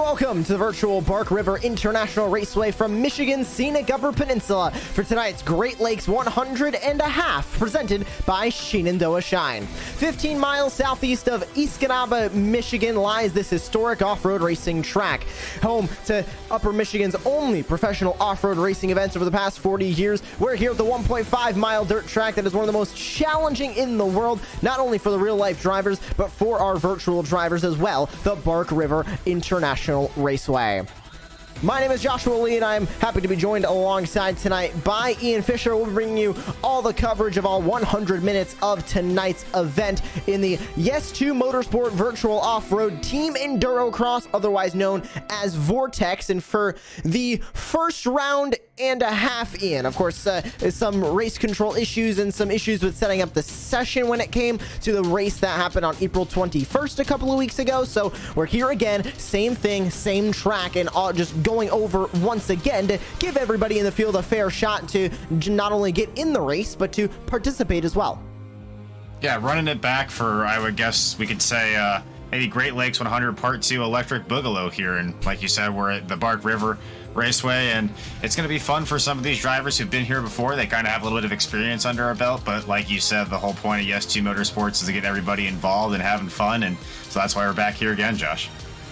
Welcome to the virtual Bark River International Raceway from Michigan's scenic Upper Peninsula for tonight's Great Lakes 100 and a half, presented by Shenandoah Shine. 15 miles southeast of Escanaba, Michigan lies this historic off-road racing track, home to Upper Michigan's only professional off-road racing events over the past 40 years. We're here at the 1.5 mile dirt track that is one of the most challenging in the world, not only for the real-life drivers, but for our virtual drivers as well, the Bark River International Raceway. My name is Joshua Lee, and I'm happy to be joined alongside tonight by Ian Fisher. We'll bring you all the coverage of all 100 minutes of tonight's event in the Yes2 Motorsport Virtual Off-Road Team Enduro Cross, otherwise known as Vortex. And for the first round and a half, Ian, of course, some race control issues and some issues with setting up the session when it came to the race that happened on April 21st a couple of weeks ago. So we're here again, same thing, same track, and all just going over once again to give everybody in the field a fair shot to not only get in the race, but to participate as well. Yeah, running it back for, I would guess we could say, maybe Great Lakes 100 Part 2 Electric Boogaloo here. And like you said, we're at the Bark River Raceway, and it's going to be fun for some of these drivers who've been here before. They kind of have a little bit of experience under our belt, but like you said, the whole point of Yes2 Motorsports is to get everybody involved and having fun, and so that's why we're back here again, Josh.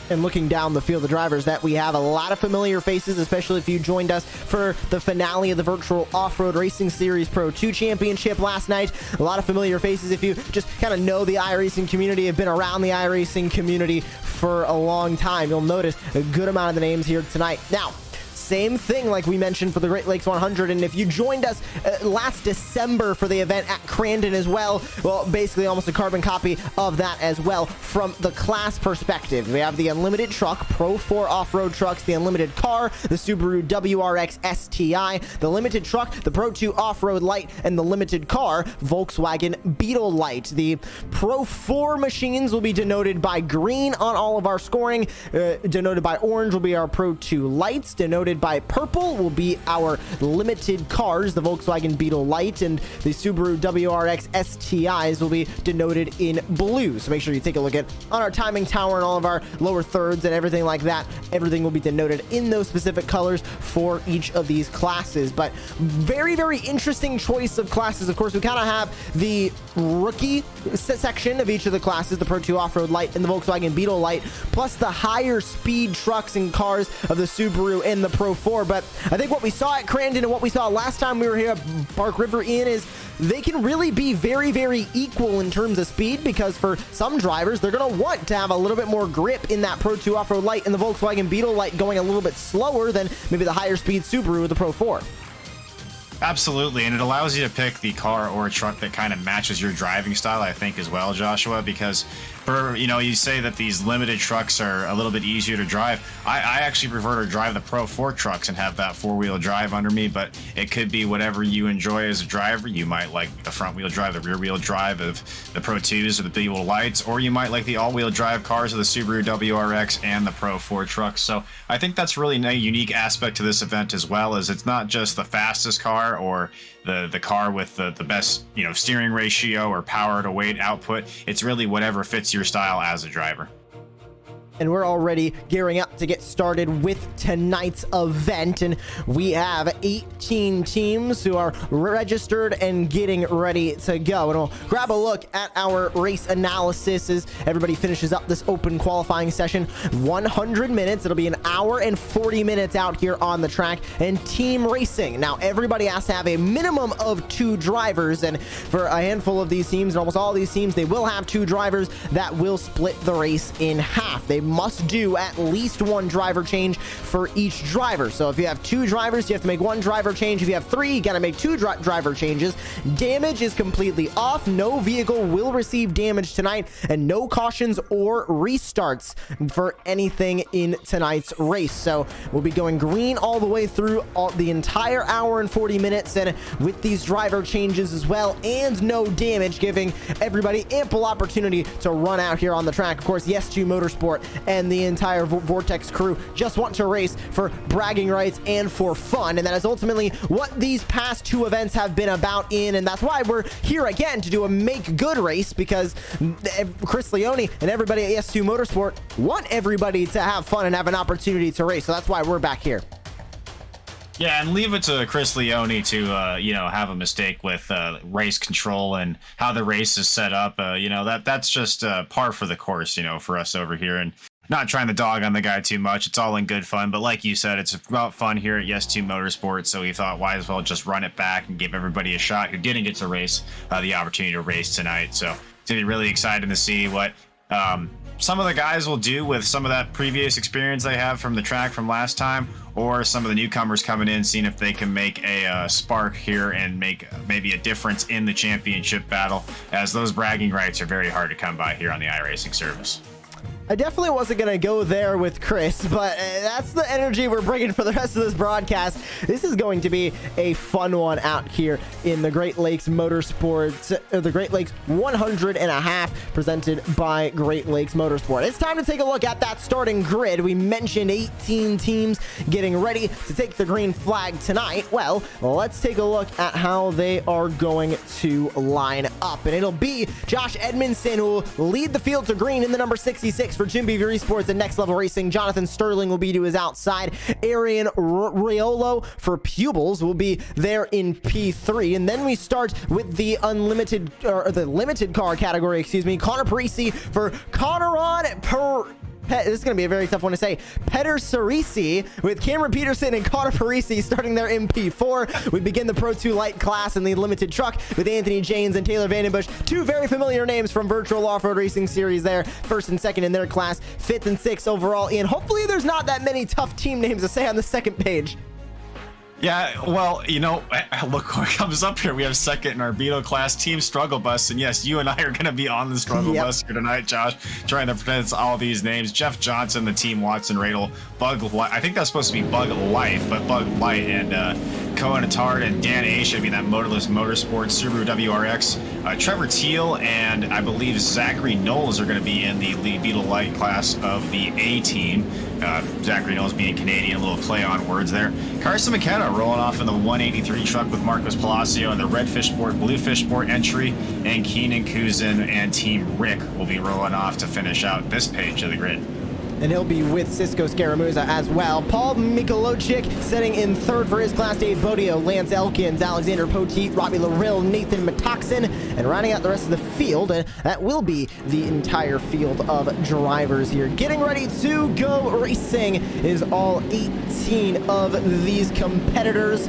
And looking down the field of drivers that we have, a lot of familiar faces, especially if you joined us for the finale of the Virtual Off-Road Racing Series Pro 2 Championship last night. A lot of familiar faces if you just kind of know the iRacing community, have been around the iRacing community for a long time. You'll notice a good amount of the names here tonight. Now, same thing like we mentioned for the Great Lakes 100, and if you joined us last December for the event at Crandon as well, basically almost a carbon copy of that as well from the class perspective. We have the Unlimited Truck, Pro 4 off-road trucks, the Unlimited Car, the Subaru WRX STI, the Limited Truck, the Pro 2 Off-Road Light, and the Limited Car, Volkswagen Beetle Light. The Pro 4 machines will be denoted by green on all of our scoring, denoted by orange will be our Pro 2 Lights, denoted by purple will be our limited cars, the Volkswagen Beetle Light, and the Subaru WRX STIs will be denoted in blue. So make sure you take a look at on our timing tower and all of our lower thirds and everything like that. Everything will be denoted in those specific colors for each of these classes. But very, very interesting choice of classes. Of course, we kind of have the rookie section of each of the classes, the Pro 2 Off-Road Light and the Volkswagen Beetle Light, plus the higher speed trucks and cars of the Subaru and the Pro 4. But I think what we saw at Crandon and what we saw last time we were here at Bark River Inn is they can really be very, very equal in terms of speed, because for some drivers, they're going to want to have a little bit more grip in that Pro 2 Off-Road Light and the Volkswagen Beetle Light, going a little bit slower than maybe the higher speed Subaru with the Pro 4. Absolutely, and it allows you to pick the car or truck that kind of matches your driving style, I think, as well, Joshua, because you say that these limited trucks are a little bit easier to drive. I actually prefer to drive the Pro 4 trucks and have that four-wheel drive under me, but it could be whatever you enjoy as a driver. You might like the front-wheel drive, the rear-wheel drive of the Pro 2s or the Beetle Lights, or you might like the all-wheel drive cars of the Subaru WRX and the Pro 4 trucks. So I think that's really a unique aspect to this event as well, as it's not just the fastest car or the car with the best steering ratio or power to weight output. It's really whatever fits your style as a driver. And we're already gearing up to get started with tonight's event, and we have 18 teams who are registered and getting ready to go. And we'll grab a look at our race analysis as everybody finishes up this open qualifying session. 100 minutes. It'll be an hour and 40 minutes out here on the track, and team racing. Now, everybody has to have a minimum of 2 drivers, and for a handful of these teams, and almost all of these teams, they will have 2 drivers that will split the race in half. They must do at least 1 driver change for each driver. So if you have 2 drivers, you have to make 1 driver change. If you have 3, you got to make 2 driver changes. Damage is completely off. No vehicle will receive damage tonight, and no cautions or restarts for anything in tonight's race. So we'll be going green all the way through the entire hour and 40 minutes, and with these driver changes as well, and no damage, giving everybody ample opportunity to run out here on the track. Of course, Yes2 Motorsport and the entire Vortex crew just want to race for bragging rights and for fun, and that is ultimately what these past two events have been about and that's why we're here again to do a make good race, because Chris Leone and everybody at ES2 Motorsport want everybody to have fun and have an opportunity to race, so that's why we're back here. Yeah, and leave it to Chris Leone to, have a mistake with race control and how the race is set up. That's just par for the course, for us over here. And not trying to dog on the guy too much. It's all in good fun. But like you said, it's about fun here at ES2 Motorsport. So we thought, why as well just run it back and give everybody a shot who didn't get to race the opportunity to race tonight. So it's going to be really exciting to see what some of the guys will do with some of that previous experience they have from the track from last time, or some of the newcomers coming in, seeing if they can make a spark here and make maybe a difference in the championship battle, as those bragging rights are very hard to come by here on the iRacing service. I definitely wasn't going to go there with Chris, but that's the energy we're bringing for the rest of this broadcast. This is going to be a fun one out here in the Great Lakes Motorsports, the Great Lakes 100.5, presented by Great Lakes Motorsport. It's time to take a look at that starting grid. We mentioned 18 teams getting ready to take the green flag tonight. Well, let's take a look at how they are going to line up. And it'll be Josh Edmondson who will lead the field to green in the number 66 for Jim Beaver Esports and Next Level Racing. Jonathan Sterling will be to his outside. Arian Riolo for Pupils will be there in P3. And then we start with the unlimited, or the limited car category, Connor Parisi for Conneron this is going to be a very tough one to say. Petter Cerisi with Cameron Peterson and Connor Parisi starting their MP4. We begin the Pro 2 light class in the limited truck with Anthony Janes and Taylor Vandenbush. Two very familiar names from Virtual Off-Road Racing Series there. First and second in their class. Fifth and sixth overall. And hopefully there's not that many tough team names to say on the second page. Yeah, well, look what comes up here. We have second in our Beetle class team struggle bus. And yes, you and I are going to be on the struggle bus here tonight, Josh, trying to pronounce all these names. Jeff Johnson, the team Watson Radel, Bug Light. I think that's supposed to be Bug Life, but Bug Light, and Cohen Attard and Dan A should be that Motorless Motorsports, Subaru WRX. Trevor Teal and I believe Zachary Knowles are going to be in the Beetle Light class of the A team. Zachary Knowles being Canadian, a little play on words there. Carson McKenna rolling off in the 183 truck with Marcos Palacio and the Red Fishport, Blue Fishport entry, and Keenan Kuzin and Team Rick will be rolling off to finish out this page of the grid. And he'll be with Cisco Scaramuza as well. Paul Mikolojczyk setting in third for his class. Dave Bodio, Lance Elkins, Alexander Poteet, Robbie Larill, Nathan Metaxen, and rounding out the rest of the field. And that will be the entire field of drivers here. Getting ready to go racing is all 18 of these competitors.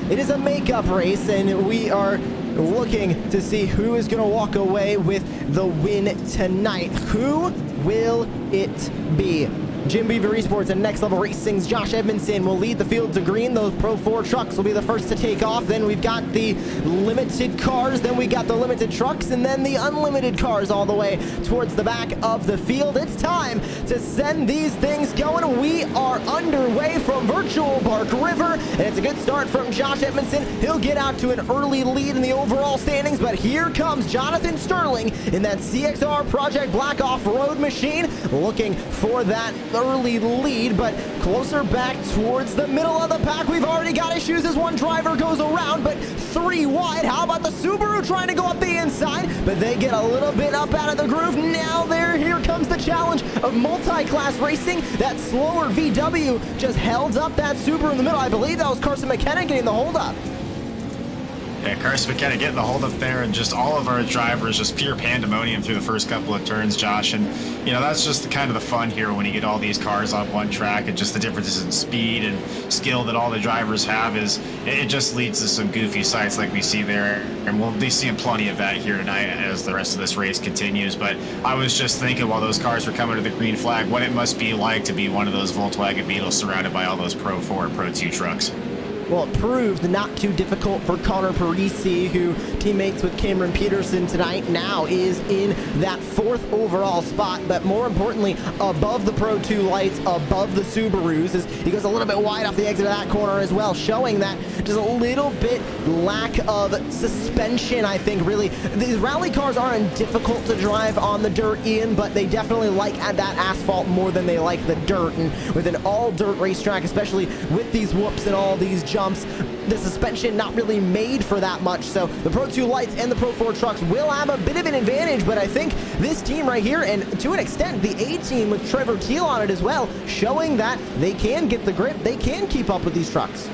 It is a makeup race, and we are looking to see who is going to walk away with the win tonight. Who will it be? Jim Beaver Esports and Next Level Racing's Josh Edmondson will lead the field to green. Those Pro 4 trucks will be the first to take off. Then we've got the limited cars, then we got the limited trucks, and then the unlimited cars all the way towards the back of the field. It's time to send these things going. We are underway from Virtual Bark River, and it's a good start from Josh Edmondson. He'll get out to an early lead in the overall standings, but here comes Jonathan Sterling in that CXR Project Black off-road machine, looking for that early lead, but closer back towards the middle of the pack. We've already got issues as one driver goes around, but three wide. How about the Subaru trying to go up the inside, but they get a little bit up out of the groove. Now here comes the challenge of multi-class racing. That slower VW just held up that Subaru in the middle. I believe that was Carson McKenna getting the hold up. Yeah, Carson McKenna getting the hold up there, and just all of our drivers, just pure pandemonium through the first couple of turns, Josh. And, that's just kind of the fun here when you get all these cars on one track, and just the differences in speed and skill that all the drivers have is, it just leads to some goofy sights like we see there. And we'll be seeing plenty of that here tonight as the rest of this race continues. But I was just thinking while those cars were coming to the green flag, what it must be like to be one of those Volkswagen Beetles surrounded by all those Pro 4 and Pro 2 trucks. well, it proved not too difficult for Connor Parisi, who teammates with Cameron Peterson tonight, now is in that 4th overall spot, but more importantly, above the Pro 2 lights, above the Subarus, as he goes a little bit wide off the exit of that corner as well, showing that just a little bit lack of suspension, I think, really. These rally cars aren't difficult to drive on the dirt, Ian, but they definitely like that asphalt more than they like the dirt, and with an all-dirt racetrack, especially with these whoops and all these jumps, the suspension not really made for that much. So the Pro 2 lights and the Pro 4 trucks will have a bit of an advantage, but I think this team right here, and to an extent the A team with Trevor Teal on it as well, showing that they can get the grip, they can keep up with these trucks.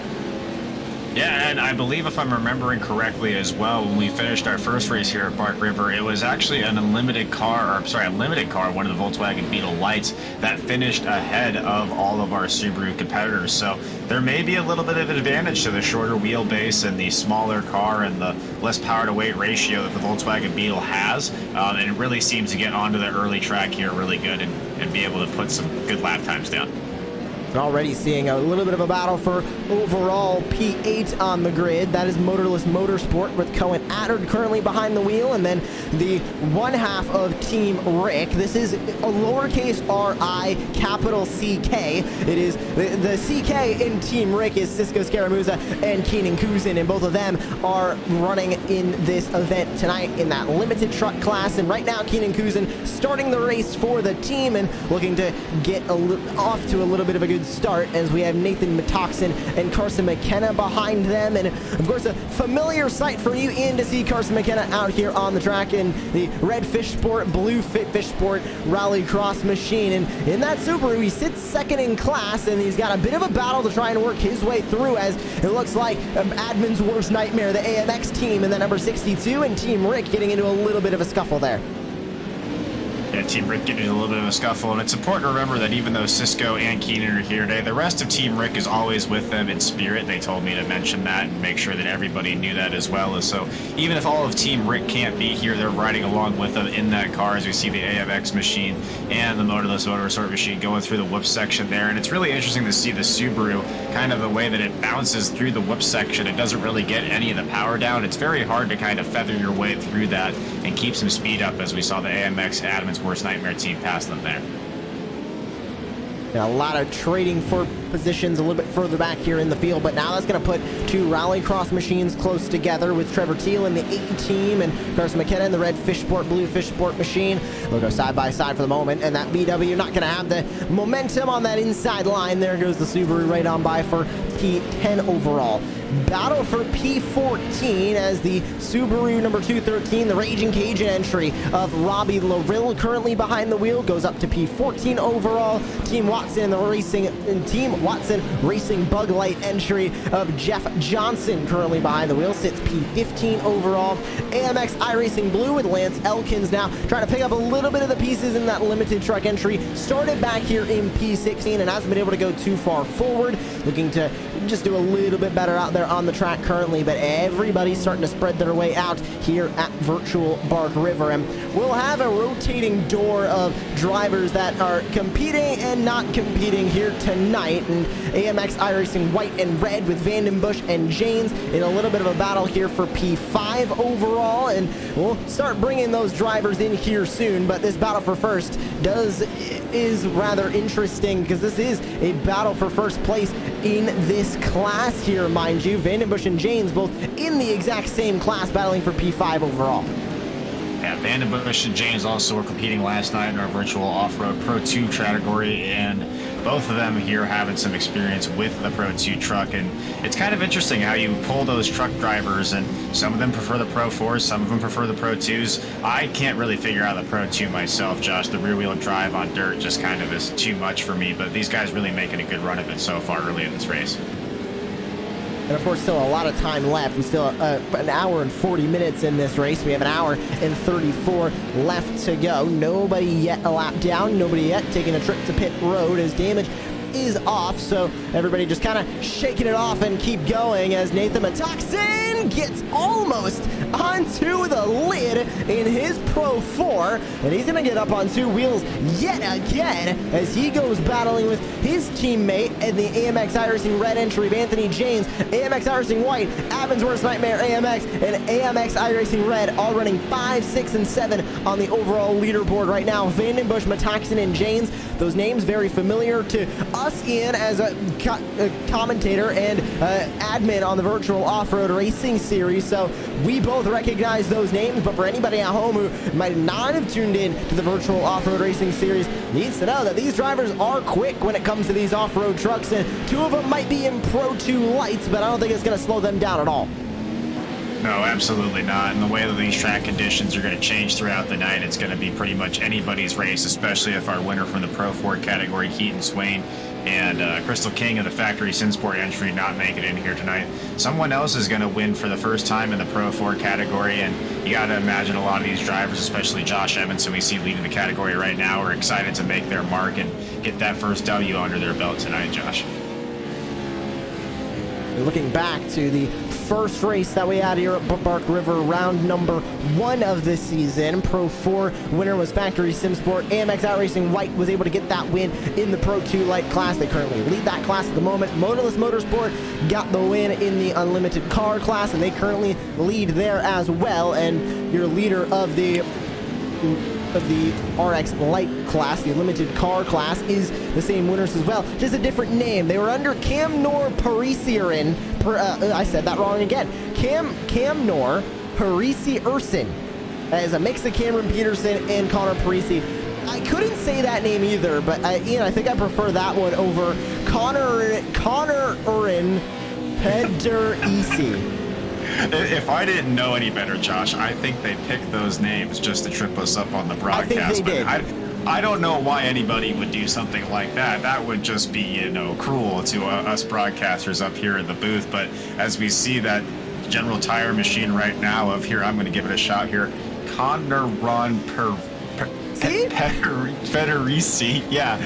Yeah, and I believe, if I'm remembering correctly as well, when we finished our first race here at Bark River, it was actually a limited car, one of the Volkswagen Beetle lights, that finished ahead of all of our Subaru competitors. So there may be a little bit of an advantage to the shorter wheelbase and the smaller car and the less power to weight ratio that the Volkswagen Beetle has. And it really seems to get onto the early track here really good and be able to put some good lap times down. Already seeing a little bit of a battle for overall P8 on the grid. That is Motorless Motorsport with Cohen Attard currently behind the wheel, and then the one half of Team Rick. This is a lowercase r-i, capital C-K. It is the C-K in Team Rick is Cisco Scaramuza and Keenan Kuzin, and both of them are running in this event tonight in that limited truck class. And right now, Keenan Kuzin starting the race for the team and looking to get off to a little bit of a good start, as we have Nathan Metoxen and Carson McKenna behind them. And of course, a familiar sight for you, Ian, to see Carson McKenna out here on the track in the red Fish Sport, blue Fit Fish Sport Rallycross machine. And in that Subaru, he sits second in class, and he's got a bit of a battle to try and work his way through, as it looks like Admin's worst nightmare, the AMX team, and the number 62, and Team Rick getting into a little bit of a scuffle there. Yeah, Team Rick getting into a little bit of a scuffle, and it's important to remember that even though Cisco and Keenan are here today, the rest of Team Rick is always with them in spirit. They told me to mention that and make sure that everybody knew that as well. So even if all of Team Rick can't be here, they're riding along with them in that car, as we see the AMX machine and the Motorless Motorsport machine going through the whoop section there. And it's really interesting to see the Subaru, kind of the way that it bounces through the whoop section. It doesn't really get any of the power down. It's very hard to kind of feather your way through that and keep some speed up, as we saw the AMX Adam's worst nightmare team pass them there. A lot of trading for positions a little bit further back here in the field, but now that's going to put two Rallycross machines close together, with Trevor Teal in the A team and Carson McKenna in the red Fish Sport, blue Fish Sport machine. They'll go side by side for the moment, and that BW not going to have the momentum on that inside line. There goes the Subaru right on by for P10 overall. Battle for P14 as the Subaru number 213, the Raging Cajun entry of Robbie Larrill, currently behind the wheel, goes up to P14 overall. Team Watson Racing Bug Light entry of Jeff Johnson, currently behind the wheel, sits P15 overall. AMX iRacing Blue with Lance Elkins now trying to pick up a little bit of the pieces in that limited truck entry. Started back here in P16 and hasn't been able to go too far forward. Looking to just do a little bit better out there on the track currently, but everybody's starting to spread their way out here at Virtual Bark River. And we'll have a rotating door of drivers that are competing and not competing here tonight. And AMX iRacing white and red with Vandenbush and Janes in a little bit of a battle here for P5 overall. And we'll start bringing those drivers in here soon, but this battle for first is rather interesting, because this is a battle for first place in this class here, mind you. Vandenbush and Janes both in the exact same class, battling for P5 overall. Yeah, Vandenbush and James also were competing last night in our virtual off-road Pro 2 category, and both of them here having some experience with the Pro 2 truck. And it's kind of interesting how you pull those truck drivers, and some of them prefer the Pro 4s, some of them prefer the Pro 2s. I can't really figure out the Pro 2 myself, Josh. The rear-wheel drive on dirt just kind of is too much for me, but these guys really making a good run of it so far early in this race. And of course, still a lot of time left. We still have an hour and 40 minutes in this race. We have an hour and 34 left to go. Nobody yet a lap down. Nobody yet taking a trip to pit road, as damage is off. So everybody just kind of shaking it off and keep going, as Nathan Metoxen gets almost onto the lid in his Pro 4, and he's going to get up on two wheels yet again as he goes battling with his teammate in the AMX iRacing Red entry, Anthony James, AMX iRacing White, Avonsworth Nightmare AMX, and AMX iRacing Red, all running 5, 6, and 7 on the overall leaderboard right now. Vandenbush, Metaxen, and James, those names very familiar to us, Ian, as a commentator and admin on the virtual off-road racing series, so we both recognize those names. But for anybody at home who might not have tuned in to the virtual off-road racing series needs to know that these drivers are quick when it comes to these off-road trucks, and two of them might be in Pro 2 lights, but I don't think it's going to slow them down at all. No, absolutely not. And the way that these track conditions are going to change throughout the night, it's going to be pretty much anybody's race, especially if our winner from the Pro 4 category, Keaton Swain, and Crystal King of the Factory Sinsport entry not make it in here tonight. Someone else is going to win for the first time in the Pro 4 category, and you got to imagine a lot of these drivers, especially Josh Evans, who we see leading the category right now, are excited to make their mark and get that first W under their belt tonight, Josh. Looking back to the first race that we had here at Bookmark River, round number 1 of this season. Pro 4 winner was Factory Simsport. AMX iRacing White was able to get that win in the Pro 2 light class. They currently lead that class at the moment. Motorless Motorsport got the win in the unlimited car class, and they currently lead there as well. And your leader of the RX Light class, the limited car class, is the same winners as well, just a different name. They were under Camnor Parisirin. I said that wrong again. Camnor Parisi Urson, as a mix of Cameron Peterson and Connor Parisi. I couldn't say that name either, but Ian, I think I prefer that one over Connor Urin Pederisi. If I didn't know any better, Josh, I think they picked those names just to trip us up on the broadcast. I think they did. I don't know why anybody would do something like that. That would just be, cruel to us broadcasters up here in the booth. But as we see that General Tire machine right now of here, I'm going to give it a shot here. Connor Ron Federici, yeah,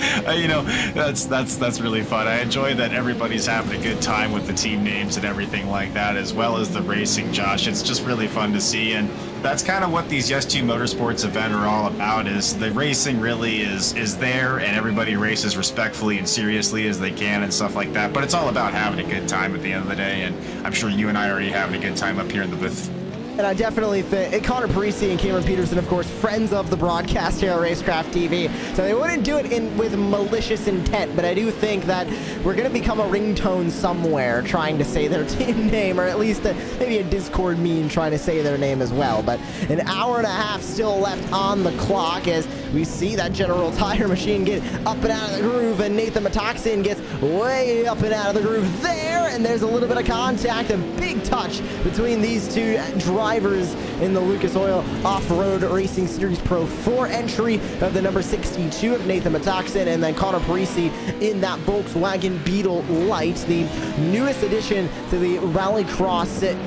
that's really fun. I enjoy that everybody's having a good time with the team names and everything like that, as well as the racing, Josh. It's just really fun to see, and that's kind of what these Yes2 Motorsports event are all about. Is the racing really is there, and everybody races respectfully and seriously as they can and stuff like that. But it's all about having a good time at the end of the day, and I'm sure you and I are already having a good time up here in the booth. And I definitely think Connor Parisi and Cameron Peterson, of course, friends of the broadcast here at Racecraft TV, so they wouldn't do it with malicious intent, but I do think that we're going to become a ringtone somewhere trying to say their team name, or at least maybe a Discord meme trying to say their name as well. But an hour and a half still left on the clock as we see that General Tire machine get up and out of the groove, and Nathan Metaxen gets way up and out of the groove there, and there's a little bit of contact, a big touch between these two drivers in the Lucas Oil Off-Road Racing Series Pro 4 entry of the number 62 of Nathan Metaxen, and then Connor Parisi in that Volkswagen Beetle Light, the newest addition to the Rallycross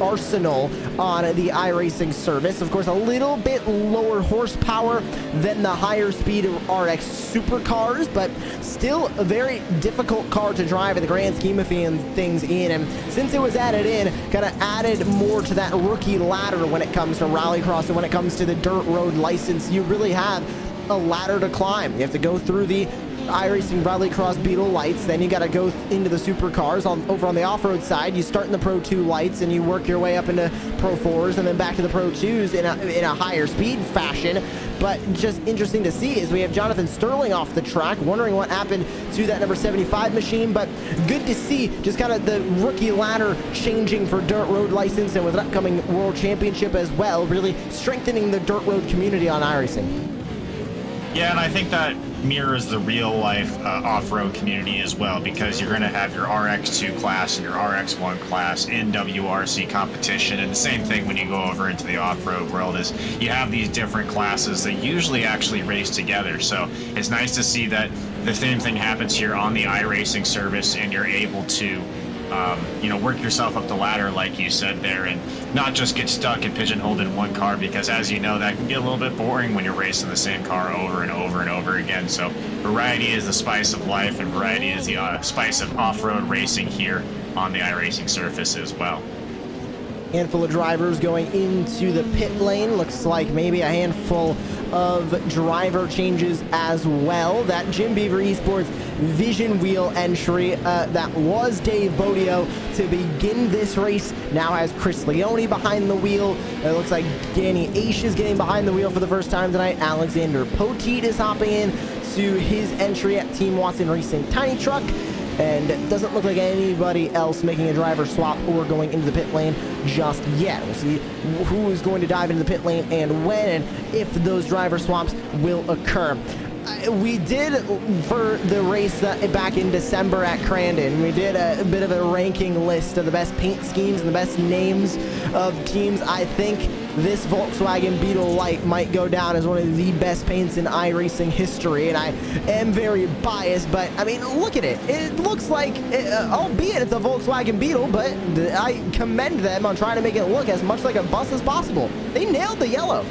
arsenal on the iRacing service. Of course, a little bit lower horsepower than the higher speed RX supercars, but still a very difficult car to drive in the grand scheme of things, Ian. And since it was added in, kind of added more to that rookie ladder when it comes to Rallycross and when it comes to the dirt road license. You really have a ladder to climb. You have to go through the iRacing Rallycross Beetle Lights, then you got to go into the supercars. Over on the off-road side, you start in the Pro 2 lights and you work your way up into Pro 4s and then back to the Pro 2s in a higher speed fashion. But just interesting to see is we have Jonathan Sterling off the track, wondering what happened to that number 75 machine, but good to see just kind of the rookie ladder changing for dirt road license, and with an upcoming World Championship as well, really strengthening the dirt road community on iRacing. Yeah, and I think that mirrors the real-life off-road community as well, because you're going to have your RX2 class and your RX1 class in WRC competition, and the same thing when you go over into the off-road world is you have these different classes that usually actually race together. So it's nice to see that the same thing happens here on the iRacing service, and you're able to work yourself up the ladder, like you said there, and not just get stuck and pigeonholed in one car, because as you know, that can get a little bit boring when you're racing the same car over and over and over again. So variety is the spice of life, and variety is the spice of off-road racing here on the iRacing surface as well. Handful of drivers going into the pit lane. Looks like maybe a handful of driver changes as well. That Jim Beaver Esports Vision Wheel entry that was Dave Bodio to begin this race now has Chris Leone behind the wheel. It looks like Danny Aish is getting behind the wheel for the first time tonight. Alexander Poteet is hopping in to his entry at Team Watson Racing Tiny Truck. And it doesn't look like anybody else making a driver swap or going into the pit lane just yet. We'll see who is going to dive into the pit lane and when and if those driver swaps will occur. We did, for the race back in December at Crandon, we did a bit of a ranking list of the best paint schemes and the best names of teams. I think this Volkswagen Beetle Light might go down as one of the best paints in iRacing history, and I am very biased, but I mean, look at it. It looks like, albeit it's a Volkswagen Beetle, but I commend them on trying to make it look as much like a bus as possible. They nailed the yellow.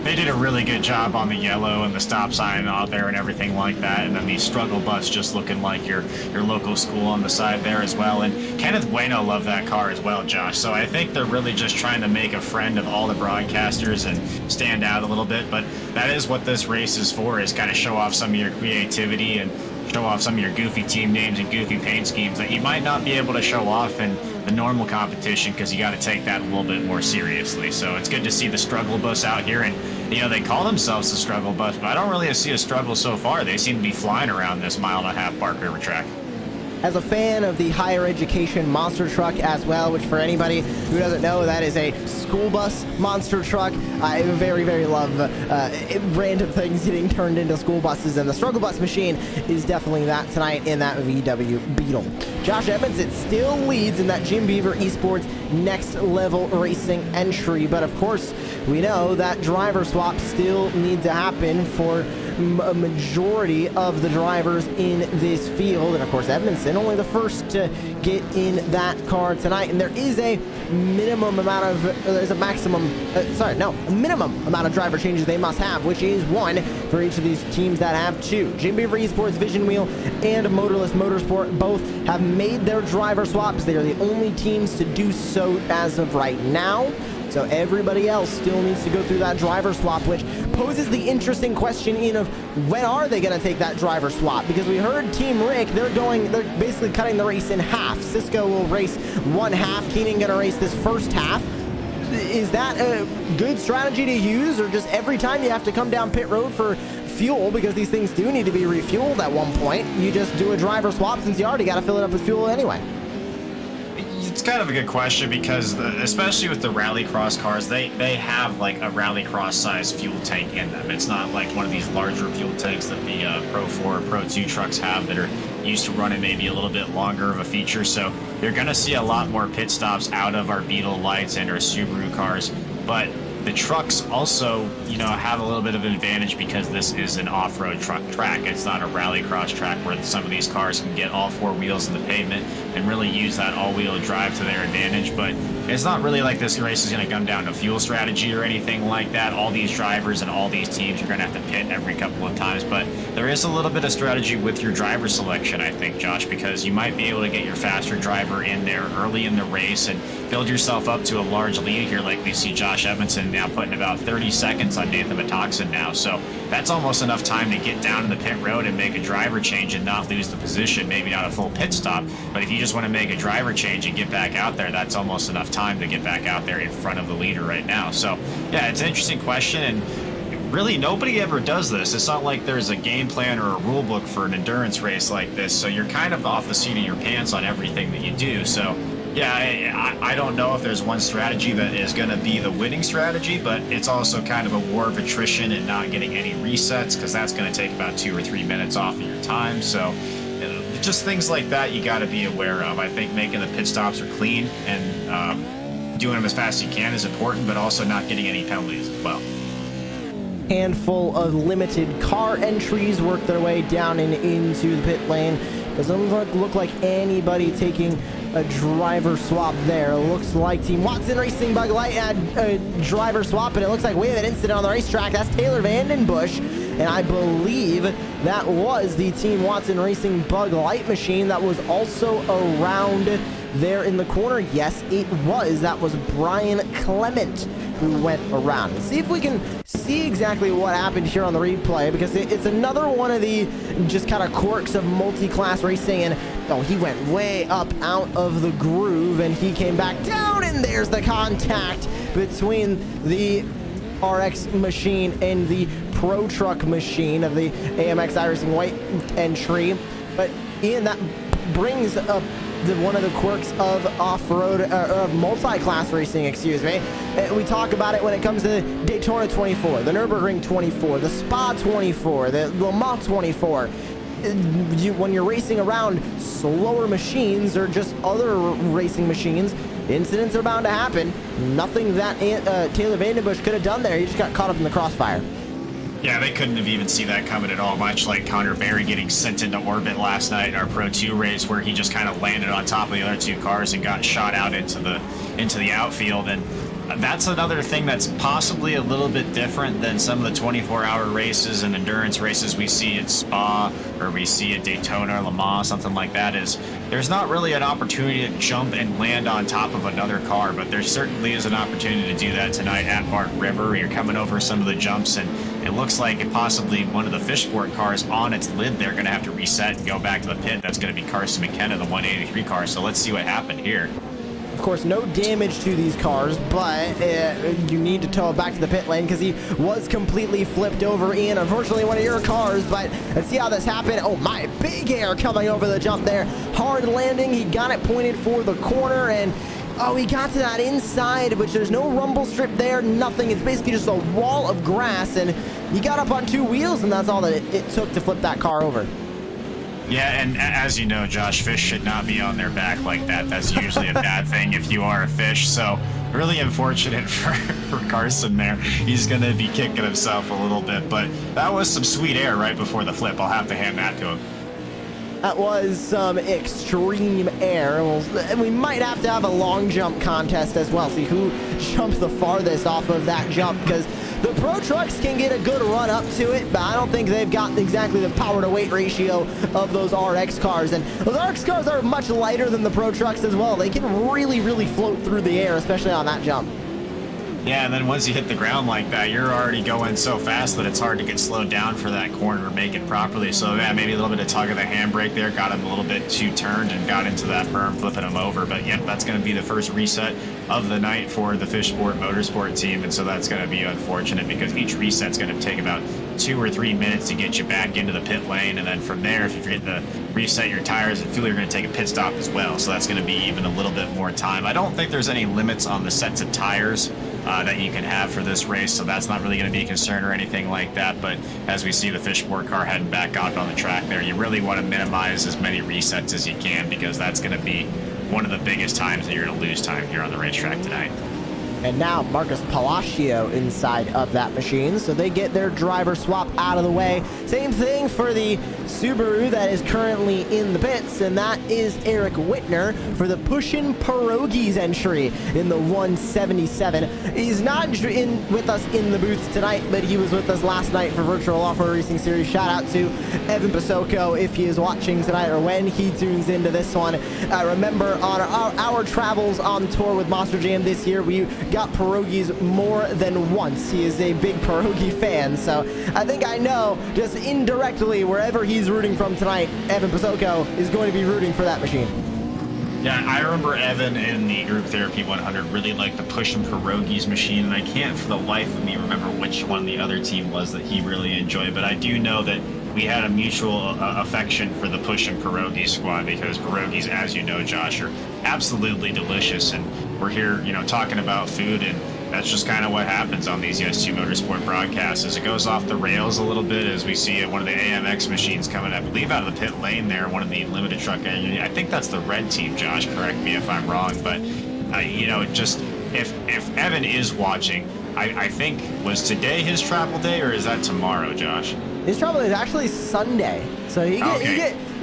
They did a really good job on the yellow and the stop sign out there and everything like that. And then the struggle bus just looking like your local school on the side there as well. And Kenneth Bueno loved that car as well, Josh. So I think they're really just trying to make a friend of all the broadcasters and stand out a little bit. But that is what this race is for, is kind of show off some of your creativity and show off some of your goofy team names and goofy paint schemes that you might not be able to show off in the normal competition, because you got to take that a little bit more seriously. So it's good to see the struggle bus out here, and you know, they call themselves the struggle bus, but I don't really see a struggle so far. They seem to be flying around this 1.5 mile Park River track. As a fan of the higher education monster truck as well, which for anybody who doesn't know, that is a school bus monster truck. I very, very love random things getting turned into school buses, and the struggle bus machine is definitely that tonight in that VW Beetle. Josh Edmonds, it still leads in that Jim Beaver Esports Next Level Racing entry, but of course we know that driver swaps still need to happen for a majority of the drivers in this field. And of course Edmondson only the first to get in that car tonight, and there is a minimum amount of a minimum amount of driver changes they must have, which is 1 for each of these teams that have 2. Jim Beaver Esports Vision Wheel and Motorless Motorsport both have made their driver swaps. They are the only teams to do so as of right now. So everybody else still needs to go through that driver swap, which poses the interesting question of when are they going to take that driver swap? Because we heard Team Rick, they're basically cutting the race in half. Cisco will race one half, Keenan going to race this first half. Is that a good strategy to use, or just every time you have to come down pit road for fuel, because these things do need to be refueled at one point, you just do a driver swap since you already got to fill it up with fuel anyway? It's kind of a good question, because especially with the rallycross cars, they have like a rallycross size fuel tank in them. It's not like one of these larger fuel tanks that the Pro 4 Pro 2 trucks have that are used to running maybe a little bit longer of a feature. So you're going to see a lot more pit stops out of our Beetle Lights and our Subaru cars. But the trucks also, have a little bit of an advantage because this is an off-road track. It's not a rallycross track where some of these cars can get all 4 wheels in the pavement and really use that all-wheel drive to their advantage. But it's not really like this race is going to come down to fuel strategy or anything like that. All these drivers and all these teams are going to have to pit every couple of times. But there is a little bit of strategy with your driver selection, I think, Josh, because you might be able to get your faster driver in there early in the race and build yourself up to a large lead here, like we see Josh Edmondson now putting about 30 seconds on Nathan Metoxen now. So that's almost enough time to get down to the pit road and make a driver change and not lose the position. Maybe not a full pit stop, but if you just want to make a driver change and get back out there, that's almost enough time to get back out there in front of the leader right now. So yeah, it's an interesting question, and really nobody ever does this. It's not like there's a game plan or a rule book for an endurance race like this, so you're kind of off the seat of your pants on everything that you do. So yeah, I don't know if there's one strategy that is going to be the winning strategy, but it's also kind of a war of attrition and not getting any resets, because that's going to take about 2 or 3 minutes off of your time. So just things like that you got to be aware of. I think making the pit stops are clean and doing them as fast as you can is important, but also not getting any penalties as well. Handful of limited car entries work their way down and into the pit lane. Doesn't look like anybody taking a driver swap there. Looks like Team Watson Racing Bug Light had a driver swap, and it looks like we have an incident on the racetrack. That's Taylor Vandenbush, and I believe that was the Team Watson Racing Bug Light machine that was also around there in the corner? Yes, it was. That was Brian Clement who went around. Let's see if we can see exactly what happened here on the replay, because it's another one of the just kind of quirks of multi-class racing. And oh, he went way up out of the groove and he came back down, and there's the contact between the RX machine and the Pro Truck machine of the AMX iRacing white entry. But Ian, that brings up one of the quirks of off-road, of multi-class racing, excuse me. We talk about it when it comes to the Daytona 24, the Nürburgring 24, the Spa 24, the Le Mans 24. When you're racing around slower machines or just other racing machines, incidents are bound to happen. Nothing that Taylor Vandenbush could have done there. He just got caught up in the crossfire. Yeah, they couldn't have even seen that coming at all, much like Connor Berry getting sent into orbit last night in our Pro 2 race, where he just kind of landed on top of the other two cars and got shot out into the outfield. And that's another thing that's possibly a little bit different than some of the 24-hour races and endurance races we see at Spa or we see at Daytona or Le Mans, something like that, is there's not really an opportunity to jump and land on top of another car, but there certainly is an opportunity to do that tonight at Barton River. You're coming over some of the jumps, and it looks like possibly one of the Fishsport cars on its lid, they're going to have to reset and go back to the pit. That's going to be Carson McKenna, the 183 car. So let's see what happened here. Of course, no damage to these cars, but you need to tow it back to the pit lane because he was completely flipped over, Ian. Unfortunately, one of your cars, but let's see how this happened. Oh my, big air coming over the jump there. Hard landing. He got it pointed for the corner, and oh, he got to that inside, which there's no rumble strip there, nothing. It's basically just a wall of grass, and he got up on two wheels, and that's all that it took to flip that car over. Yeah, and as you know, Josh, fish should not be on their back like that. That's usually a bad thing if you are a fish. So really unfortunate for Carson there. He's going to be kicking himself a little bit, but that was some sweet air right before the flip. I'll have to hand that to him. That was some extreme air. We might have to have a long jump contest as well. See who jumps the farthest off of that jump, because the Pro Trucks can get a good run up to it, but I don't think they've got exactly the power to weight ratio of those RX cars. And those RX cars are much lighter than the Pro Trucks as well. They can really, really float through the air, especially on that jump. Yeah, and then once you hit the ground like that, you're already going so fast that it's hard to get slowed down for that corner to make it properly. So yeah, maybe a little bit of tug of the handbrake there, got him a little bit too turned and got into that berm, flipping him over. But yeah, that's going to be the first reset of the night for the Fishsport Motorsport team, and so that's going to be unfortunate because each reset's going to take about 2 or 3 minutes to get you back into the pit lane, and then from there, if you forget to reset your tires and fuel, you're going to take a pit stop as well. So that's going to be even a little bit more time. I don't think there's any limits on the sets of tires that you can have for this race, so that's not really going to be a concern or anything like that. But as we see the Fishsport car heading back out on the track there, you really want to minimize as many resets as you can, because that's going to be one of the biggest times that you're going to lose time here on the racetrack tonight. And now Marcus Palacio inside of that machine, so they get their driver swap out of the way. Same thing for the Subaru that is currently in the pits, and that is Eric Whitner for the Pushin' Pierogies entry in the 177. He's not with us in the booth tonight, but he was with us last night for Virtual Off-Road Racing Series. Shout out to Evan Pasoko if he is watching tonight or when he tunes into this one. Remember, on our travels on tour with Monster Jam this year, we got pierogies more than once. He is a big pierogi fan, so I think I know just indirectly wherever he's rooting from tonight, Evan Pasoko is going to be rooting for that machine. Yeah, I remember Evan in the Group Therapy 100 really liked the Pushin' Pierogies machine, and I can't for the life of me remember which one the other team was that he really enjoyed, but I do know that we had a mutual affection for the Pushin' Pierogies squad, because pierogies, as you know, Josh, are absolutely delicious, and we're here, you know, talking about food, and that's just kind of what happens on these US2 Motorsport broadcasts, as it goes off the rails a little bit as we see one of the AMX machines coming, I believe, out of the pit lane there, one of the limited truck. I think that's the red team, Josh, correct me if I'm wrong, but, you know, just if Evan is watching, I think, was today his travel day, or is that tomorrow, Josh? His travel day is actually Sunday, so he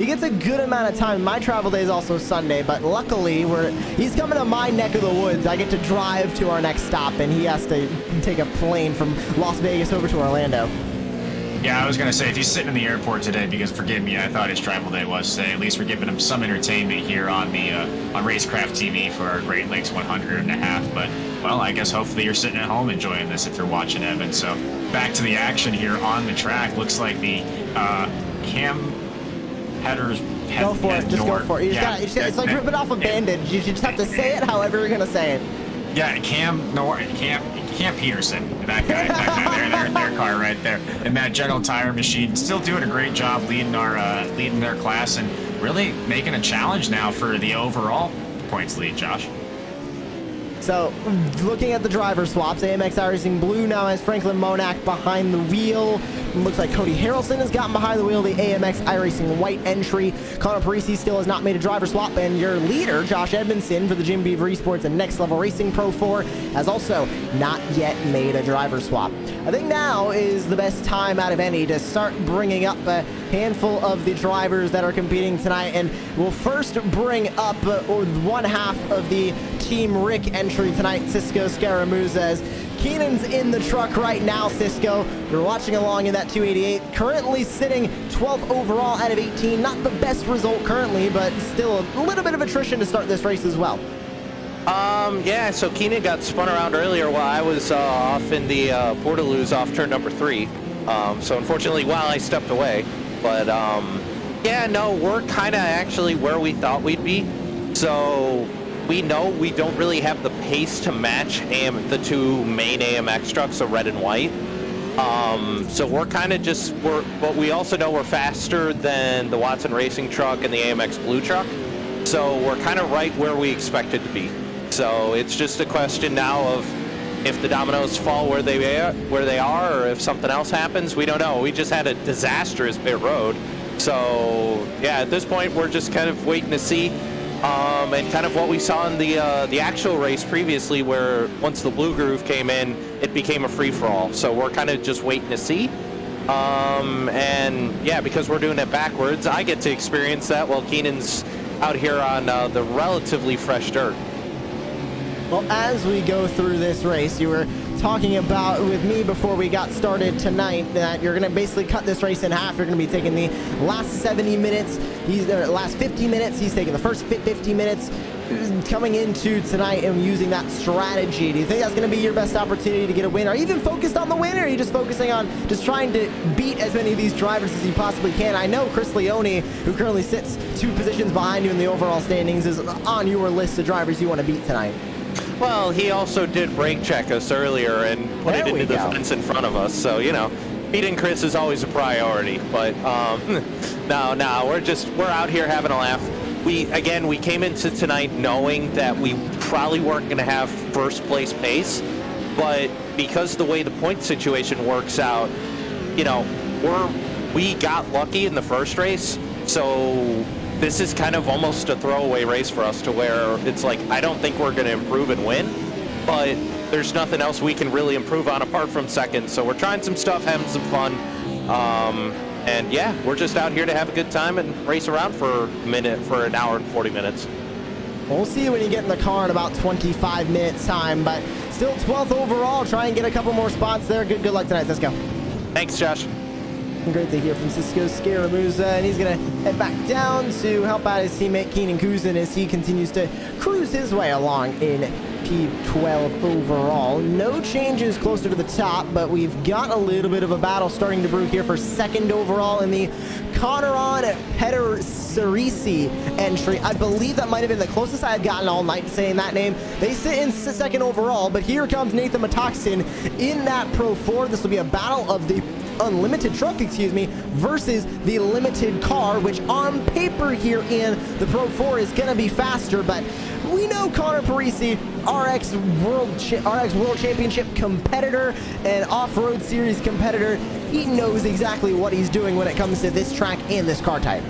gets a good amount of time. My travel day is also Sunday, but luckily he's coming to my neck of the woods. I get to drive to our next stop, and he has to take a plane from Las Vegas over to Orlando. Yeah, I was going to say, if he's sitting in the airport today, because forgive me, I thought his travel day was today, at least we're giving him some entertainment here on the on Racecraft TV for our Great Lakes 100.5. But, well, I guess hopefully you're sitting at home enjoying this if you're watching, Evan. So back to the action here on the track. Looks like the Cam Headers. Go for it. Just go for it. It's like ripping off a bandage. You just have to say it however you're going to say it. Yeah, Cam Peterson, that guy, their car right there, and that General Tire machine, still doing a great job leading their class and really making a challenge now for the overall points lead, Josh. So, looking at the driver swaps, AMX iRacing Blue now has Franklin Monak behind the wheel. Looks like Cody Harrelson has gotten behind the wheel, the AMX iRacing White entry. Connor Parisi still has not made a driver swap, and your leader, Josh Edmondson, for the Jim Beaver Esports and Next Level Racing Pro 4, has also not yet made a driver swap. I think now is the best time out of any to start bringing up a handful of the drivers that are competing tonight, and we'll first bring up one half of the Team Rick entry tonight, Cisco Scaramuzas. Keenan's in the truck right now, Cisco. You're watching along in that 288. Currently sitting 12th overall out of 18. Not the best result currently, but still a little bit of attrition to start this race as well. Yeah, so Keenan got spun around earlier while I was off in the Portaloos off turn number 3. So unfortunately, while I stepped away. But, yeah, no, we're kind of actually where we thought we'd be. So we know we don't really have the pace to match the two main AMX trucks, the red and white. So we're kind of but we also know we're faster than the Watson Racing truck and the AMX Blue truck. So we're kind of right where we expected to be. So it's just a question now of if the dominoes fall where they are, or if something else happens. We don't know. We just had a disastrous pit road. So yeah, at this point we're just kind of waiting to see. And kind of what we saw in the actual race previously, where once the blue groove came in, it became a free-for-all. So we're kind of just waiting to see. And yeah, because we're doing it backwards, I get to experience that while Keenan's out here on the relatively fresh dirt. Well, as we go through this race, you were talking about with me before we got started tonight that you're going to basically cut this race in half. You're going to be taking the last 70 minutes, last 50 minutes. He's taking the first 50 minutes coming into tonight and using that strategy. Do you think that's going to be your best opportunity to get a win? Are you even focused on the win, or are you just focusing on just trying to beat as many of these drivers as you possibly can? I know Chris Leone, who currently sits 2 positions behind you in the overall standings, is on your list of drivers you want to beat tonight. Well, he also did brake check us earlier and put it into the fence in front of us. So, you know, beating Chris is always a priority. But no, we're out here having a laugh. We came into tonight knowing that we probably weren't going to have first place pace, but because the way the point situation works out, you know, we got lucky in the first race, so this is kind of almost a throwaway race for us, to where it's like, I don't think we're going to improve and win, but there's nothing else we can really improve on apart from second. So we're trying some stuff, having some fun. And yeah, we're just out here to have a good time and race around for an hour and 40 minutes. We'll see you when you get in the car in about 25 minutes time, but still 12th overall. Try and get a couple more spots there. Good luck tonight. Let's go. Thanks, Josh. Great to hear from Cisco Scaramuzza, and he's going to head back down to help out his teammate Keenan Kuzin as he continues to cruise his way along in P12 overall. No changes closer to the top, but we've got a little bit of a battle starting to brew here for second overall in the Conneron Petter Cerisi entry. I believe that might have been the closest I had gotten all night saying that name. They sit in second overall, but here comes Nathan Matoxin in that Pro 4. This will be a battle of the unlimited truck, versus the limited car, which on paper here in the Pro 4 is going to be faster, but we know Connor Parisi, RX World Championship competitor and Off-Road Series competitor. He knows exactly what he's doing when it comes to this track and this car type.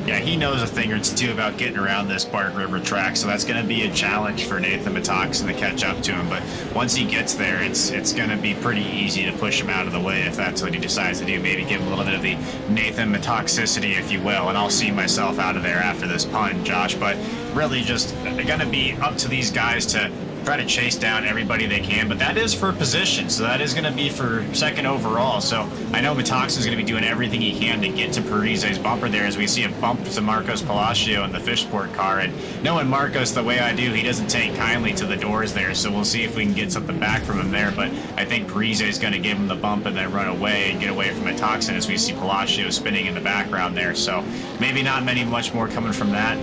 Yeah, he knows a thing or two about getting around this Bark River track, so that's going to be a challenge for Nathan Matoxin to catch up to him. But once he gets there, it's going to be pretty easy to push him out of the way if that's what he decides to do. Maybe give him a little bit of the Nathan Matoxicity, if you will, and I'll see myself out of there after this pun, Josh. But really just going to be up to these guys to try to chase down everybody they can, but that is for position, so that is going to be for second overall. So I know Metaxa is going to be doing everything he can to get to Parise's bumper there, as we see a bump to Marcos Palacio in the Fishport car. And knowing Marcos the way I do, he doesn't take kindly to the doors there, so we'll see if we can get something back from him there. But I think Parise is going to give him the bump and then run away and get away from Metaxa, as we see Palacio spinning in the background there. So maybe not much more coming from that,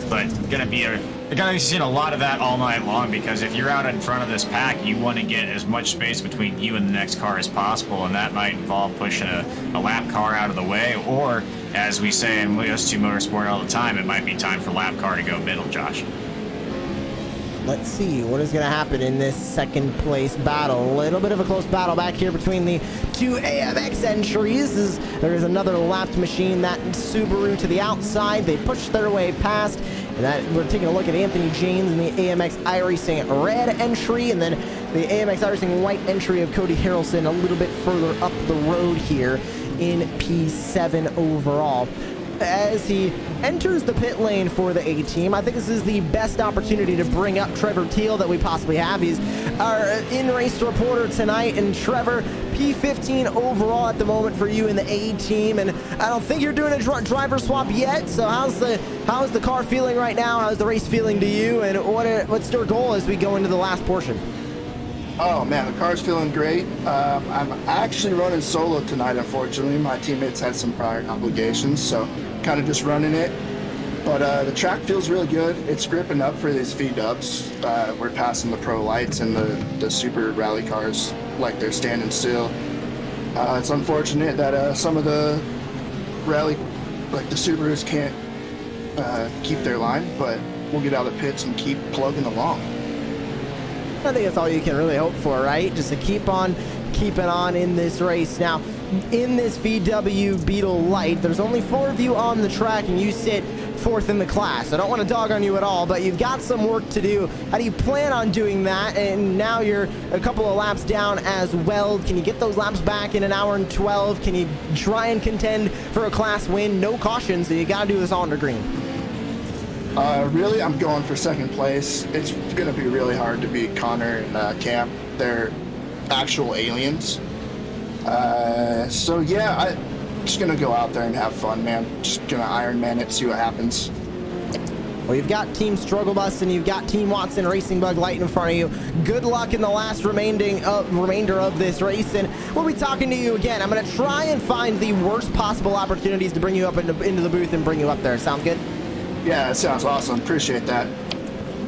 but you're going to be seeing a lot of that all night long, because if you're out in front of this pack, you want to get as much space between you and the next car as possible, and that might involve pushing a lap car out of the way, or, as we say in US2 Motorsport all the time, it might be time for lap car to go middle, Josh. Let's see what is going to happen in this second place battle. A little bit of a close battle back here between the two AMX entries. There is another lapped machine, that Subaru to the outside. They push their way past. And that we're taking a look at Anthony James in the AMX iRacing red entry, and then the AMX iRacing white entry of Cody Harrelson a little bit further up the road here in P7 overall. As he enters the pit lane for the A team, I think this is the best opportunity to bring up Trevor Teal that we possibly have. He's our in-race reporter tonight, and Trevor, P15 overall at the moment for you in the A team, and I don't think you're doing a driver swap yet. So how's the car feeling right now? How's the race feeling to you, and what's your goal as we go into the last portion? Oh man, the car's feeling great. I'm actually running solo tonight, unfortunately. My teammates had some prior obligations, so kind of just running it. But the track feels really good. It's gripping up for these V-dubs. We're passing the pro lights and the super rally cars like they're standing still. It's unfortunate that some of the rally, like the Subarus, can't keep their line, but we'll get out of the pits and keep plugging along. I think that's all you can really hope for, right? Just to keep on keeping on in this race. Now, in this VW Beetle Light, there's only 4 of you on the track, and you sit 4th in the class. I don't want to dog on you at all, but you've got some work to do. How do you plan on doing that? And now you're a couple of laps down as well. Can you get those laps back in 1 hour and 12? Can you try and contend for a class win? No caution, so you got to do this on the green. Really, I'm going for second place. It's going to be really hard to beat Connor and Cam. They're actual aliens. So yeah, I'm just going to go out there and have fun, man. Just going to Iron Man it, see what happens. Well, you've got Team Struggle Bus and you've got Team Watson Racing Bug Light in front of you. Good luck in the last remainder of this race, and we'll be talking to you again. I'm going to try and find the worst possible opportunities to bring you up into the booth and bring you up there. Sound good? Yeah, it sounds awesome. Appreciate that.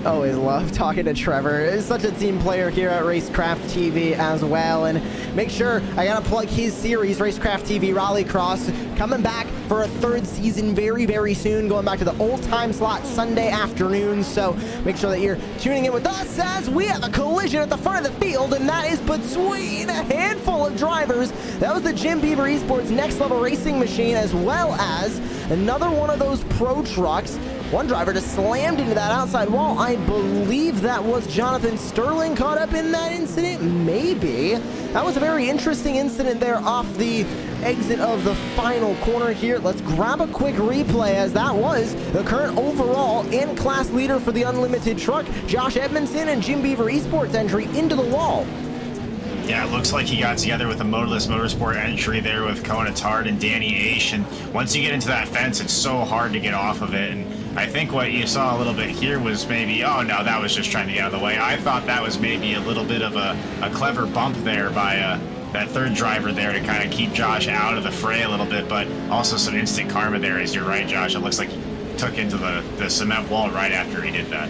Always love talking to Trevor. He's such a team player here at Racecraft TV as well. And make sure, I gotta plug his series, Racecraft TV Rallycross, coming back for a 3rd season very, very soon, going back to the old time slot Sunday afternoons. So make sure that you're tuning in with us as we have a collision at the front of the field, and that is between a handful of drivers. That was the Jim Beaver Esports Next Level Racing machine, as well as another one of those pro trucks. One driver just slammed into that outside wall. I believe that was Jonathan Sterling caught up in that incident. Maybe. That was a very interesting incident there off the exit of the final corner here. Let's grab a quick replay, as that was the current overall and class leader for the Unlimited truck, Josh Edmondson, and Jim Beaver Esports entry into the wall. Yeah, it looks like he got together with a Motorless Motorsport entry there with Kona Tard and Danny Aish, and once you get into that fence, it's so hard to get off of it. And I think what you saw a little bit here was maybe, oh no, that was just trying to get out of the way. I thought that was maybe a little bit of a clever bump there by that 3rd driver there to kind of keep Josh out of the fray a little bit, but also some instant karma there, as you're right, Josh. It looks like he took into the cement wall right after he did that.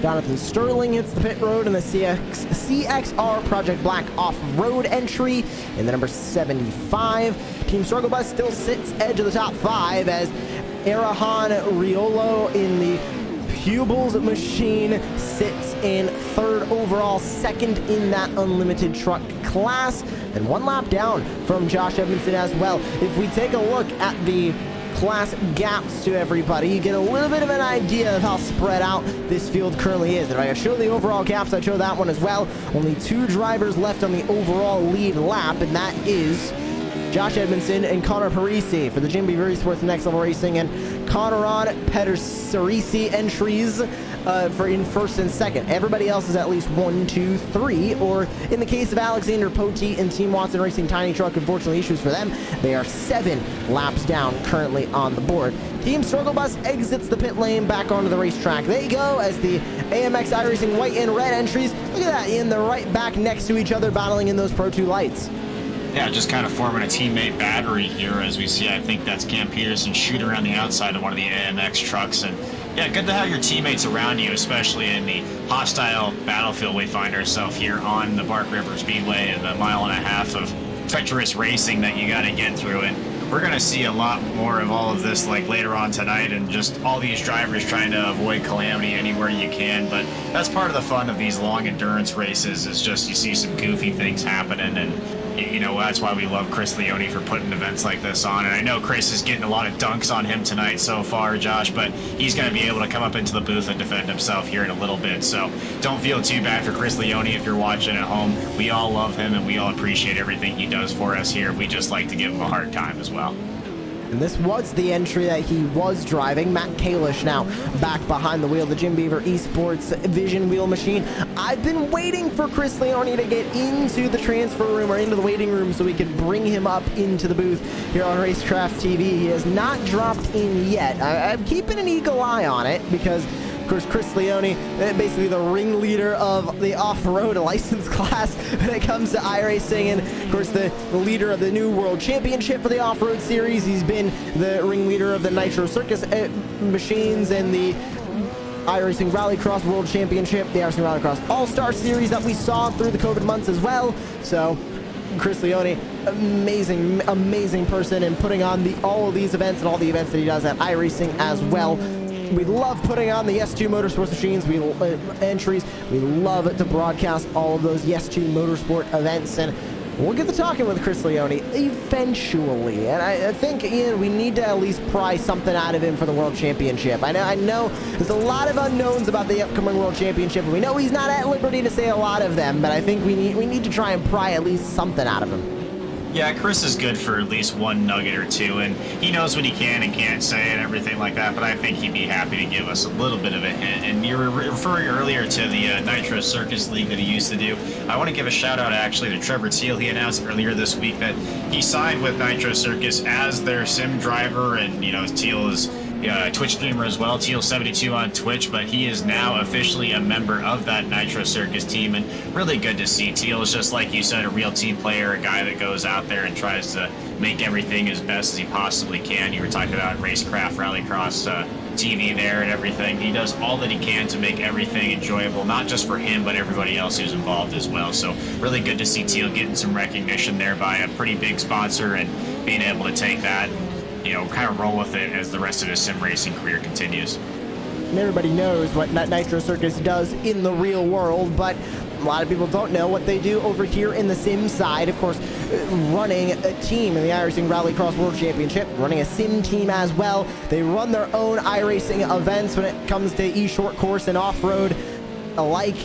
Jonathan Sterling hits the pit road in the CXR Project Black off-road entry in the number 75. Team Struggle Bus still sits edge of the top 5 as Arahan Riolo in the Pubels machine sits in 3rd overall, 2nd in that Unlimited truck class, and 1 lap down from Josh Edmondson as well. If we take a look at the class gaps to everybody, you get a little bit of an idea of how spread out this field currently is. And I show the overall gaps, I show that one as well. Only 2 drivers left on the overall lead lap, and that is Josh Edmondson and Connor Parisi for the Jim Beaver Esports Next Level Racing, and Conneron Pedersarisi entries for in first and second. Everybody else is at least 1, 2, 3, or in the case of Alexander Poteet and Team Watson Racing Tiny Truck, unfortunately issues for them, they are 7 laps down currently on the board. Team Struggle Bus exits the pit lane back onto the racetrack. They go as the AMX iRacing white and red entries. Look at that, in the right back next to each other, battling in those Pro 2 lights. Yeah, just kind of forming a teammate battery here as we see. I think that's Cam Peterson shooting around the outside of one of the AMX trucks. And yeah, good to have your teammates around you, especially in the hostile battlefield we find ourselves here on the Bark River Speedway and the 1.5 miles of treacherous racing that you got to get through. And we're going to see a lot more of all of this like later on tonight, and just all these drivers trying to avoid calamity anywhere you can. But that's part of the fun of these long endurance races, is just you see some goofy things happening. And you know, that's why we love Chris Leone for putting events like this on. And I know Chris is getting a lot of dunks on him tonight so far, Josh, but he's going to be able to come up into the booth and defend himself here in a little bit. So don't feel too bad for Chris Leone if you're watching at home. We all love him and we all appreciate everything he does for us here. We just like to give him a hard time as well. And this was the entry that he was driving. Matt Kalish now back behind the wheel, the Jim Beaver Esports Vision wheel machine. I've been waiting for Chris Leone to get into the transfer room or into the waiting room so we could bring him up into the booth here on Racecraft TV. He has not dropped in yet. I'm keeping an eagle eye on it because, of course, Chris Leone, basically the ringleader of the off-road license class when it comes to iRacing, and of course the leader of the new World Championship for the off-road series. He's been the ringleader of the Nitro Circus machines and the iRacing Rallycross World Championship, the iRacing Rallycross All-Star Series that we saw through the COVID months as well. So Chris Leone, amazing person, and putting on all of these events and all the events that he does at iRacing as well. We love putting on the Yes2 Motorsports machines, entries. We love to broadcast all of those Yes2 Motorsport events, and we'll get to talking with Chris Leone eventually. And I think, Ian, we need to at least pry something out of him for the World Championship. I know there's a lot of unknowns about the upcoming World Championship, and we know he's not at liberty to say a lot of them, but I think we need to try and pry at least something out of him. Yeah, Chris is good for at least one nugget or two, and he knows what he can and can't say and everything like that, but I think he'd be happy to give us a little bit of a hint. And you were referring earlier to the Nitro Circus League that he used to do. I want to give a shout out actually to Trevor Teal. He announced earlier this week that he signed with Nitro Circus as their sim driver, and you know, Teal is Twitch streamer as well, Teal72 on Twitch, but he is now officially a member of that Nitro Circus team, and really good to see. Teal is, just like you said, a real team player, a guy that goes out there and tries to make everything as best as he possibly can. You were talking about Racecraft, Rallycross TV there and everything. He does all that he can to make everything enjoyable, not just for him, but everybody else who's involved as well. So really good to see Teal getting some recognition there by a pretty big sponsor and being able to take that, you know, kind of roll with it as the rest of his sim racing career continues. And everybody knows what Nitro Circus does in the real world, but a lot of people don't know what they do over here in the sim side. Of course, running a team in the iRacing Rallycross World Championship, running a sim team as well. They run their own iRacing events when it comes to e-short course and off-road alike.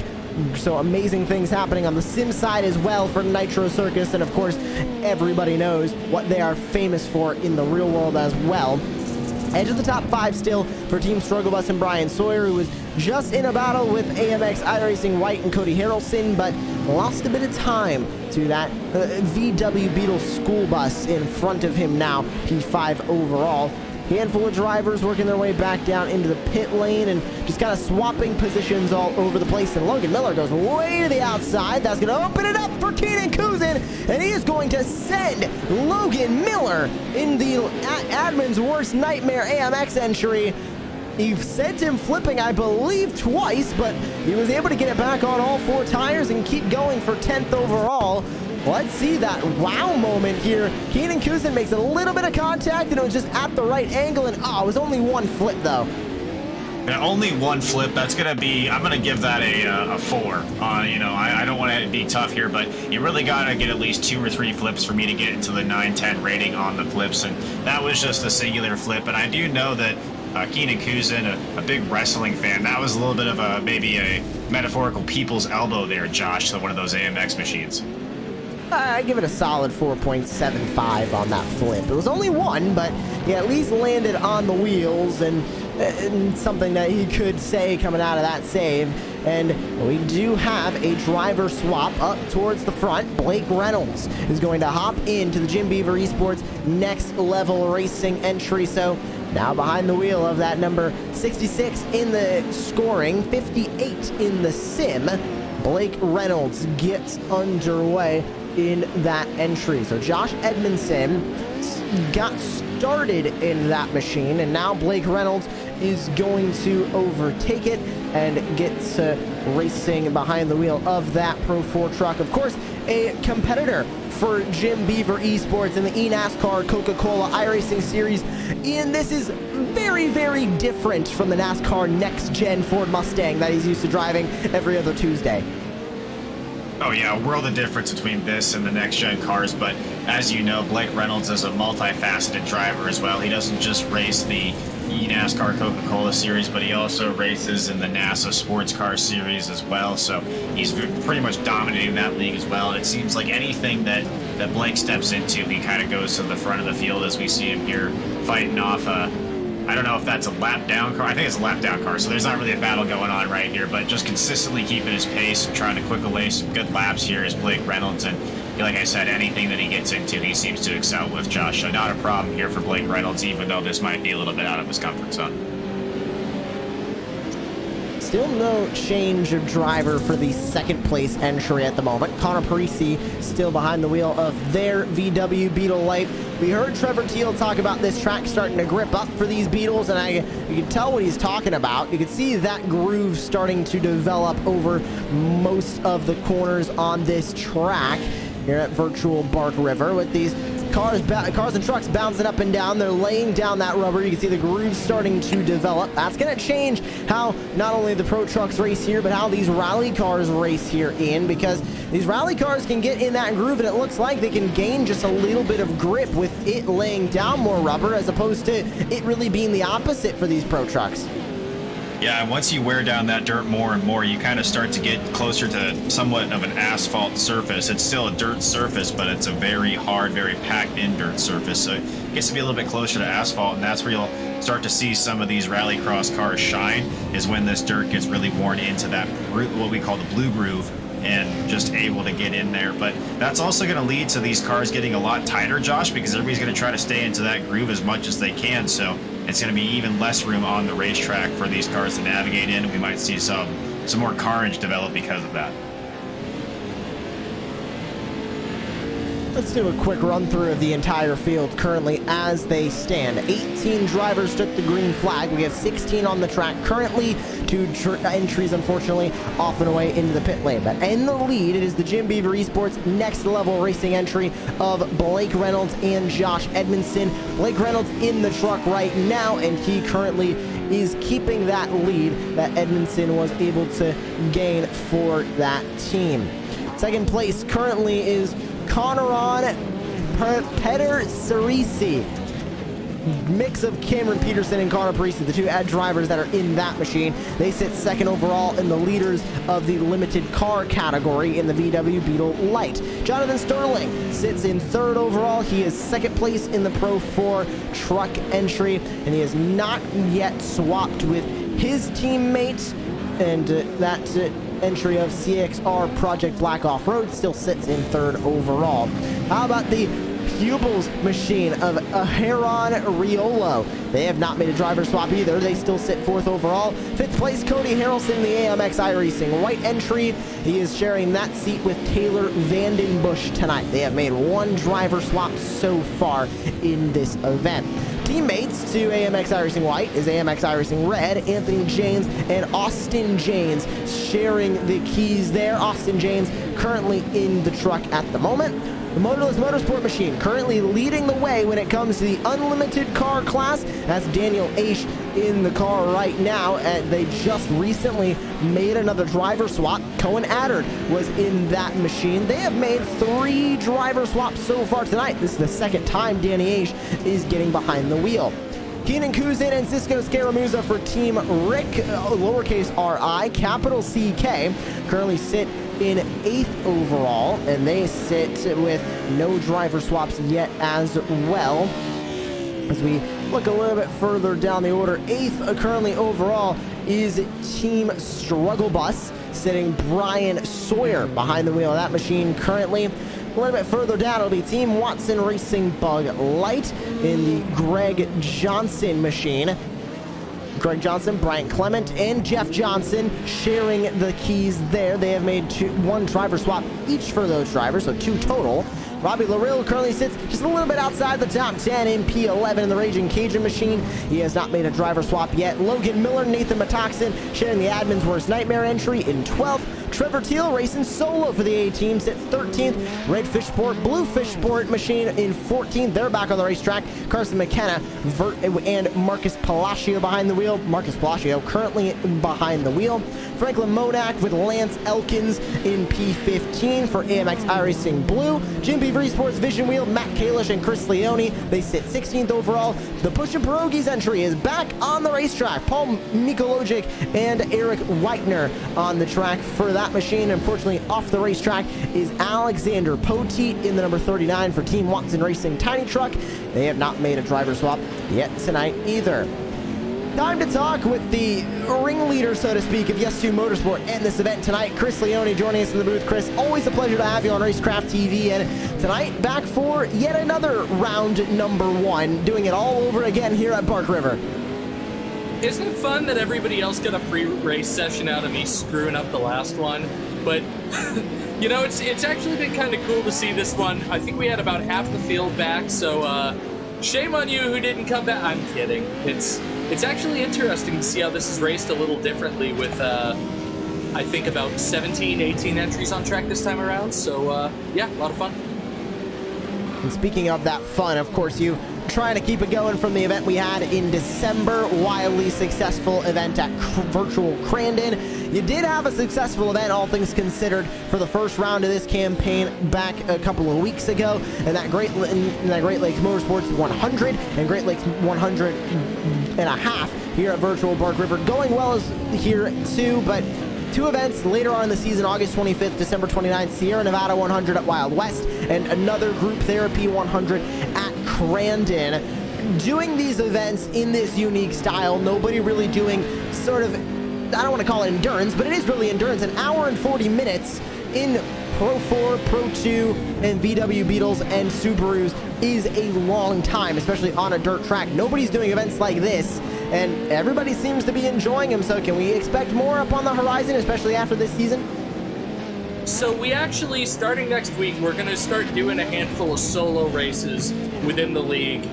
So amazing things happening on the sim side as well for Nitro Circus, and of course everybody knows what they are famous for in the real world as well. Edge of the top 5 still for Team Struggle Bus and Brian Sawyer, who was just in a battle with AMX iRacing White and Cody Harrelson, but lost a bit of time to that VW Beetle school bus in front of him now, P5 overall. Handful of drivers working their way back down into the pit lane and just kind of swapping positions all over the place. And Logan Miller goes way to the outside. That's going to open it up for Keenan Kuzin, and he is going to send Logan Miller in the admin's worst nightmare AMX entry. He sent him flipping, I believe, twice, but he was able to get it back on all 4 tires and keep going for 10th overall. Let's see that wow moment here. Keenan Kuzin makes a little bit of contact, and it was just at the right angle, and it was only 1 flip, though. Yeah, only 1 flip. That's going to be, I'm going to give that a 4. You know, I don't want to be tough here, but you really got to get at least 2 or 3 flips for me to get into the 9-10 rating on the flips, and that was just a singular flip. And I do know that Keenan Kuzin, a big wrestling fan, that was a little bit of maybe a metaphorical people's elbow there, Josh, to one of those AMX machines. I give it a solid 4.75 on that flip. It was only 1, but he at least landed on the wheels, and something that he could say coming out of that save. And we do have a driver swap up towards the front. Blake Reynolds is going to hop into the Jim Beaver Esports Next Level Racing entry. So now behind the wheel of that number 66 in the scoring, 58 in the sim, Blake Reynolds gets underway in that entry. So Josh Edmondson got started in that machine, and now Blake Reynolds is going to overtake it and get to racing behind the wheel of that Pro 4 truck. Of course, a competitor for Jim Beaver Esports in the eNASCAR Coca-Cola iRacing Series. And this is very, very different from the NASCAR Next Gen Ford Mustang that he's used to driving every other Tuesday. Oh yeah, a world of difference between this and the next gen cars, but as you know, Blake Reynolds is a multifaceted driver as well. He doesn't just race the eNASCAR Coca-Cola Series, but he also races in the NASA Sports Car Series as well, so he's pretty much dominating that league as well. And it seems like anything that Blake steps into, he kind of goes to the front of the field, as we see him here fighting off I don't know if that's a lap down car. I think it's a lap down car, so there's not really a battle going on right here, but just consistently keeping his pace and trying to quick away some good laps here is Blake Reynolds. And like I said, anything that he gets into, he seems to excel with, Josh. So not a problem here for Blake Reynolds, even though this might be a little bit out of his comfort zone. Still no change of driver for the second place entry at the moment. Connor Parisi still behind the wheel of their VW Beetle Light. We heard Trevor Teal talk about this track starting to grip up for these Beetles, and you can tell what he's talking about. You can see that groove starting to develop over most of the corners on this track here at Virtual Bark River, with these cars and trucks bouncing up and down. They're laying down that rubber. You can see the grooves starting to develop. That's going to change how not only the pro trucks race here, but how these rally cars race here because these rally cars can get in that groove, and it looks like they can gain just a little bit of grip with it laying down more rubber, as opposed to it really being the opposite for these pro trucks. Yeah, and once you wear down that dirt more and more, you kind of start to get closer to somewhat of an asphalt surface. It's still a dirt surface, but it's a very hard, very packed-in dirt surface. So it gets to be a little bit closer to asphalt, and that's where you'll start to see some of these rallycross cars shine, is when this dirt gets really worn into that, what we call the blue groove, and just able to get in there. But that's also going to lead to these cars getting a lot tighter, Josh, because everybody's going to try to stay into that groove as much as they can. So it's going to be even less room on the racetrack for these cars to navigate in, and we might see some more carnage develop because of that. Let's do a quick run through of the entire field currently as they stand. 18 drivers took the green flag. We have 16 on the track currently. 2 entries, unfortunately, off and away into the pit lane. But in the lead, it is the Jim Beaver Esports Next Level Racing entry of Blake Reynolds and Josh Edmondson. Blake Reynolds in the truck right now, and he currently is keeping that lead that Edmondson was able to gain for that team. Second place currently is Conneron Peter Cerisi. Mix of Cameron Peterson and Connor Parisi, the two drivers that are in that machine. They sit second overall in the leaders of the limited car category in the VW Beetle Light. Jonathan Sterling sits in third overall. He is second place in the Pro 4 truck entry, and he has not yet swapped with his teammates, and that entry of CXR Project Black Off-Road still sits in third overall. How about the Pupils machine of Heron Riolo? They have not made a driver swap either. They still sit fourth overall. Fifth place, Cody Harrelson in the AMX iRacing White entry. He is sharing that seat with Taylor Vandenbush tonight. They have made one driver swap so far in this event. Teammates to AMX iRacing White is AMX iRacing Red, Anthony Janes and Austin Janes sharing the keys there. Austin Janes currently in the truck at the moment. The Motorless Motorsport machine currently leading the way when it comes to the unlimited car class. That's Daniel Aish in the car right now, and they just recently made another driver swap. Cohen Addard was in that machine. They have made 3 driver swaps so far tonight. This is the second time Danny Aish is getting behind the wheel. Keenan Kuzin and Cisco Scaramuza for Team Rick, lowercase R-I, capital C-K, currently sit in 8th overall, and they sit with no driver swaps yet as well. As we look a little bit further down the order, 8th currently overall is Team Struggle Bus, sitting Brian Sawyer behind the wheel of that machine currently. A little bit further down, it'll be Team Watson Racing Bug Light in the Greg Johnson machine. Greg Johnson, Bryant Clement, and Jeff Johnson sharing the keys there. They have made one driver swap each for those drivers, so 2 total. Robbie Larill currently sits just a little bit outside the top 10 in P11 in the Raging Cajun machine. He has not made a driver swap yet. Logan Miller, Nathan Matoxin sharing the Admin's Worst Nightmare entry in 12th. Trevor Teal racing solo for the A team, sits 13th. Red Fish Sport, Blue Fish Sport machine in 14th. They're back on the racetrack. Carson McKenna and Marcus Palacio behind the wheel. Marcus Palacio currently behind the wheel. Franklin Monak with Lance Elkins in P15 for AMX iRacing Blue. Jim Beaver Sports Vision Wheel, Matt Kalish and Chris Leone. They sit 16th overall. The Push and Pierogies entry is back on the racetrack. Paul Mikologic and Eric Whitener on the track for that machine. Unfortunately, off the racetrack is Alexander Poteet in the number 39 for Team Watson Racing Tiny Truck. They have not made a driver swap yet tonight either. Time to talk with the ringleader, so to speak, of Yes2 Motorsport and this event tonight. Chris Leone joining us in the booth. Chris, always a pleasure to have you on Racecraft TV. And tonight, back for yet another round number 1, doing it all over again here at Bark River. Isn't it fun that everybody else got a free race session out of me screwing up the last one? But, you know, it's actually been kind of cool to see this one. I think we had about half the field back, so shame on you who didn't come back. I'm kidding. It's actually interesting to see how this is raced a little differently with, I think, about 17, 18 entries on track this time around. So, yeah, a lot of fun. And speaking of that fun, of course, you trying to keep it going from the event we had in December, wildly successful event at Virtual Crandon. You did have a successful event, all things considered, for the first round of this campaign back a couple of weeks ago, and that Great Lakes Motorsports 100 and Great Lakes 100 and a half here at Virtual Bark River, going well as here too. But 2 events later on in the season, August 25th, December 29th, Sierra Nevada 100 at Wild West, and another Group Therapy 100 at Crandon. Doing these events in this unique style, nobody really doing sort of, I don't want to call it endurance, but it is really endurance. An hour and 40 minutes in Pro 4, Pro 2, and VW Beetles and Subarus is a long time, especially on a dirt track. Nobody's doing events like this, and everybody seems to be enjoying them. So can we expect more up on the horizon, especially after this season? So we actually, starting next week, we're going to start doing a handful of solo races within the league,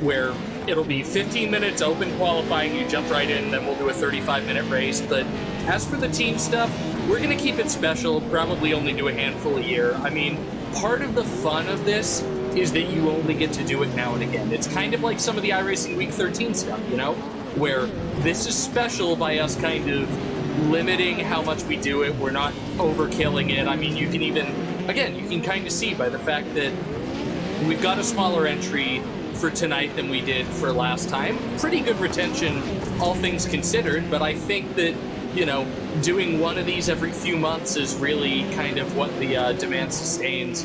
where it'll be 15 minutes open qualifying, you jump right in, then we'll do a 35-minute race. But as for the team stuff, we're going to keep it special, probably only do a handful a year. I mean, part of the fun of this is that you only get to do it now and again. It's kind of like some of the iRacing Week 13 stuff, you know, where this is special by us kind of limiting how much we do it. We're not overkilling it. I mean, you can even, again, you can kind of see by the fact that we've got a smaller entry for tonight than we did for last time. Pretty good retention, all things considered, but I think that, you know, doing one of these every few months is really kind of what the demand sustains.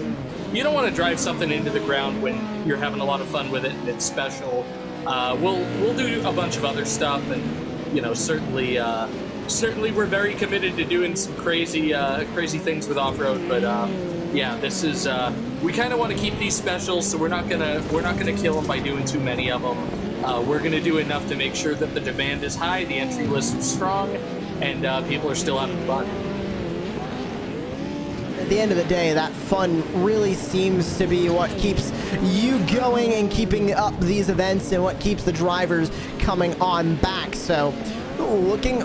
You don't want to drive something into the ground when you're having a lot of fun with it and it's special. We'll do a bunch of other stuff, and, you know, certainly we're very committed to doing some crazy things with off-road. But yeah, this is we kind of want to keep these special, so we're not gonna kill them by doing too many of them. We're gonna do enough to make sure that the demand is high, the entry list is strong, and people are still having fun. At the end of the day, that fun really seems to be what keeps you going and keeping up these events, and what keeps the drivers coming on back. So looking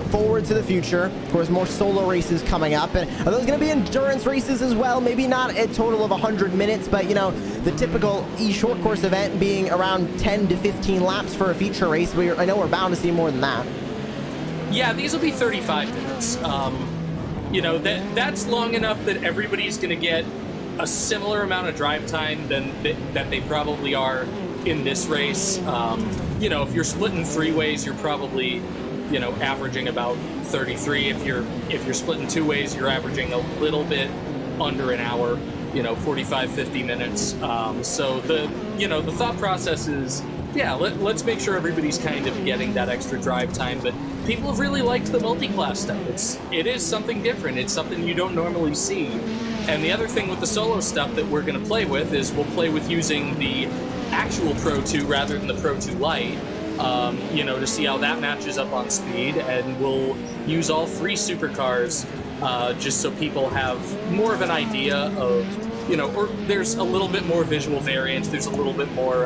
forward to the future. Of course, more solo races coming up, and are those going to be endurance races as well? Maybe not a total of 100 minutes, but, you know, the typical short course event being around 10 to 15 laps for a feature race. I know we're bound to see more than that. Yeah, these will be 35 minutes. You know, that's long enough that everybody's going to get a similar amount of drive time that they probably are in this race. You know, if you're splitting 3 ways, you're probably, you know, averaging about 33. If you're splitting 2 ways, you're averaging a little bit under an hour. 45, 50 minutes. So the thought process is, let's make sure everybody's kind of getting that extra drive time. But people have really liked the multi-class stuff. It is something different. It's something you don't normally see. And the other thing with the solo stuff that we're going to play with is we'll play with using the actual Pro 2 rather than the Pro 2 Lite, to see how that matches up on speed. And we'll use all 3 supercars just so people have more of an idea of, or there's a little bit more visual variance. There's a little bit more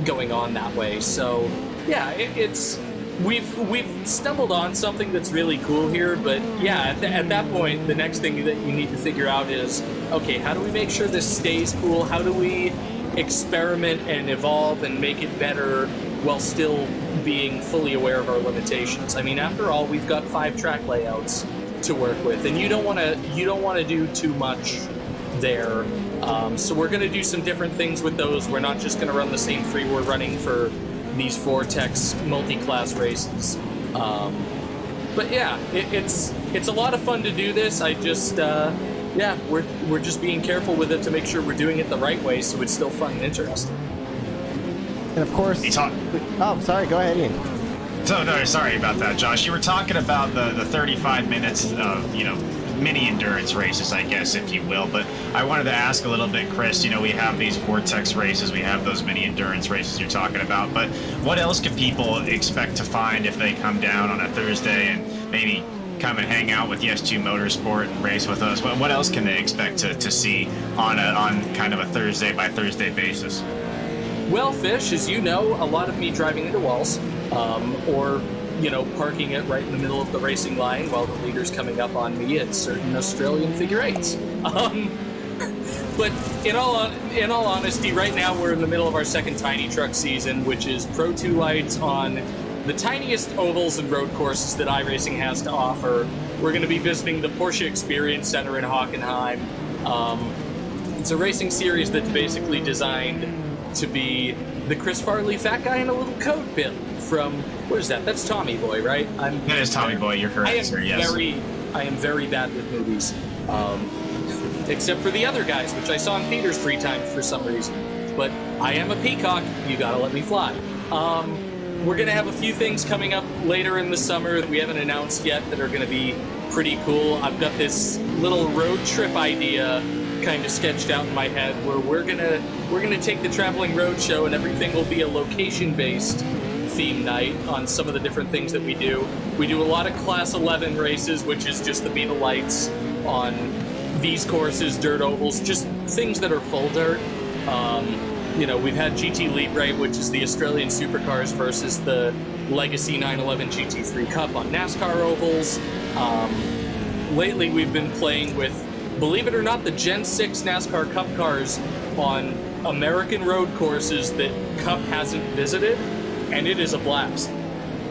going on that way. So, yeah, we've stumbled on something that's really cool here, but yeah, at that point, the next thing that you need to figure out is, okay, how do we make sure this stays cool? How do we experiment and evolve and make it better while still being fully aware of our limitations? I mean, after all, we've got 5 track layouts to work with, and you don't want to do too much there. So we're going to do some different things with those. We're not just going to run the same 3 we're running for these Vortex multi-class races. But yeah, it's a lot of fun to do this. I just we're just being careful with it to make sure we're doing it the right way so it's still fun and interesting. And of course, oh, sorry, go ahead, Ian. So, no, sorry about that, Josh. You were talking about the 35 minutes of, mini endurance races, I guess, if you will. But I wanted to ask a little bit, Chris, we have these Vortex races, we have those mini endurance races you're talking about, but what else can people expect to find if they come down on a Thursday and maybe come and hang out with Yes2 Motorsport and race with us? What else can they expect to see on kind of a Thursday by Thursday basis? Well, Fish, as you know, a lot of me driving into walls, or parking it right in the middle of the racing line while the leader's coming up on me at certain Australian figure eights. But in all honesty, right now we're in the middle of our second tiny truck season, which is Pro 2 lights on the tiniest ovals and road courses that iRacing has to offer. We're going to be visiting the Porsche Experience Center in Hockenheim. It's a racing series that's basically designed to be the Chris Farley fat guy in a little coat bit from, what is that? That's Tommy Boy, right? That is Tommy Boy, you're correct, sir, yes. I am very bad with movies. Except for the other guys, which I saw in theaters 3 times for some reason. But I am a peacock, you gotta let me fly. We're gonna have a few things coming up later in the summer that we haven't announced yet that are gonna be pretty cool. I've got this little road trip idea kind of sketched out in my head where we're gonna take the traveling road show and everything will be a location-based theme night on some of the different things that we do. We do a lot of Class 11 races, which is just the Beetle lights on these courses, dirt ovals, just things that are full dirt. We've had GT Libre, which is the Australian Supercars versus the Legacy 911 GT3 Cup on NASCAR ovals. Lately, we've been playing with, believe it or not, the Gen 6 NASCAR Cup cars on American road courses that Cup hasn't visited, and it is a blast.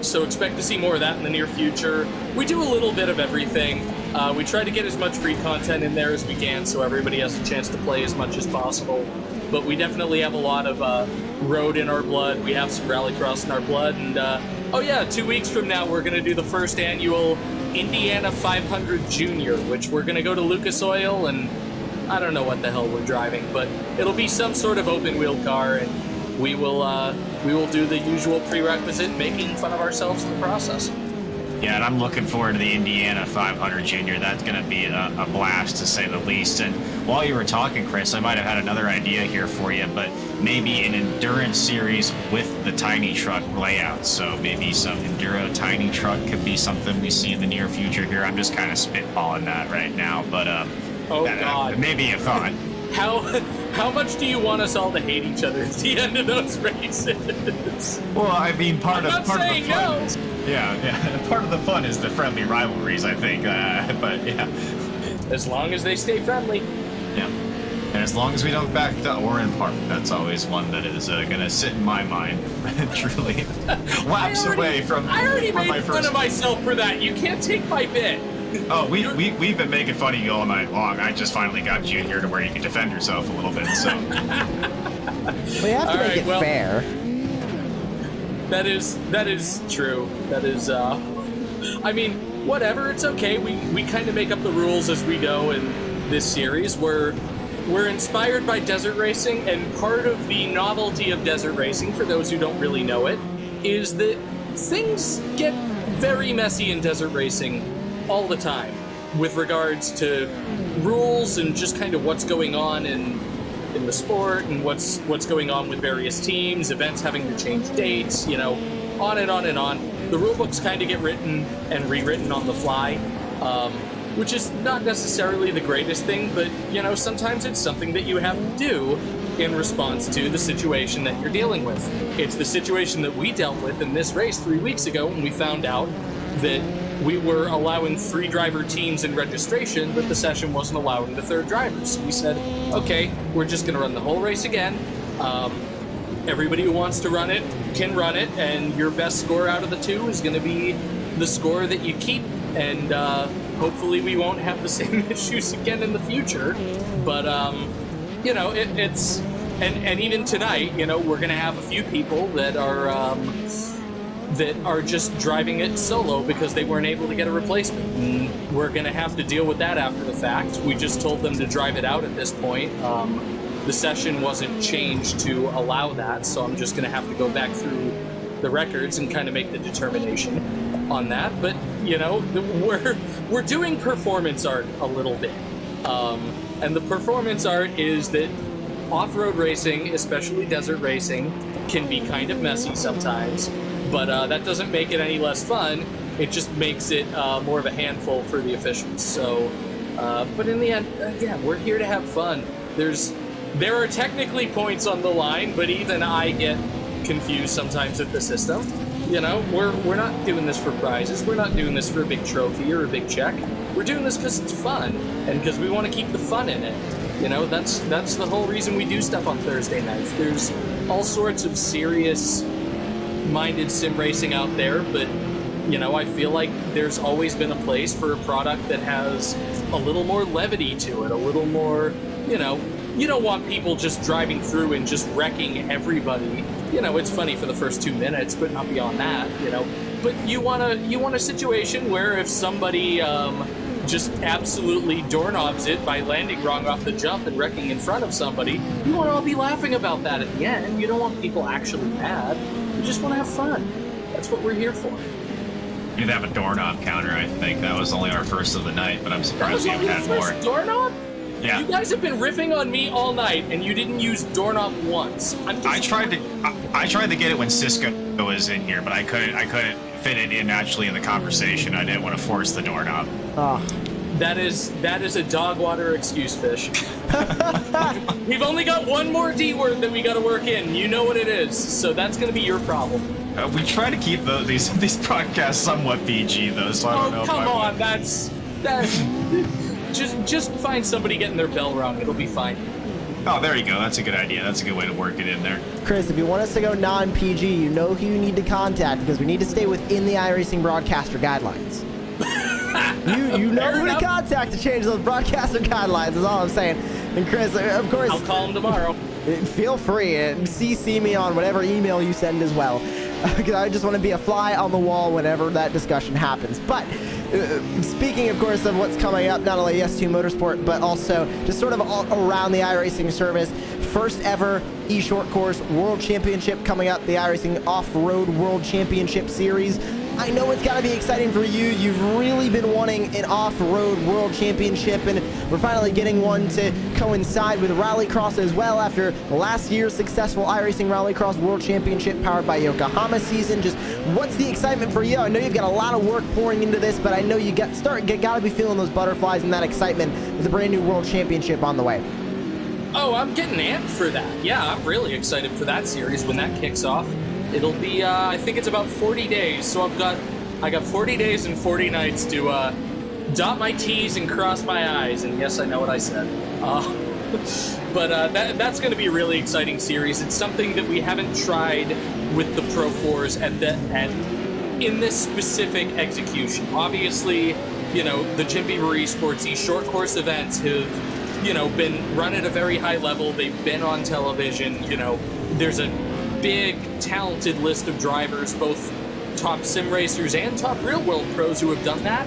So expect to see more of that in the near future. We do a little bit of everything. We try to get as much free content in there as we can so everybody has a chance to play as much as possible. But we definitely have a lot of road in our blood. We have some rallycross in our blood. And 2 weeks from now, we're going to do the first annual Indiana 500 Junior, which we're going to go to Lucas Oil, and I don't know what the hell we're driving, but it'll be some sort of open wheel car, and we will do the usual prerequisite, making fun of ourselves in the process. Yeah, and I'm looking forward to the Indiana 500 Junior. That's going to be a blast, to say the least. And while you were talking, Chris, I might have had another idea here for you, but maybe an endurance series with the tiny truck layout. So maybe some Enduro tiny truck could be something we see in the near future here. I'm just kind of spitballing that right now, but God, maybe a thought. How much do you want us all to hate each other at the end of those races? Well, I mean, part of the fun no. is, part of the fun is the friendly rivalries, I think. But yeah, as long as they stay friendly. Yeah, and as long as we don't back to Oran Park, that's always one that is gonna sit in my mind. Truly, laps away from. I already made fun of myself for that. You can't take my bit. Oh, we've been making fun of you all night long. I just finally got you in here to where you can defend yourself a little bit. So we have to make it fair. That is true. That is. I mean, whatever. It's okay. We kind of make up the rules as we go in this series. We're we're inspired by desert racing, and part of the novelty of desert racing, for those who don't really know it, is that things get very messy in desert racing all the time with regards to rules and just kind of what's going on in the sport and what's going on with various teams, events having to change dates, on and on and on. The rule books kind of get written and rewritten on the fly, which is not necessarily the greatest thing, but sometimes it's something that you have to do in response to the situation that you're dealing with. It's the situation that we dealt with in this race 3 weeks ago when we found out that we were allowing 3 driver teams in registration, but the session wasn't allowing the 3rd driver. So we said, okay, we're just going to run the whole race again. Everybody who wants to run it can run it, and your best score out of the 2 is going to be the score that you keep. And hopefully we won't have the same issues again in the future. But, it's... And even tonight, we're going to have a few people that are just driving it solo because they weren't able to get a replacement. And we're going to have to deal with that after the fact. We just told them to drive it out at this point. The session wasn't changed to allow that, so I'm just going to have to go back through the records and kind of make the determination on that. But, we're doing performance art a little bit. And the performance art is that off-road racing, especially desert racing, can be kind of messy sometimes. But that doesn't make it any less fun. It just makes it more of a handful for the officials. So, but in the end, we're here to have fun. There are technically points on the line, but even I get confused sometimes with the system. We're not doing this for prizes. We're not doing this for a big trophy or a big check. We're doing this because it's fun and because we want to keep the fun in it. That's the whole reason we do stuff on Thursday nights. There's all sorts of serious-minded sim racing out there, but I feel like there's always been a place for a product that has a little more levity to it, a little more, you don't want people just driving through and just wrecking everybody. It's funny for the first 2 minutes, but not beyond that, But you want a situation where if somebody just absolutely doorknobs it by landing wrong off the jump and wrecking in front of somebody, you want to all be laughing about that at the end. You don't want people actually mad. You just want to have fun. That's what we're here for. You'd have a doorknob counter, I think. That was only our first of the night, but I'm surprised we haven't had more. Doorknob? Yeah. You guys have been riffing on me all night, and you didn't use doorknob once. I tried to get it when Cisco was in here, but I couldn't fit it in actually in the conversation. I didn't want to force the doorknob. Oh. That is a dog water excuse, Fish. We've only got one more D word that we got to work in. You know what it is, so that's going to be your problem. We try to keep these podcasts somewhat PG, though. So I don't know. Come on, that's just find somebody getting their bell rung. It'll be fine. Oh, there you go. That's a good idea. That's a good way to work it in there. Chris, if you want us to go non-PG, you know who you need to contact because we need to stay within the iRacing broadcaster guidelines. you know who to contact to change those broadcaster guidelines is all I'm saying. And Chris, of course, I'll call him tomorrow. Feel free and CC me on whatever email you send as well. Because I just want to be a fly on the wall whenever that discussion happens. But speaking, of course, of what's coming up, not only S2 Motorsport, but also just sort of all around the iRacing service. First ever eShort Course World Championship coming up, the iRacing Off-Road World Championship Series. I know it's got to be exciting for you. You've really been wanting an off-road world championship, and we're finally getting one to coincide with Rallycross as well after last year's successful iRacing Rallycross World Championship powered by Yokohama season. Just what's the excitement for you? I know you've got a lot of work pouring into this, but I know you got to be feeling those butterflies and that excitement with a brand new world championship on the way. Oh, I'm getting amped for that. Yeah, I'm really excited for that series when that kicks off. It'll be, I think it's about 40 days, so I got 40 days and 40 nights to dot my T's and cross my I's, and yes, I know what I said. But that's going to be a really exciting series. It's something that we haven't tried with the Pro 4s in this specific execution. Obviously, the Jim Beaver Esports eShort Course events have, been run at a very high level. They've been on television. There's a big, talented list of drivers, both top sim racers and top real-world pros who have done that.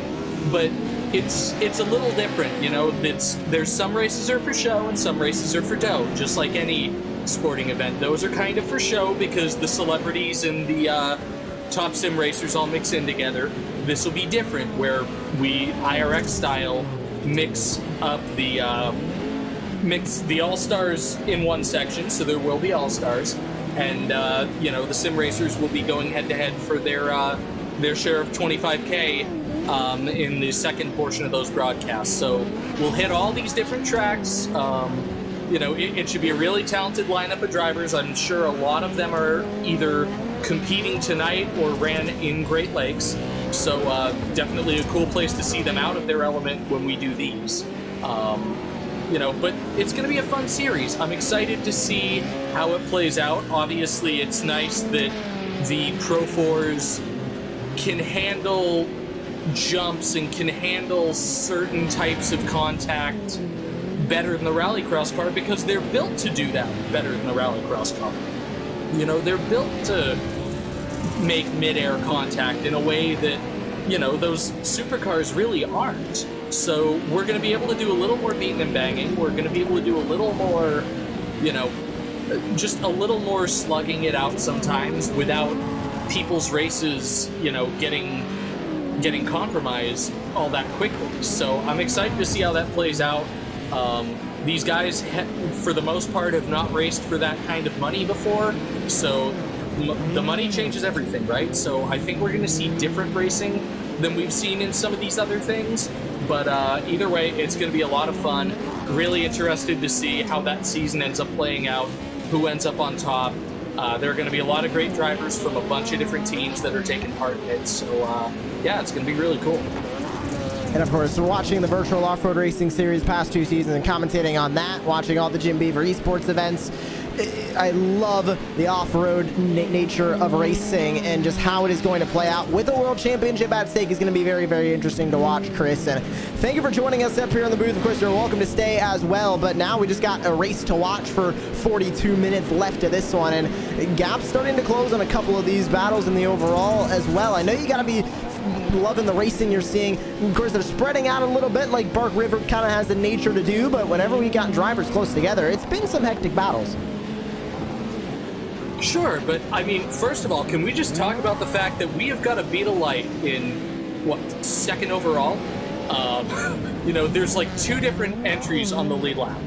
But it's a little different, you know. There's some races are for show and some races are for dough, just like any sporting event. Those are kind of for show because the celebrities and the top sim racers all mix in together. This will be different, where we IRX style mix up the all-stars in one section, so there will be all-stars, and you know, the sim racers will be going head-to-head for their share of 25K in the second portion of those broadcasts. So we'll hit all these different tracks. You know, it should be a really talented lineup of drivers. I'm sure a lot of them are either competing tonight or ran in Great Lakes. So definitely a cool place to see them out of their element when we do these. You know, but it's going to be a fun series. I'm excited to see how it plays out. Obviously, it's nice that the Pro 4s can handle jumps and can handle certain types of contact better than the rallycross car, because they're built to do that better than the rallycross car. You know, they're built to make mid-air contact in a way that, you know, those supercars really aren't. So we're going to be able to do a little more beating and banging. We're going to be able to do a little more, you know, just a little more slugging it out sometimes without people's races, you know, getting compromised all that quickly. So I'm excited to see how that plays out. These guys, for the most part, have not raced for that kind of money before, so the money changes everything, right? So I think we're going to see different racing than we've seen in some of these other things, but either way, it's going to be a lot of fun. Really interested to see how that season ends up playing out, who ends up on top. There are going to be a lot of great drivers from a bunch of different teams that are taking part in it, so yeah, it's going to be really cool. And of course, we're watching the virtual off-road racing series past 2 seasons and commentating on that, watching all the Jim Beaver esports events. I love the off-road nature of racing, and just how it is going to play out with a world championship at stake is going to be very, very interesting to watch, Chris. And thank you for joining us up here in the booth. Of course, you're welcome to stay as well, but now we just got a race to watch for 42 minutes left of this one, and gaps starting to close on a couple of these battles in the overall as well. I know you got to be loving the racing you're seeing. Of course, they're spreading out a little bit like Bark River kind of has the nature to do, but whenever we got drivers close together, it's been some hectic battles. Sure, but I mean, first of all, can we just talk about the fact that we have got a Beetle Light in, what, second overall? You know, there's like 2 different entries on the lead lap.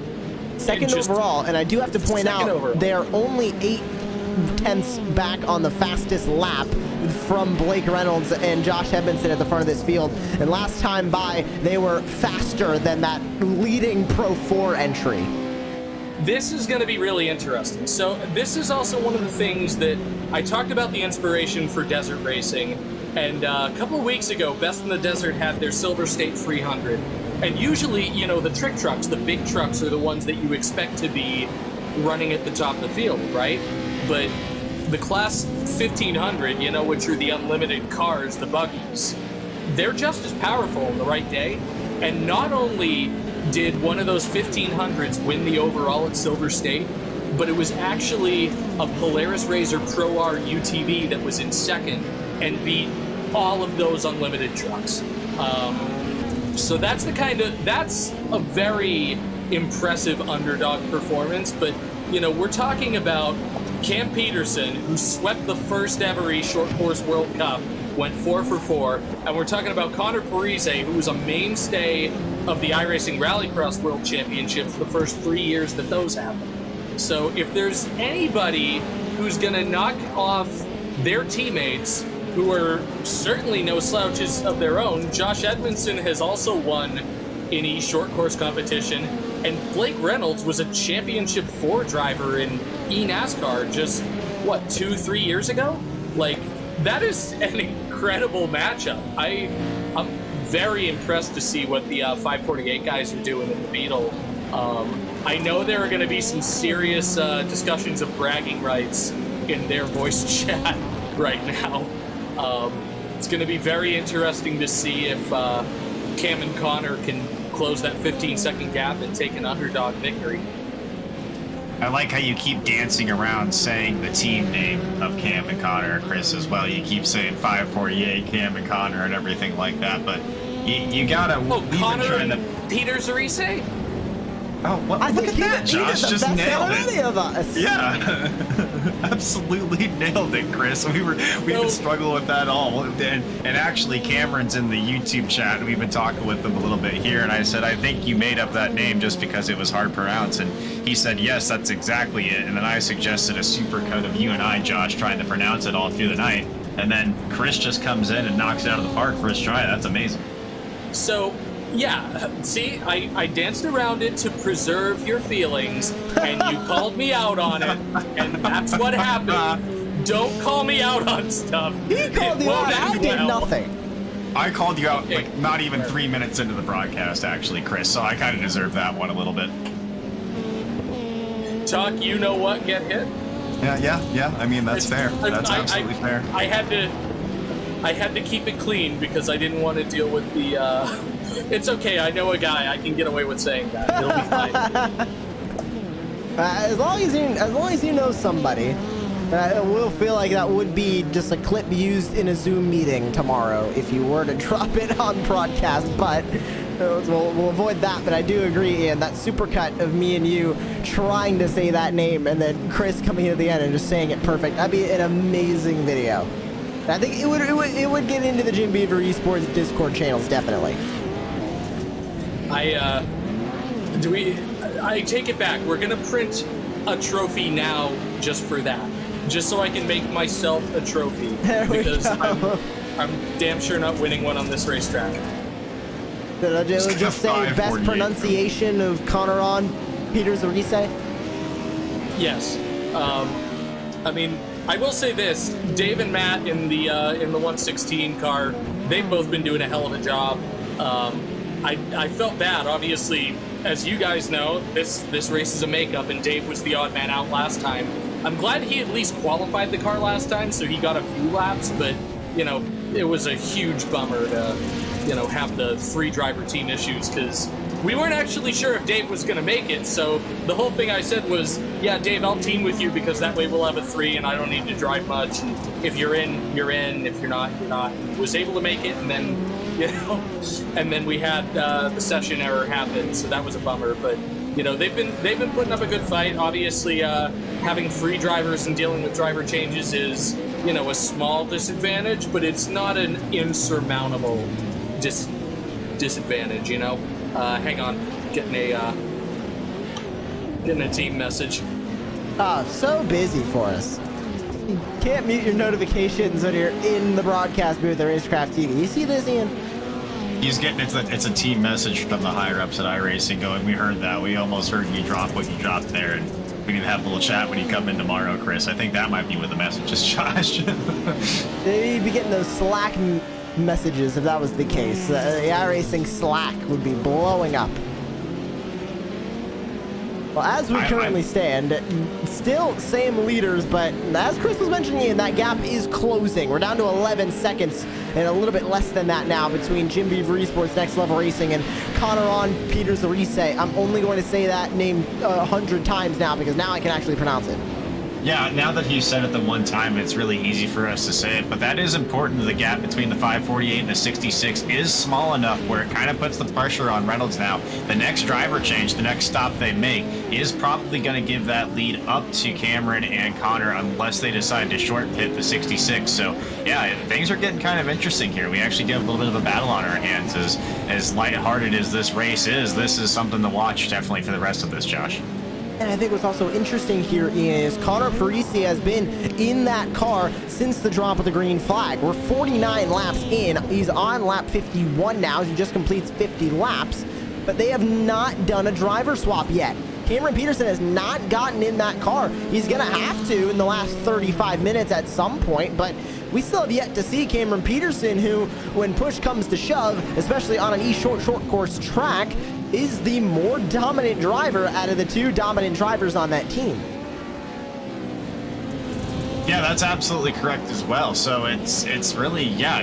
Second overall, and I do have to point out, they're only 8/10 back on the fastest lap from Blake Reynolds and Josh Edmondson at the front of this field. And last time by, they were faster than that leading Pro 4 entry. This is going to be really interesting. So this is also one of the things that I talked about, the inspiration for desert racing. And a couple of weeks ago, Best in the Desert had their Silver State 300. And usually, you know, the trick trucks, the big trucks, are the ones that you expect to be running at the top of the field, right? But the Class 1500, you know, which are the unlimited cars, the buggies, they're just as powerful on the right day. And not only did one of those 1500s win the overall at Silver State, but it was actually a Polaris Razor Pro R UTV that was in second and beat all of those unlimited trucks. So that's a very impressive underdog performance. But, you know, we're talking about Cam Peterson, who swept the first ever Short Course World Cup, went 4 for 4, and we're talking about Connor Parise, who was a mainstay of the iRacing Rallycross World Championships the first 3 years that those happened. So if there's anybody who's going to knock off their teammates, who are certainly no slouches of their own, Josh Edmondson has also won in short course competition, and Blake Reynolds was a Championship 4 driver in NASCAR just, 2-3 years ago? Like, that is an incredible matchup. I'm very impressed to see what the 548 guys are doing in the Beetle. I know there are going to be some serious discussions of bragging rights in their voice chat right now. It's going to be very interesting to see if Cam and Connor can close that 15-second gap and take an underdog victory. I like how you keep dancing around saying the team name of Cam and Connor, Chris, as well. You keep saying 548, Cam and Connor, and everything like that. But You gotta. Oh, we've been Connor trying to- Peter Zarice? Oh, what? I Look think at that! he Josh did the just best nailed out of any it. of us. Yeah, absolutely nailed it, Chris. We've been struggling with that all, and actually Cameron's in the YouTube chat, and we've been talking with him a little bit here. And I said, I think you made up that name just because it was hard to pronounce, and he said, yes, that's exactly it. And then I suggested a supercut of you and I, Josh, trying to pronounce it all through the night, and then Chris just comes in and knocks it out of the park first try. That's amazing. So, yeah, see, I danced around it to preserve your feelings, and you called me out on it, and that's what happened. Don't call me out on stuff. He called you out. I did nothing. I called you out like not even 3 minutes into the broadcast, actually, Chris. So I kind of deserve that one a little bit. Chuck, you know what? Get hit. Yeah. I mean, that's fair. That's absolutely fair. I had to keep it clean because I didn't want to deal with the. It's okay. I know a guy. I can get away with saying that. It'll be fine. As long as you know somebody, it will feel like that would be just a clip used in a Zoom meeting tomorrow if you were to drop it on broadcast. But we'll avoid that. But I do agree, Ian, that supercut of me and you trying to say that name and then Chris coming in at the end and just saying it perfect. That'd be an amazing video. I think it would get into the Jim Beaver Esports Discord channels, definitely. I take it back. We're gonna print a trophy now just for that, just so I can make myself a trophy because I'm damn sure not winning one on this racetrack. It'll just say best pronunciation of Connor on Peter Zarice. Yes. I mean, I will say this: Dave and Matt in the 116 car, they've both been doing a hell of a job. I felt bad, obviously, as you guys know, this race is a makeup, and Dave was the odd man out last time. I'm glad he at least qualified the car last time, so he got a few laps, but, you know, it was a huge bummer to, you know, have the 3 driver team issues, because we weren't actually sure if Dave was going to make it, so the whole thing I said was, yeah, Dave, I'll team with you, because that way we'll have a 3, and I don't need to drive much, and if you're in, you're in, if you're not, you're not. He was able to make it, and then... You know, and then we had the session error happen, so that was a bummer. But you know, they've been putting up a good fight. Obviously, having 3 drivers and dealing with driver changes is, you know, a small disadvantage, but it's not an insurmountable disadvantage. You know, hang on, getting a team message. So busy for us. You can't mute your notifications when you're in the broadcast booth at Racecraft TV. You see this, Ian? He's getting it's a team message from the higher ups at iRacing going, we heard that. We almost heard you drop what you dropped there, and we can have a little chat when you come in tomorrow, Chris. I think that might be what the message is, Josh. They'd be getting those Slack messages if that was the case. The iRacing Slack would be blowing up. Well, as we currently stand, still same leaders, but as Chris was mentioning, Ian, that gap is closing. We're down to 11 seconds and a little bit less than that now between Jim Beaver Esports Next Level Racing and Connor on Peter Zarice. I'm only going to say that name 100 times now because now I can actually pronounce it. Yeah, now that he said it the one time, it's really easy for us to say it, but that is important. The gap between the 548 and the 66 is small enough where it kind of puts the pressure on Reynolds now. The next driver change, the next stop they make, is probably going to give that lead up to Cameron and Connor unless they decide to short pit the 66. So, yeah, things are getting kind of interesting here. We actually get a little bit of a battle on our hands. As lighthearted as this race is, this is something to watch definitely for the rest of this, Josh. And I think what's also interesting here is Connor Parisi has been in that car since the drop of the green flag. We're 49 laps in. He's on lap 51 now as he just completes 50 laps, but they have not done a driver swap yet. Cameron Peterson has not gotten in that car. He's going to have to in the last 35 minutes at some point, but we still have yet to see Cameron Peterson, who, when push comes to shove, especially on an short course track, is the more dominant driver out of the 2 dominant drivers on that team. Yeah, that's absolutely correct as well. So it's really, yeah,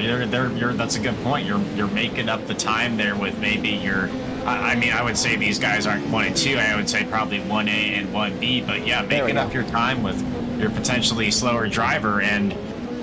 that's a good point. You're making up the time there with maybe your, I mean, I would say these guys aren't 1 and 2. I would say probably 1A and 1B. But yeah, making up your time with your potentially slower driver. And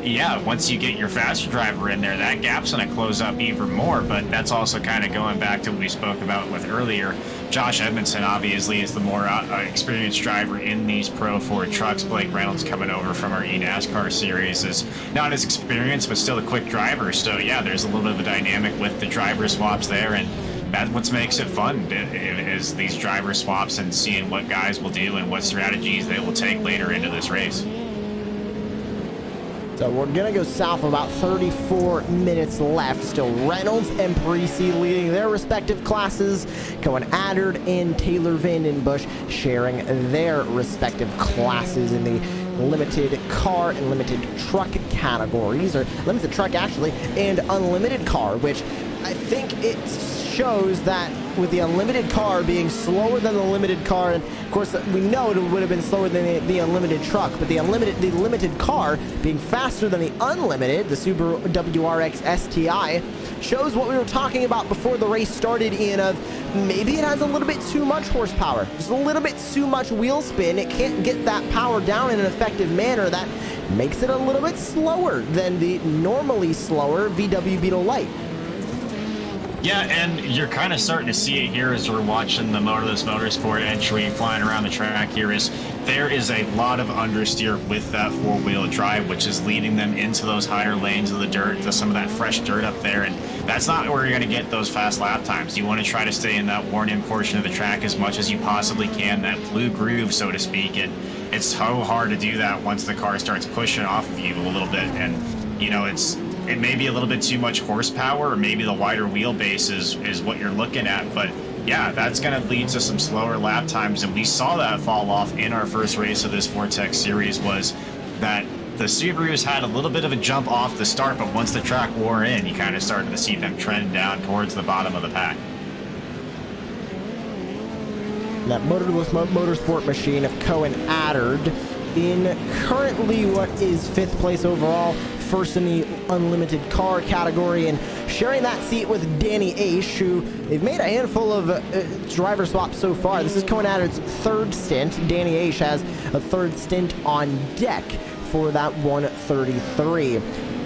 yeah, once you get your faster driver in there, that gap's going to close up even more. But that's also kind of going back to what we spoke about with earlier. Josh Edmondson obviously is the more experienced driver in these Pro 4 trucks. Blake Reynolds coming over from our eNASCAR series is not as experienced, but still a quick driver. So yeah, there's a little bit of a dynamic with the driver swaps there, and that's what makes it fun, is these driver swaps and seeing what guys will do and what strategies they will take later into this race. So we're going to go south, about 34 minutes left. Still Reynolds and Parisi leading their respective classes. Cohen Addard and Taylor Vandenbush sharing their respective classes in the limited car and limited truck categories, or limited truck actually, and unlimited car, which I think it shows that with the unlimited car being slower than the limited car, and of course we know it would have been slower than the unlimited truck, but the limited car being faster than the unlimited, the Subaru WRX STI, shows what we were talking about before the race started, in of maybe it has a little bit too much horsepower, just a little bit too much wheel spin. It can't get that power down in an effective manner. That makes it a little bit slower than the normally slower VW Beetle Light. Yeah, and you're kind of starting to see it here as we're watching the Motorless Motorsport entry flying around the track here. Is there is a lot of understeer with that four-wheel drive, which is leading them into those higher lanes of the dirt, to some of that fresh dirt up there, and that's not where you're going to get those fast lap times. You want to try to stay in that worn-in portion of the track as much as you possibly can, that blue groove, so to speak, and it's so hard to do that once the car starts pushing off of you a little bit, and you know, it may be a little bit too much horsepower, or maybe the wider wheelbase is what you're looking at, but yeah, that's going to lead to some slower lap times, and we saw that fall off in our first race of this Vortex series. Was that the Subarus had a little bit of a jump off the start, but once the track wore in, you kind of started to see them trend down towards the bottom of the pack. That Motorless Motorsport machine of Cohen Addard in currently what is 5th place overall, first in the unlimited car category, and sharing that seat with Danny Aish, who they've made a handful of driver swaps so far. This is Cohen Addard's 3rd stint. Danny Aish has a 3rd stint on deck for that 133.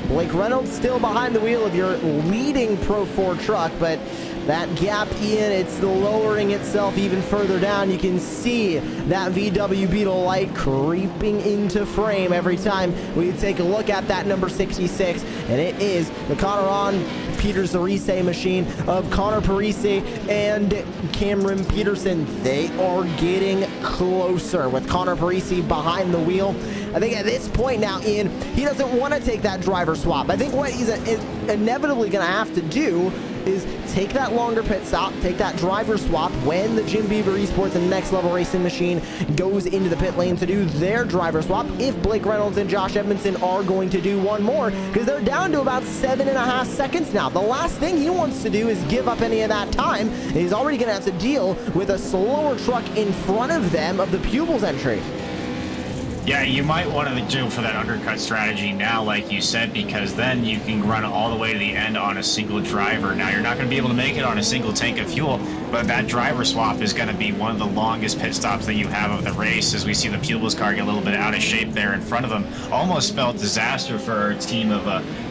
Blake Reynolds still behind the wheel of your leading Pro 4 truck, but that gap in, it's lowering itself even further down. You can see that VW Beetle Light creeping into frame every time we take a look at that number 66, and it is the Connor Peter Zarise machine of Connor Parisi and Cameron Peterson. They are getting closer with Connor Parisi behind the wheel. I think at this point now, Ian, he doesn't want to take that driver swap. I think what he's inevitably going to have to do is take that longer pit stop, take that driver swap when the Jim Beaver Esports and Next Level Racing machine goes into the pit lane to do their driver swap, if Blake Reynolds and Josh Edmondson are going to do one more, because they're down to about 7.5 seconds now. The last thing he wants to do is give up any of that time, and he's already going to have to deal with a slower truck in front of them of the Pupils entry. Yeah, you might want to go for that undercut strategy now, like you said, because then you can run all the way to the end on a single driver. Now, you're not going to be able to make it on a single tank of fuel, but that driver swap is going to be one of the longest pit stops that you have of the race, as we see the Pupils car get a little bit out of shape there in front of them. Almost spelled disaster for our team of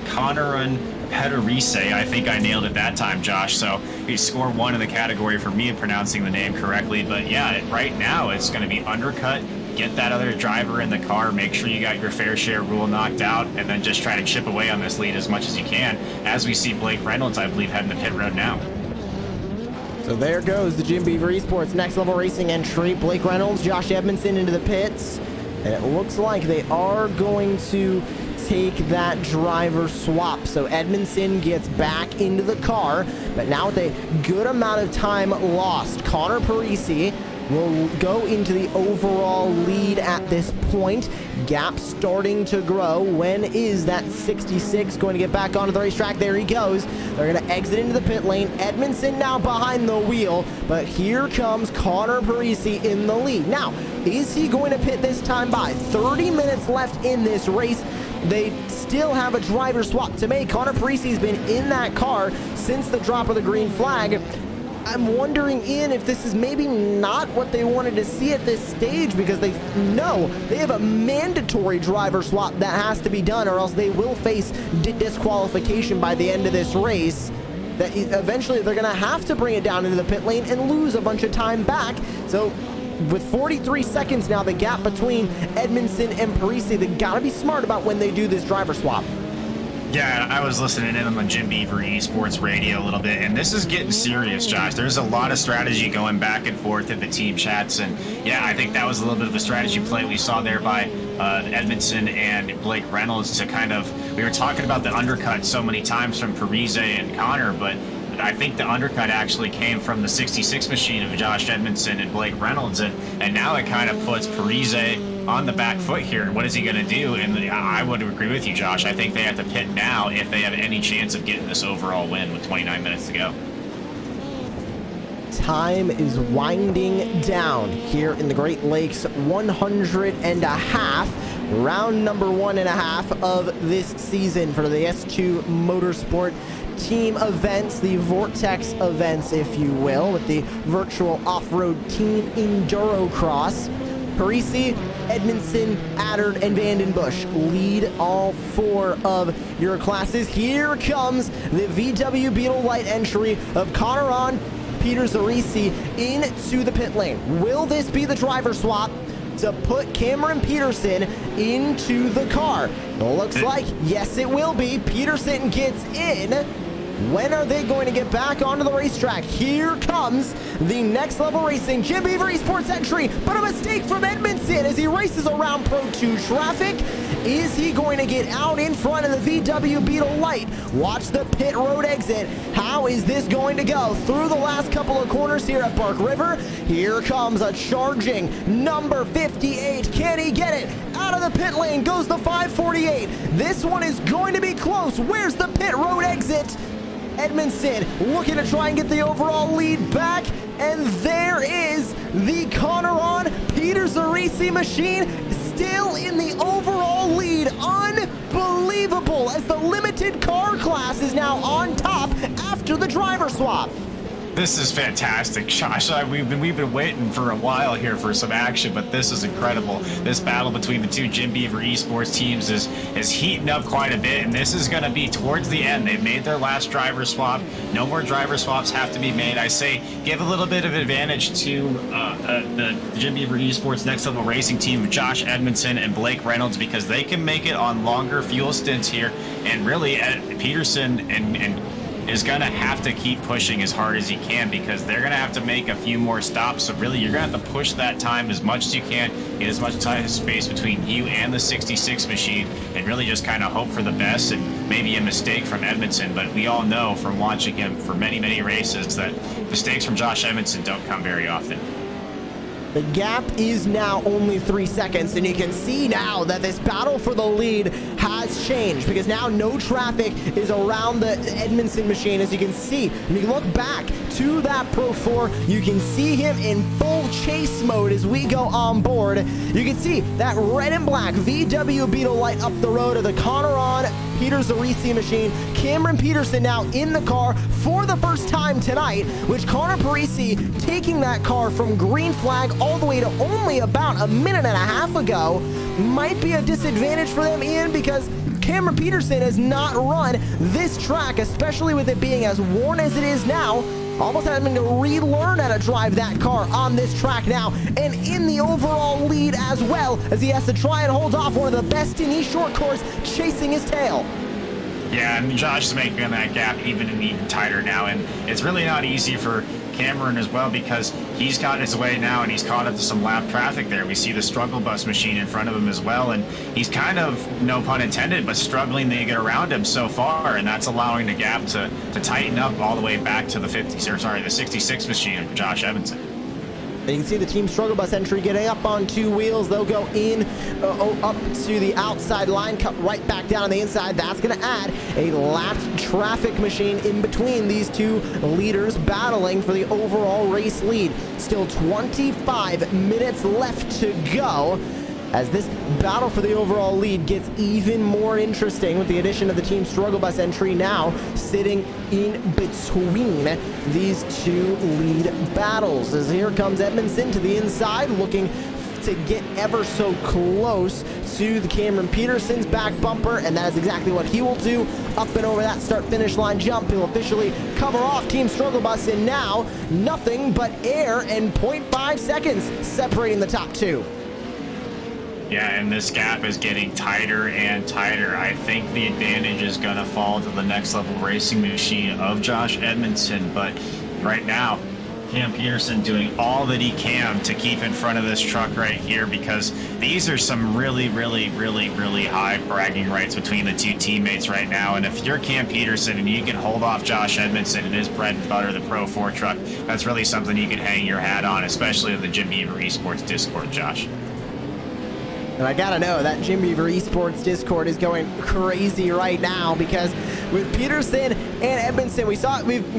Connor and Pederise. I think I nailed it that time, Josh. So he scored 1 in the category for me pronouncing the name correctly. But yeah, right now it's going to be undercut. Get that other driver in the car, make sure you got your fair share rule knocked out, and then just try to chip away on this lead as much as you can, as we see Blake Reynolds, I believe, heading the pit road now. So there goes the Jim Beaver Esports Next Level Racing entry. Blake Reynolds, Josh Edmondson into the pits, and it looks like they are going to take that driver swap. So Edmondson gets back into the car, but now with a good amount of time lost, Connor Parisi will go into the overall lead at this point. Gap starting to grow. When is that 66 going to get back onto the racetrack? There he goes. They're going to exit into the pit lane. Edmondson now behind the wheel, but here comes Connor Parisi in the lead. Now, is he going to pit this time by? 30 minutes left in this race. They still have a driver swap to make. Connor Parisi's been in that car since the drop of the green flag. I'm wondering, Ian, if this is maybe not what they wanted to see at this stage, because they know they have a mandatory driver swap that has to be done, or else they will face disqualification by the end of this race. That eventually they're going to have to bring it down into the pit lane and lose a bunch of time back. So with 43 seconds now, the gap between Edmondson and Parisi, they got to be smart about when they do this driver swap. Yeah, I was listening in on the Jim Beaver Esports radio a little bit, and this is getting serious, Josh. There's a lot of strategy going back and forth in the team chats, and yeah, I think that was a little bit of a strategy play we saw there by Edmondson and Blake Reynolds to kind of, we were talking about the undercut so many times from Parise and Connor, but I think the undercut actually came from the 66 machine of Josh Edmondson and Blake Reynolds, and now it kind of puts Parise on the back foot here. What is he going to do? And I would agree with you, Josh. I think they have to pit now if they have any chance of getting this overall win with 29 minutes to go. Time is winding down here in the Great Lakes 100.5, round number 1.5 of this season for the S2 Motorsport team events, the Vortex events, if you will, with the virtual off-road team Enduro Cross. Parisi, Edmondson, Addard, and Vandenbush lead all 4 of your classes. Here comes the VW Beetle Light entry of Connor Peter Zarisi into the pit lane. Will this be the driver swap to put Cameron Peterson into the car? It looks like, yes, it will be. Peterson gets in. When are they going to get back onto the racetrack? Here comes the Next Level Racing Jim Beaver Esports entry, but a mistake from Edmondson as he races around Pro 2 traffic. Is he going to get out in front of the VW Beetle Light? Watch the pit road exit. How is this going to go? Through the last couple of corners here at Bark River. Here comes a charging number 58. Can he get it? Out of the pit lane goes the 548. This one is going to be close. Where's the pit road exit? Edmondson looking to try and get the overall lead back, and there is the Connor Peter Zarisi machine still in the overall lead. Unbelievable, as the limited car class is now on top after the driver swap. This is fantastic, Josh. We've been waiting for a while here for some action, but this is incredible. This battle between the 2 Jim Beaver Esports teams is heating up quite a bit, and this is going to be towards the end. They've made their last driver swap. No more driver swaps have to be made. I say give a little bit of advantage to the Jim Beaver Esports Next Level Racing team of Josh Edmondson and Blake Reynolds, because they can make it on longer fuel stints here, and really Peterson and is going to have to keep pushing as hard as he can, because they're going to have to make a few more stops. So really, you're going to have to push that time as much as you can, get as much time space between you and the 66 machine, and really just kind of hope for the best, and maybe a mistake from Edmondson. But we all know from watching him for many, many races that mistakes from Josh Edmondson don't come very often. The gap is now only 3 seconds, and you can see now that this battle for the lead has changed, because now no traffic is around the Edmondson machine. As you can see, when you look back to that Pro 4, you can see him in full chase mode as we go on board. You can see that red and black VW Beetle Light up the road of the Connor Peter Zarisi machine. Cameron Peterson now in the car for the first time tonight, which Connor Parisi taking that car from green flag all the way to only about a minute and a half ago might be a disadvantage for them, Ian, because Cameron Peterson has not run this track, especially with it being as worn as it is now. Almost having to relearn how to drive that car on this track now, and in the overall lead as well, as he has to try and hold off one of the best in East Short course, chasing his tail. Yeah, and Josh is making that gap even tighter now, and it's really not easy for Cameron as well, because he's got his way now, and he's caught up to some lap traffic there. We see the struggle bus machine in front of him as well, and he's kind of, no pun intended, but struggling to get around him so far, and that's allowing the gap to tighten up all the way back to the 66 machine of Josh Edmondson. And you can see the team struggle bus entry getting up on 2 wheels. They'll go in up to the outside line, cut right back down on the inside. That's going to add a lapped traffic machine in between these 2 leaders battling for the overall race lead. Still 25 minutes left to go as this battle for the overall lead gets even more interesting with the addition of the Team Struggle Bus entry now sitting in between these two lead battles. As here comes Edmondson to the inside, looking to get ever so close to the Cameron Peterson's back bumper, and that is exactly what he will do. Up and over that start-finish line jump, he'll officially cover off Team Struggle Bus, and now nothing but air and 0.5 seconds separating the top two. Yeah, and this gap is getting tighter and tighter. I think the advantage is going to fall to the next level racing machine of Josh Edmondson, but right now, Cam Peterson doing all that he can to keep in front of this truck right here, because these are some really high bragging rights between the two teammates right now. And if you're Cam Peterson and you can hold off Josh Edmondson and his bread and butter, the Pro 4 truck, that's really something you can hang your hat on, especially in the Jim Beaver Esports Discord, Josh. And I gotta know, that Jim Beaver Esports Discord is going crazy right now, because with Peterson and Edmondson,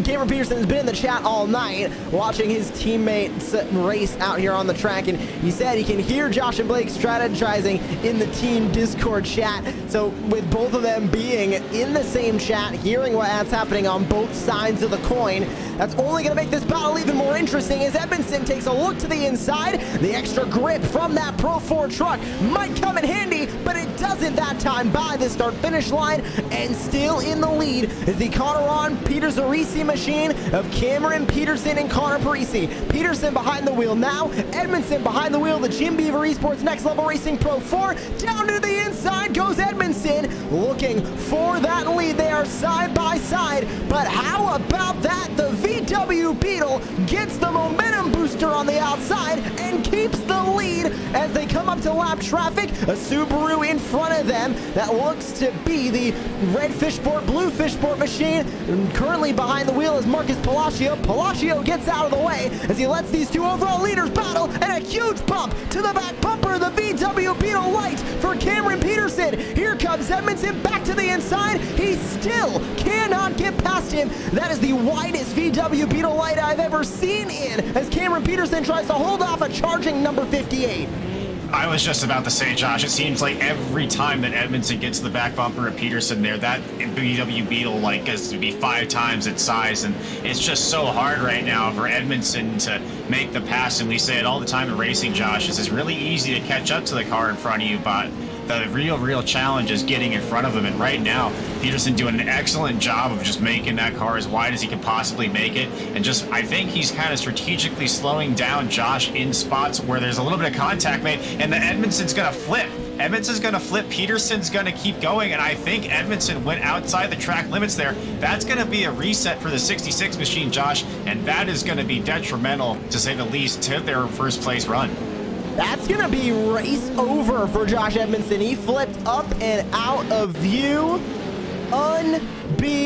Cameron Peterson has been in the chat all night watching his teammates race out here on the track, and he said he can hear Josh and Blake strategizing in the team Discord chat. So with both of them being in the same chat, hearing what's happening on both sides of the coin, that's only going to make this battle even more interesting as Edmondson takes a look to the inside. The extra grip from that Pro 4 truck might come in handy, but it doesn't that time by the start-finish line, and still in the lead is the Conneron Peter Zarisi machine of Cameron Peterson and Connor Parisi. Peterson behind the wheel now, Edmondson behind the wheel, the Jim Beaver Esports Next Level Racing Pro 4. Down to the inside goes Edmondson, looking for that lead. They are side by side, but how about that? The VW Beetle gets the momentum booster on the outside and keeps the lead as they come up to lap traffic. A Subaru in front of them that looks to be the red Fishport, blue Fishport machine. And currently behind the wheel is Marcus Palacio. Palacio gets out of the way as he lets these two overall leaders battle, and a huge bump to the back bumper. The VW Beetle light for Cameron Peterson. Here comes Edmondson back to the inside. He still cannot get past him. That is the widest VW Beetle light I've ever seen in, as Cameron Peterson tries to hold off a charging number 58. I was just about to say, Josh, it seems like every time that Edmondson gets the back bumper of Peterson there, that VW Beetle like gets to be 5 times its size, and it's just so hard right now for Edmondson to make the pass. And we say it all the time in racing, Josh, is it's really easy to catch up to the car in front of you, but the real challenge is getting in front of him. And right now, Peterson doing an excellent job of just making that car as wide as he can possibly make it. And just, I think he's kind of strategically slowing down Josh in spots where there's a little bit of contact made, and the Edmondson's going to flip. Edmondson's going to flip. Peterson's going to keep going, and I think Edmondson went outside the track limits there. That's going to be a reset for the 66 machine, Josh, and that is going to be detrimental, to say the least, to their first place run. That's going to be race over for Josh Edmondson. He flipped up and out of view. Unbelievable.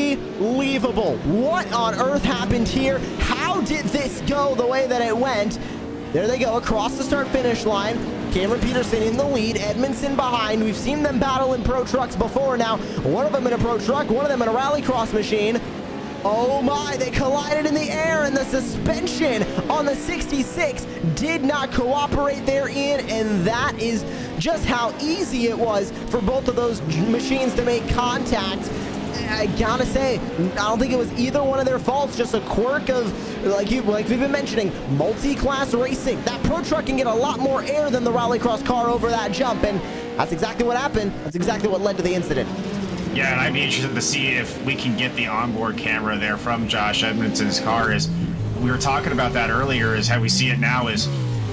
What on earth happened here? How did this go the way that it went? There they go, across the start-finish line. Cameron Peterson in the lead, Edmondson behind. We've seen them battle in pro trucks before now. One of them in a pro truck, one of them in a rallycross machine. Oh my, they collided in the air, and the suspension on the 66 did not cooperate therein, and that is just how easy it was for both of those machines to make contact. I gotta say, I don't think it was either one of their faults, just a quirk of, like we've been mentioning, multi-class racing. That pro truck can get a lot more air than the rallycross car over that jump, and that's exactly what happened. That's exactly what led to the incident. Yeah, and I'd be interested to see if we can get the onboard camera there from Josh Edmondson's car. Is we were talking about that earlier, is how we see it now is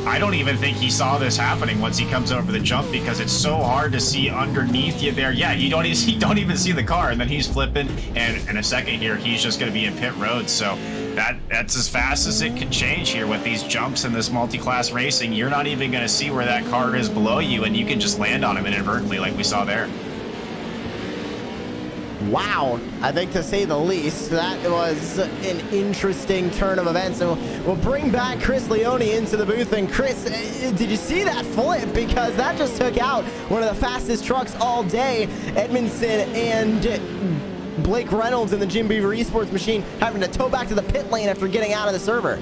I don't even think he saw this happening once he comes over the jump, because it's so hard to see underneath you there. Yeah, you don't even see the car, and then he's flipping, and in a second here, he's just going to be in pit road. So that's as fast as it can change here with these jumps and this multi-class racing. You're not even going to see where that car is below you, and you can just land on him inadvertently like we saw there. Wow, I think to say the least, that was an interesting turn of events. And we'll bring back Chris Leone into the booth. And Chris, did you see that flip? Because that just took out one of the fastest trucks all day. Edmondson and Blake Reynolds in the Jim Beaver Esports machine having to tow back to the pit lane after getting out of the server.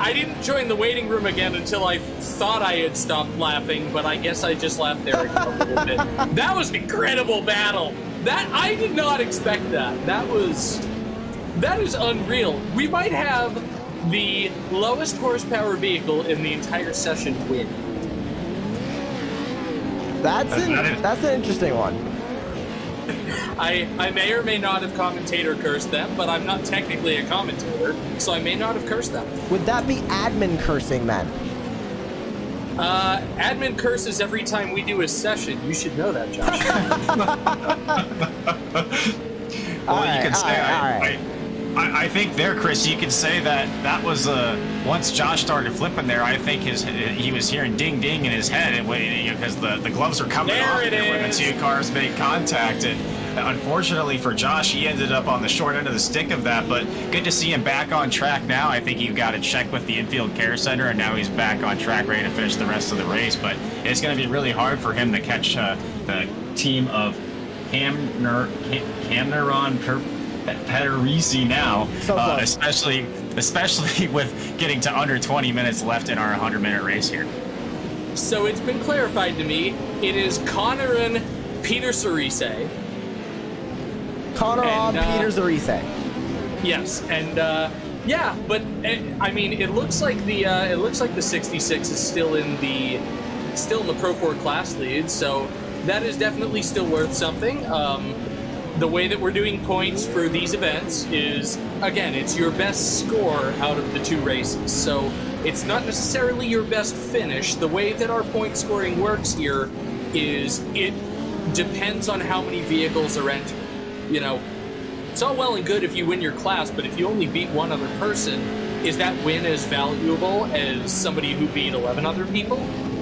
I didn't join the waiting room again until I thought I had stopped laughing, but I guess I just laughed there again a little bit. That was an incredible battle. That I did not expect that. That is unreal. We might have the lowest horsepower vehicle in the entire session win. That's an interesting one. I may or may not have commentator cursed them, but I'm not technically a commentator, so I may not have cursed them. Would that be admin cursing then? Admin curses every time we do a session. You should know that, Josh. You could say I think there, Chris, you could say that was once Josh started flipping there. I think he was hearing ding ding in his head because the gloves were coming off there when the two cars made contact. And unfortunately for Josh, he ended up on the short end of the stick of that. But good to see him back on track now. I think you got to check with the infield care center, and now he's back on track, ready to finish the rest of the race. But it's going to be really hard for him to catch the team of Camneron Pederisi now, especially with getting to under 20 minutes left in our 100-minute race here. So it's been clarified to me, it is Conneron Petersarise. Conneron Petersarise. Yes, and yeah, but I mean, it looks like the 66 is still in the Pro 4 class lead, so that is definitely still worth something. The way that we're doing points for these events is, again, it's your best score out of the two races. So it's not necessarily your best finish. The way that our point scoring works here is it depends on how many vehicles are entered. You know, it's all well and good if you win your class, but if you only beat one other person, is that win as valuable as somebody who beat 11 other people?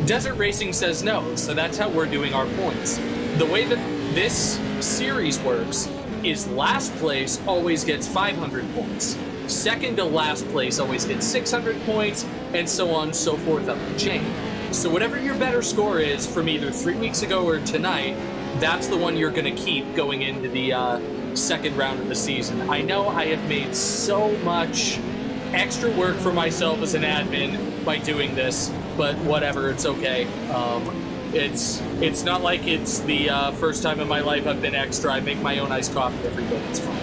Desert Racing says no, so that's how we're doing our points. The way that this series works is last place always gets 500 points. Second to last place always gets 600 points, and so on and so forth up the chain. So whatever your better score is from either 3 weeks ago or tonight, that's the one you're going to keep going into the second round of the season. I know I have made so much extra work for myself as an admin by doing this, but whatever, it's okay. It's not like it's the first time in my life I've been extra. I make my own iced coffee every day. It's fine.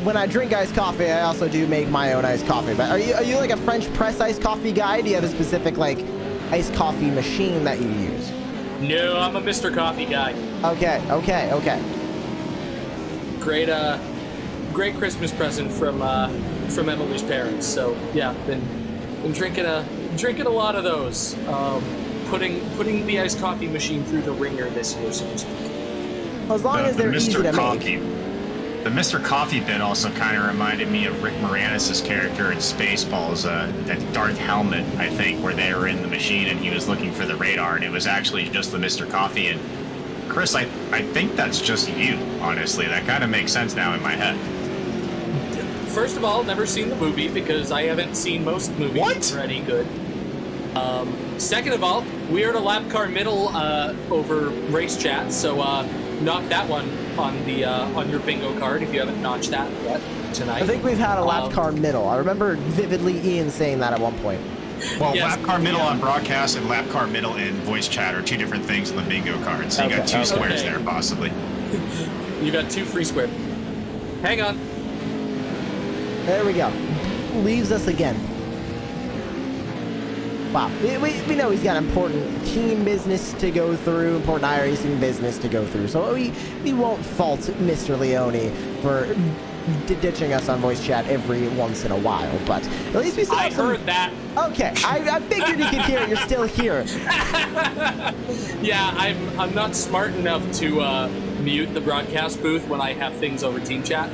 When I drink iced coffee, I also do make my own iced coffee. But are you like a French press iced coffee guy? Do you have a specific like iced coffee machine that you use? No, I'm a Mr. Coffee guy. Okay. Great Christmas present from Emily's parents. So yeah, been drinking a lot of those. Putting the iced coffee machine through the ringer this year, so to speak. As long as they're easy to make. The Mr. Coffee bit also kind of reminded me of Rick Moranis' character in Spaceballs, that Darth Helmet, I think, where they were in the machine and he was looking for the radar, and it was actually just the Mr. Coffee. And Chris, I think that's just you, honestly. That kind of makes sense now in my head. First of all, never seen the movie because I haven't seen most movies that are any good. Second of all, we are at a lap car middle over race chat, so knock that one on your bingo card if you haven't notched that yet tonight. I think we've had a lap car middle. I remember vividly Ian saying that at one point. Well, yes, lap car middle on broadcast and lap car middle in voice chat are two different things on the bingo card. So you got two squares there, possibly. You got two free squares. Hang on. There we go. Leaves us again. Wow. We know he's got important team business to go through, important iRacing business to go through. So we won't fault Mr. Leone for ditching us on voice chat every once in a while, but at least we still have some... heard that. Okay, I figured you could hear it. You're still here. Yeah, I'm not smart enough to mute the broadcast booth when I have things over team chat.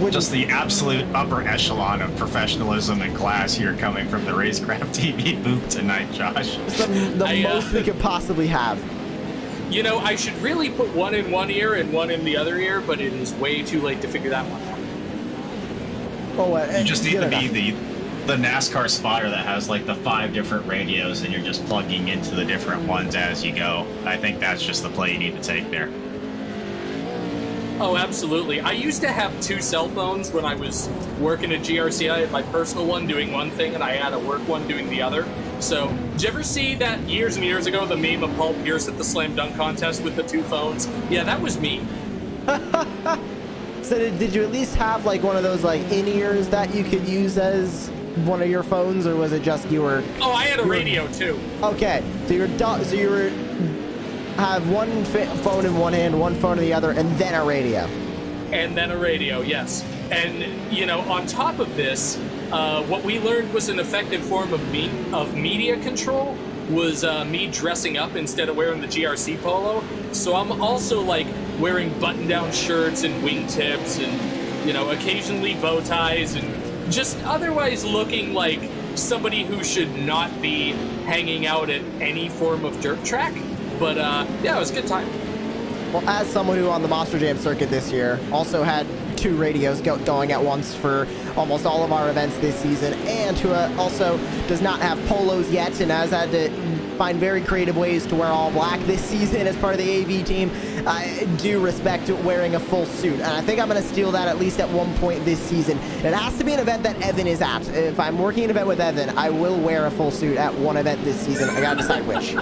Just the absolute upper echelon of professionalism and class here coming from the Racecraft TV booth tonight, Josh. The most we could possibly have. You know, I should really put one in one ear and one in the other ear, but it is way too late to figure that one out. Oh, you just need to be the NASCAR spotter that has like the 5 different radios and you're just plugging into the different ones as you go. I think that's just the play you need to take there. Oh, absolutely. I used to have 2 cell phones when I was working at GRC. I had my personal one doing one thing, and I had a work one doing the other. So, did you ever see that years and years ago, the meme of Paul Pierce at the slam dunk contest with the 2 phones? Yeah, that was me. So did you at least have like one of those like in-ears that you could use as one of your phones, or was it just you were? Oh, I had a radio too. Okay, so you were have one phone in one hand, one phone in the other, and then a radio. And then a radio, yes. And, you know, on top of this, what we learned was an effective form of media control was me dressing up instead of wearing the GRC polo. So I'm also, like, wearing button-down shirts and wingtips and, you know, occasionally bow ties and just otherwise looking like somebody who should not be hanging out at any form of dirt track. But, yeah, it was a good time. Well, as someone who on the Monster Jam circuit this year also had 2 radios going at once for almost all of our events this season, and who also does not have polos yet and has had to find very creative ways to wear all black this season as part of the AV team, I do respect wearing a full suit. And I think I'm going to steal that at least at one point this season. It has to be an event that Evan is at. If I'm working an event with Evan, I will wear a full suit at one event this season. I got to decide which.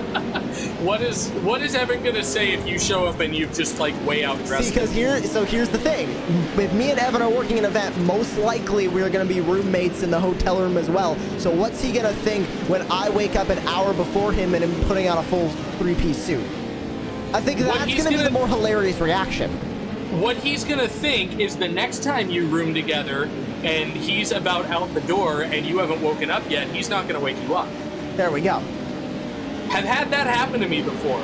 What is Evan going to say if you show up and you've just like way out dressed? Because here's the thing. If me and Evan are working an event, most likely we're going to be roommates in the hotel room as well. So what's he going to think when I wake up an hour before him and am putting on a full 3-piece suit? I think that's going to be the more hilarious reaction. What he's going to think is the next time you room together and he's about out the door and you haven't woken up yet, he's not going to wake you up. There we go. Have had that happen to me before.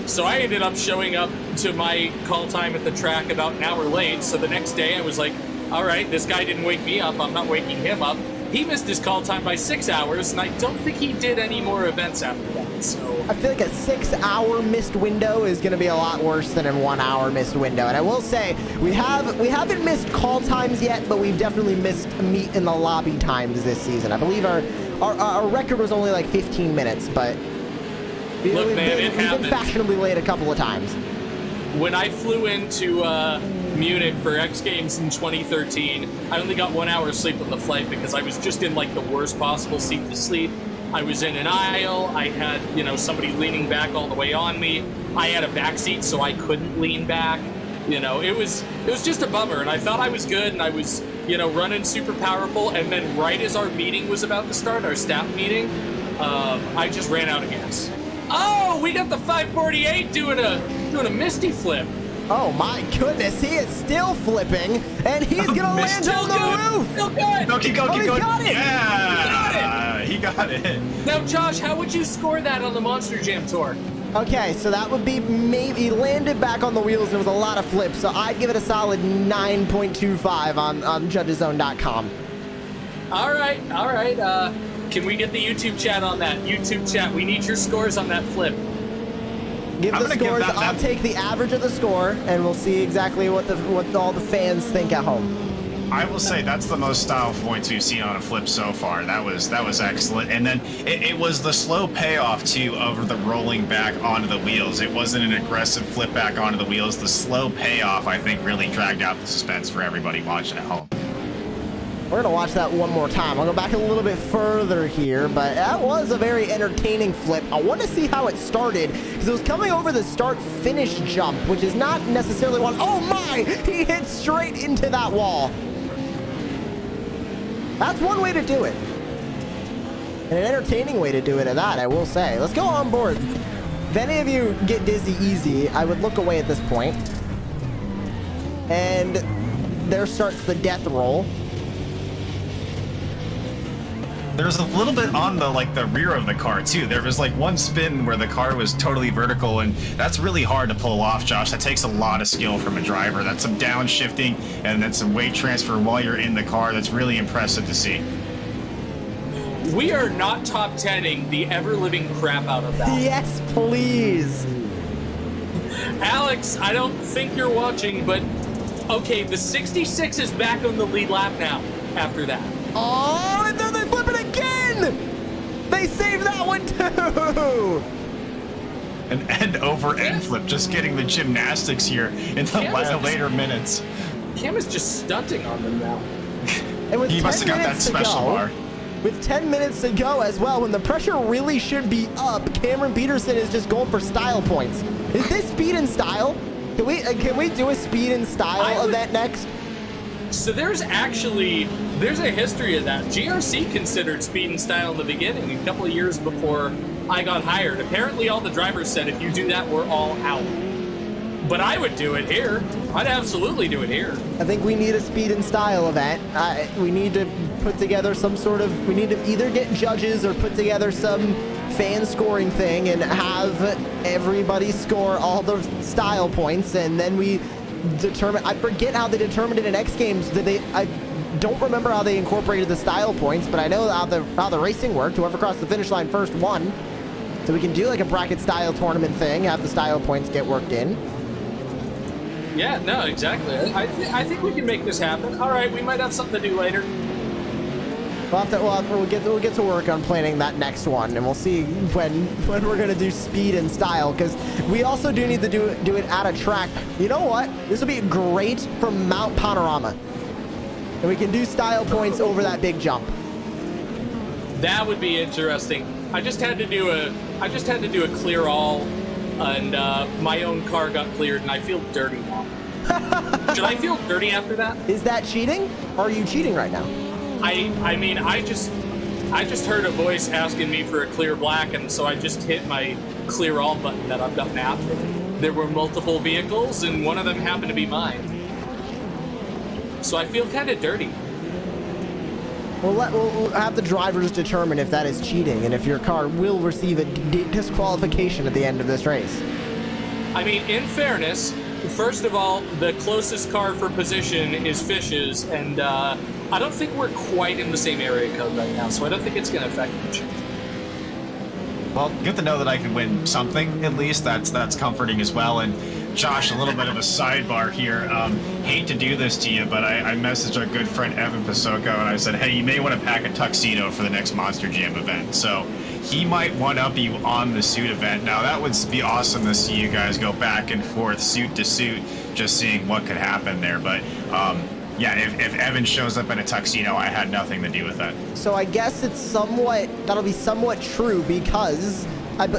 So I ended up showing up to my call time at the track about an hour late. So the next day I was like, all right, this guy didn't wake me up. I'm not waking him up. He missed his call time by 6 hours, and I don't think he did any more events after that. So I feel like a 6-hour missed window is going to be a lot worse than a 1-hour missed window. And I will say we haven't missed call times yet, but we've definitely missed meet in the lobby times this season. I believe our record was only like 15 minutes, but we've been fashionably late a couple of times. When I flew into Munich for X Games in 2013, I only got 1 hour of sleep on the flight because I was just in like the worst possible seat to sleep. I was in an aisle. I had, you know, somebody leaning back all the way on me. I had a back seat, so I couldn't lean back. You know, it was just a bummer. And I thought I was good, and I was, you know, running super powerful. And then right as our meeting was about to start, our staff meeting, I just ran out of gas. Oh, we got the 548 doing a Misty flip. Oh my goodness, he is still flipping, and he's gonna land on the roof. Still good. No, keep going, keep going. Got it. Yeah, he got it. Now, Josh, how would you score that on the Monster Jam Tour? Okay, so that would be maybe he landed back on the wheels and it was a lot of flips, so I'd give it a solid 9.25 on judgeszone.com. All right. Can we get the YouTube chat on that? YouTube chat, we need your scores on that flip. Give the scores. I'll take the average of the score, and we'll see exactly what all the fans think at home. I will say that's the most style points we've seen on a flip so far. That was excellent. And then it was the slow payoff too of the rolling back onto the wheels. It wasn't an aggressive flip back onto the wheels. The slow payoff, I think, really dragged out the suspense for everybody watching at home. We're going to watch that one more time. I'll go back a little bit further here, but that was a very entertaining flip. I want to see how it started, because it was coming over the start-finish jump, which is not necessarily one. Oh my! He hit straight into that wall. That's one way to do it. And an entertaining way to do it at that, I will say. Let's go on board. If any of you get dizzy easy, I would look away at this point. And there starts the death roll. There's a little bit on the rear of the car too. There was like one spin where the car was totally vertical, and that's really hard to pull off, Josh. That takes a lot of skill from a driver. That's some downshifting and then some weight transfer while you're in the car. That's really impressive to see. We are not top 10ing the ever-living crap out of that. Yes, please. Alex, I don't think you're watching, but okay, the 66 is back on the lead lap now after that. Oh, and then they flip it again! They saved that one too! an end over end flip, just getting the gymnastics here in the later minutes. Cam is just stunting on them now. And with He must have got that special bar. With 10 minutes to go as well, when the pressure really should be up, Cameron Peterson is just going for style points. Is this speed and style? Can we do a speed and style event next? So there's a history of that. GRC considered speed and style in the beginning, a couple of years before I got hired. Apparently all the drivers said, if you do that, we're all out. But I would do it here. I'd absolutely do it here. I think we need a speed and style event. We need to put together we need to either get judges or put together some fan scoring thing and have everybody score all the style points, and then we determine. I forget how they determined it in X Games. I don't remember how they incorporated the style points, but I know how the racing worked. Whoever crossed the finish line first won. So we can do like a bracket style tournament thing, have the style points get worked in. Yeah, no, exactly. I think we can make this happen. All right, we might have something to do later. We'll get to work on planning that next one, and we'll see when we're gonna do speed and style, because we also do need to do it at a track. You know what? This will be great for Mount Panorama, and we can do style points over that big jump. That would be interesting. I just had to do a clear all, and my own car got cleared, and I feel dirty now. Should I feel dirty after that? Is that cheating? Or are you cheating right now? I mean, I just heard a voice asking me for a clear black, and so I just hit my clear all button that I've got now. There were multiple vehicles, and one of them happened to be mine. So I feel kind of dirty. We'll have the drivers determine if that is cheating, and if your car will receive a disqualification at the end of this race. I mean, in fairness, first of all, the closest car for position is Fish's, and I don't think we're quite in the same area code right now, so I don't think it's going to affect much. Well, good to know that I can win something, at least. That's comforting as well. And Josh, a little bit of a sidebar here. Hate to do this to you, but I messaged our good friend Evan Pasoko, and I said, hey, you may want to pack a tuxedo for the next Monster Jam event. So he might one-up you on the suit event. Now, that would be awesome to see you guys go back and forth, suit to suit, just seeing what could happen there. But yeah, if Evan shows up in a tuxedo, I had nothing to do with that. So I guess that'll be somewhat true, because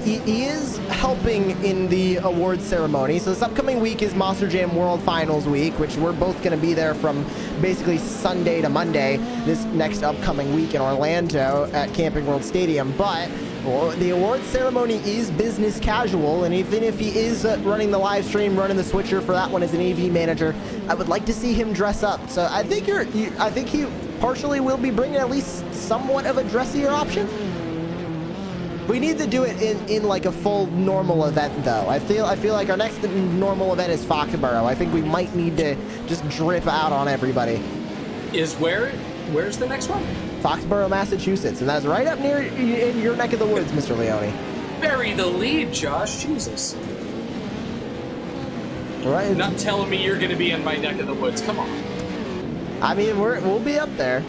he is helping in the awards ceremony. So this upcoming week is Monster Jam World Finals week, which we're both going to be there from basically Sunday to Monday this next upcoming week in Orlando at Camping World Stadium. But the awards ceremony is business casual, and even if he is running the live stream, running the switcher for that one as an AV manager, I would like to see him dress up. So I think I think he partially will be bringing at least somewhat of a dressier option. We need to do it in like a full normal event, though. I feel like our next normal event is Foxborough. I think we might need to just drip out on everybody. Where's the next one? Foxborough, Massachusetts, and that's right up near in your neck of the woods, Mr. Leone. Bury the lead, Josh. Jesus. All right. Not telling me you're going to be in my neck of the woods. Come on. I mean, we'll be up there.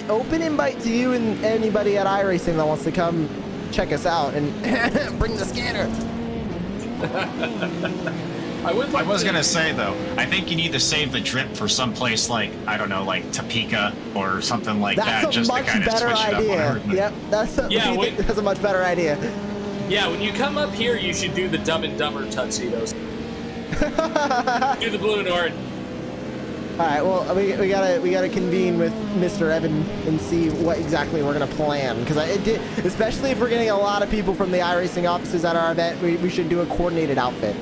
Open invite to you and anybody at iRacing that wants to come check us out and bring the scanner. I was going to say, though, I think you need to save the drip for someplace like, I don't know, like Topeka or something like that. Just to kind of switch it up. Yep, that's a much better idea. Yeah, when you come up here, you should do the Dumb and Dumber tuxedos. Do the blue and orange. All right, well, we gotta convene with Mr. Evan and see what exactly we're gonna plan, because especially if we're getting a lot of people from the iRacing offices at our event, we should do a coordinated outfit.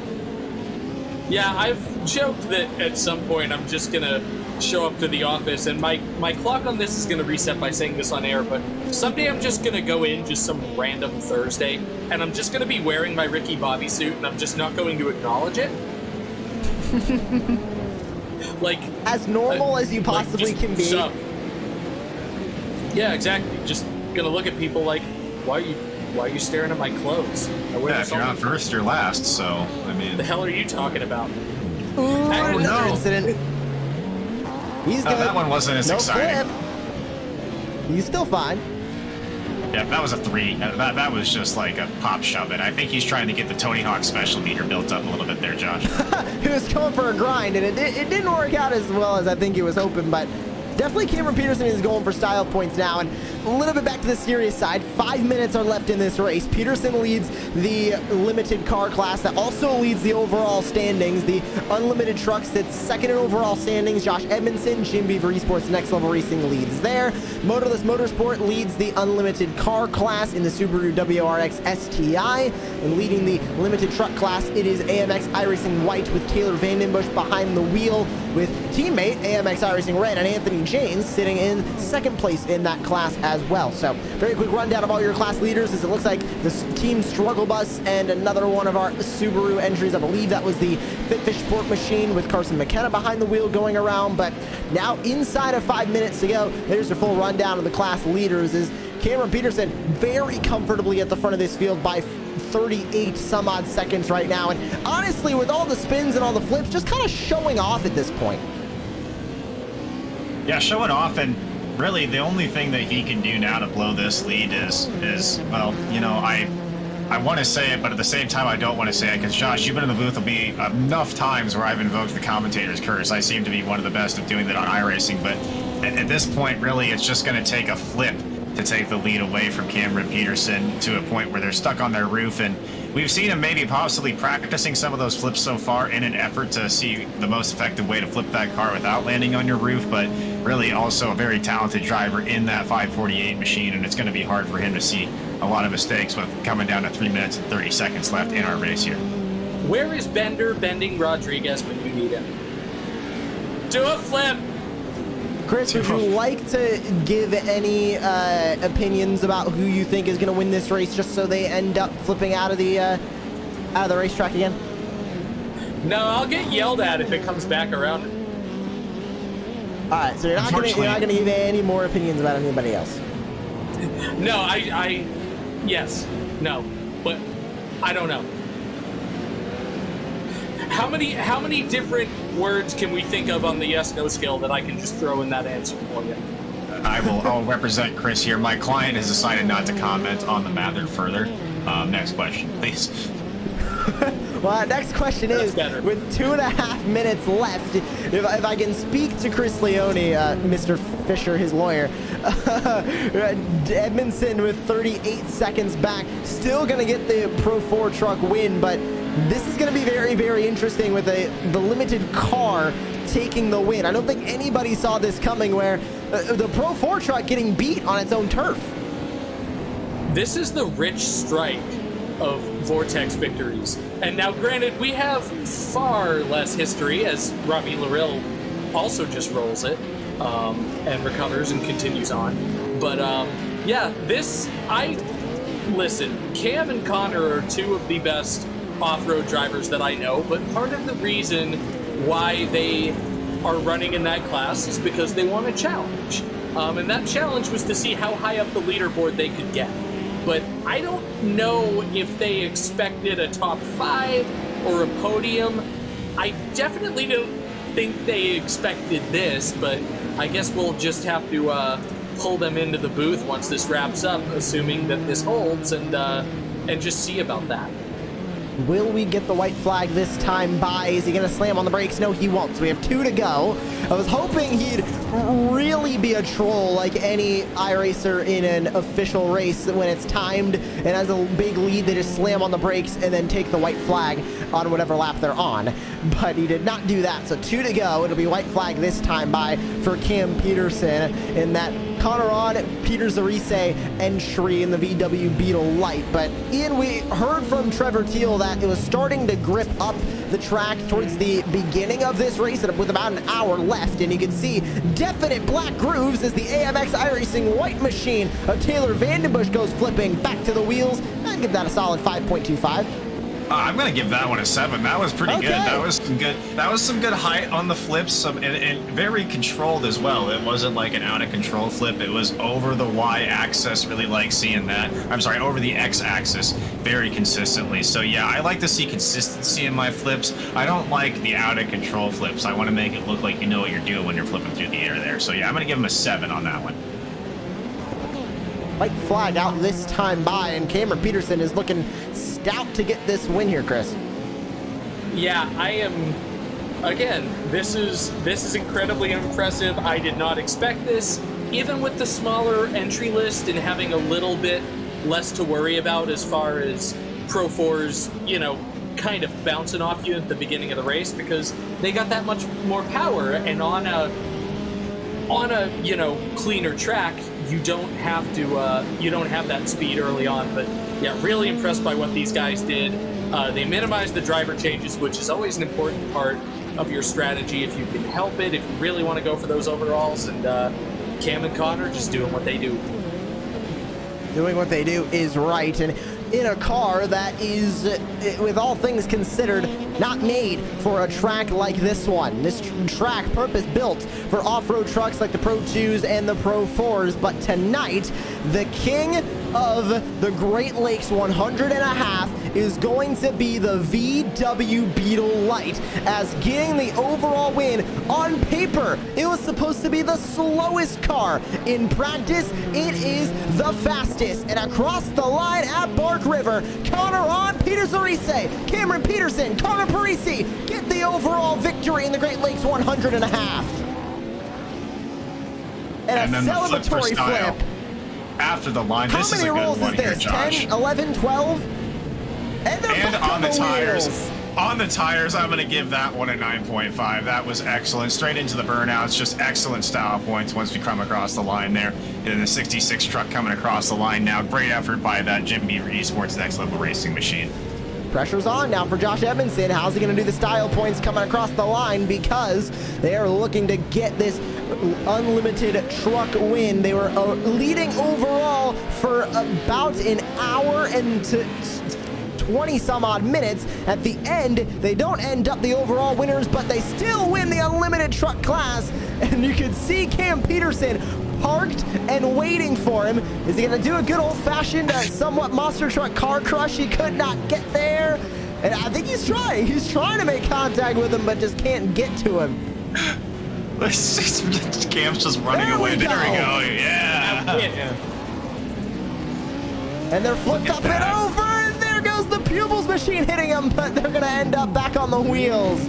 Yeah, I've joked that at some point I'm just gonna show up to the office, and my clock on this is gonna reset by saying this on air, but someday I'm just gonna go in just some random Thursday, and I'm just gonna be wearing my Ricky Bobby suit, and I'm just not going to acknowledge it. Like as normal as you possibly can be. Yeah, exactly. Just gonna look at people like, why are you staring at my clothes? Yeah, if you're not first, you're last. So I mean, the hell are you talking about? Ooh, another incident. He's good. That one wasn't as exciting. Flip. He's still fine. Yeah, that was a 3. That was just like a pop shove it. I think he's trying to get the Tony Hawk special meter built up a little bit there, Josh. He was going for a grind, and it didn't work out as well as I think he was hoping, but definitely Cameron Peterson is going for style points now. And a little bit back to the serious side, 5 minutes are left in this race. Peterson leads the limited car class that also leads the overall standings. The unlimited truck sits second in overall standings. Josh Edmondson, Jim Beaver Esports Next Level Racing leads there. Motorless Motorsport leads the unlimited car class in the Subaru WRX STI. And leading the limited truck class, it is AMX iRacing White with Taylor Vandenbush behind the wheel, with teammate AMX iRacing Red and Anthony James sitting in second place in that class as well. So very quick rundown of all your class leaders, as it looks like this Team Struggle Bus and another one of our Subaru entries. I believe that was the Fitfish Sport Machine with Carson McKenna behind the wheel going around. But now inside of 5 minutes to go, there's your full rundown of the class leaders. Is Cameron Peterson very comfortably at the front of this field by 38 some odd seconds right now, and honestly with all the spins and all the flips just kind of showing off at this point. Yeah, showing off, and really the only thing that he can do now to blow this lead is well, you know, I want to say it, but at the same time I don't want to say it, because Josh, you've been in the booth will be enough times where I've invoked the commentator's curse. I seem to be one of the best of doing that on iRacing, but at this point really it's just going to take a flip to take the lead away from Cameron Peterson to a point where they're stuck on their roof. And we've seen him maybe possibly practicing some of those flips so far in an effort to see the most effective way to flip that car without landing on your roof, but really also a very talented driver in that 548 machine, and it's going to be hard for him to see a lot of mistakes with coming down to 3 minutes and 30 seconds left in our race here. Where is Bender bending Rodriguez when you need him? Do a flip! Chris, would you like to give any opinions about who you think is going to win this race, just so they end up flipping out of the racetrack again? No, I'll get yelled at if it comes back around. All right, so you're not going to give any more opinions about anybody else. No, yes, no, but I don't know. How many different words can we think of on the yes/no scale that I can just throw in that answer for you? I'll represent Chris here. My client has decided not to comment on the matter further. Next question, please. Well, next question is, with 2.5 minutes left, if I can speak to Chris Leone, Mr. Fisher, his lawyer, Edmondson with 38 seconds back, still going to get the Pro 4 truck win, but this is going to be very, very interesting with the limited car taking the win. I don't think anybody saw this coming, where the Pro 4 truck getting beat on its own turf. This is the rich strike of Vortex victories. And now, granted, we have far less history, as Robbie Larill also just rolls it and recovers and continues on. But yeah, listen, Cam and Connor are two of the best off-road drivers that I know, but part of the reason why they are running in that class is because they want a challenge. And that challenge was to see how high up the leaderboard they could get. But I don't know if they expected a top 5 or a podium. I definitely don't think they expected this, but I guess we'll just have to pull them into the booth once this wraps up, assuming that this holds, and just see about that. Will we get the white flag this time by? Is he going to slam on the brakes? No, he won't. So we have 2 to go. I was hoping he'd really be a troll like any iRacer in an official race when it's timed and has a big lead. They just slam on the brakes and then take the white flag on whatever lap they're on. But he did not do that. So 2 to go. It'll be white flag this time by for Cam Peterson in that Connor on Peter Zarise entry in the VW Beetle Light. But Ian, we heard from Trevor Teal that it was starting to grip up the track towards the beginning of this race with about an hour left, and you can see definite black grooves as the AMX iRacing White machine of Taylor Vandenbush goes flipping back to the wheels. I'd give that a solid 5.25. I'm gonna give that one a 7. That was pretty good. That was some good. That was some good height on the flips, and very controlled as well. It wasn't like an out of control flip. It was over the Y-axis. Really like seeing that. I'm sorry, over the X-axis very consistently. So yeah, I like to see consistency in my flips. I don't like the out of control flips. I want to make it look like you know what you're doing when you're flipping through the air there. So yeah, I'm gonna give him a 7 on that one. white flag out this time by, and Cameron Peterson is looking stout to get this win here, Chris. Yeah, I am. Again, this is incredibly impressive. I did not expect this. Even with the smaller entry list and having a little bit less to worry about as far as Pro 4s, you know, kind of bouncing off you at the beginning of the race, because they got that much more power, and on a you know, cleaner track, you don't have that speed early on. But yeah, really impressed by what these guys did. They minimized the driver changes, which is always an important part of your strategy if you can help it, if you really want to go for those overalls. And Cam and Connor just doing what they do. Doing what they do is right, and in a car that is, with all things considered, not made for a track like this one. This track purpose-built for off-road trucks like the Pro 2s and the Pro 4s, but tonight, the king of the Great Lakes 100.5 is going to be the VW Beetle Light, as getting the overall win. On paper, it was supposed to be the slowest car. In practice, it is the fastest. And across the line at Bark River, Connor on Peter Zarice, Cameron Peterson, Connor Parisi get the overall victory in the Great Lakes 100.5. And a celebratory flip. After the line, How this is many a good rolls one is here, this? Josh. 10, 11, 12? And they're And back on the tires. wheels. On the tires, I'm going to give that one a 9.5. That was excellent. Straight into the burnouts, just excellent style points once we come across the line there. And the 66 truck coming across the line now. Great effort by that Jim Beaver Esports Next Level Racing machine. Pressure's on now for Josh Edmondson. How's he going to do the style points coming across the line? Because they are looking to get this unlimited truck win. They were leading overall for about an hour and 20 some odd minutes. At the end, they don't end up the overall winners, but they still win the unlimited truck class. And you can see Cam Peterson parked and waiting for him. Is he going to do a good old-fashioned, somewhat monster truck car crush? He could not get there. And I think he's trying. He's trying to make contact with him, but just can't get to him. Cam's just running away. There we go. Yeah. And they're flipped up and over, and there goes the Pupils machine hitting him, but they're going to end up back on the wheels.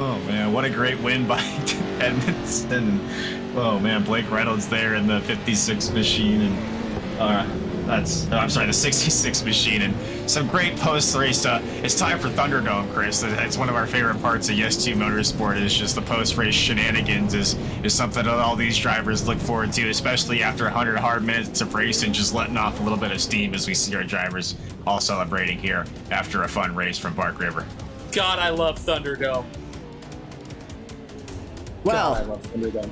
Oh, man, what a great win by Edmondson. Oh, man, Blake Reynolds there in the 56 machine. And I'm sorry, the 66 machine. And some great post-race stuff. It's time for Thunderdome, Chris. It's one of our favorite parts of Yes 2 Motorsport is just the post-race shenanigans is something that all these drivers look forward to, especially after 100 hard minutes of racing, just letting off a little bit of steam as we see our drivers all celebrating here after a fun race from Bark River. God, I love Thunderdome. Well, God, I love Thunderdome.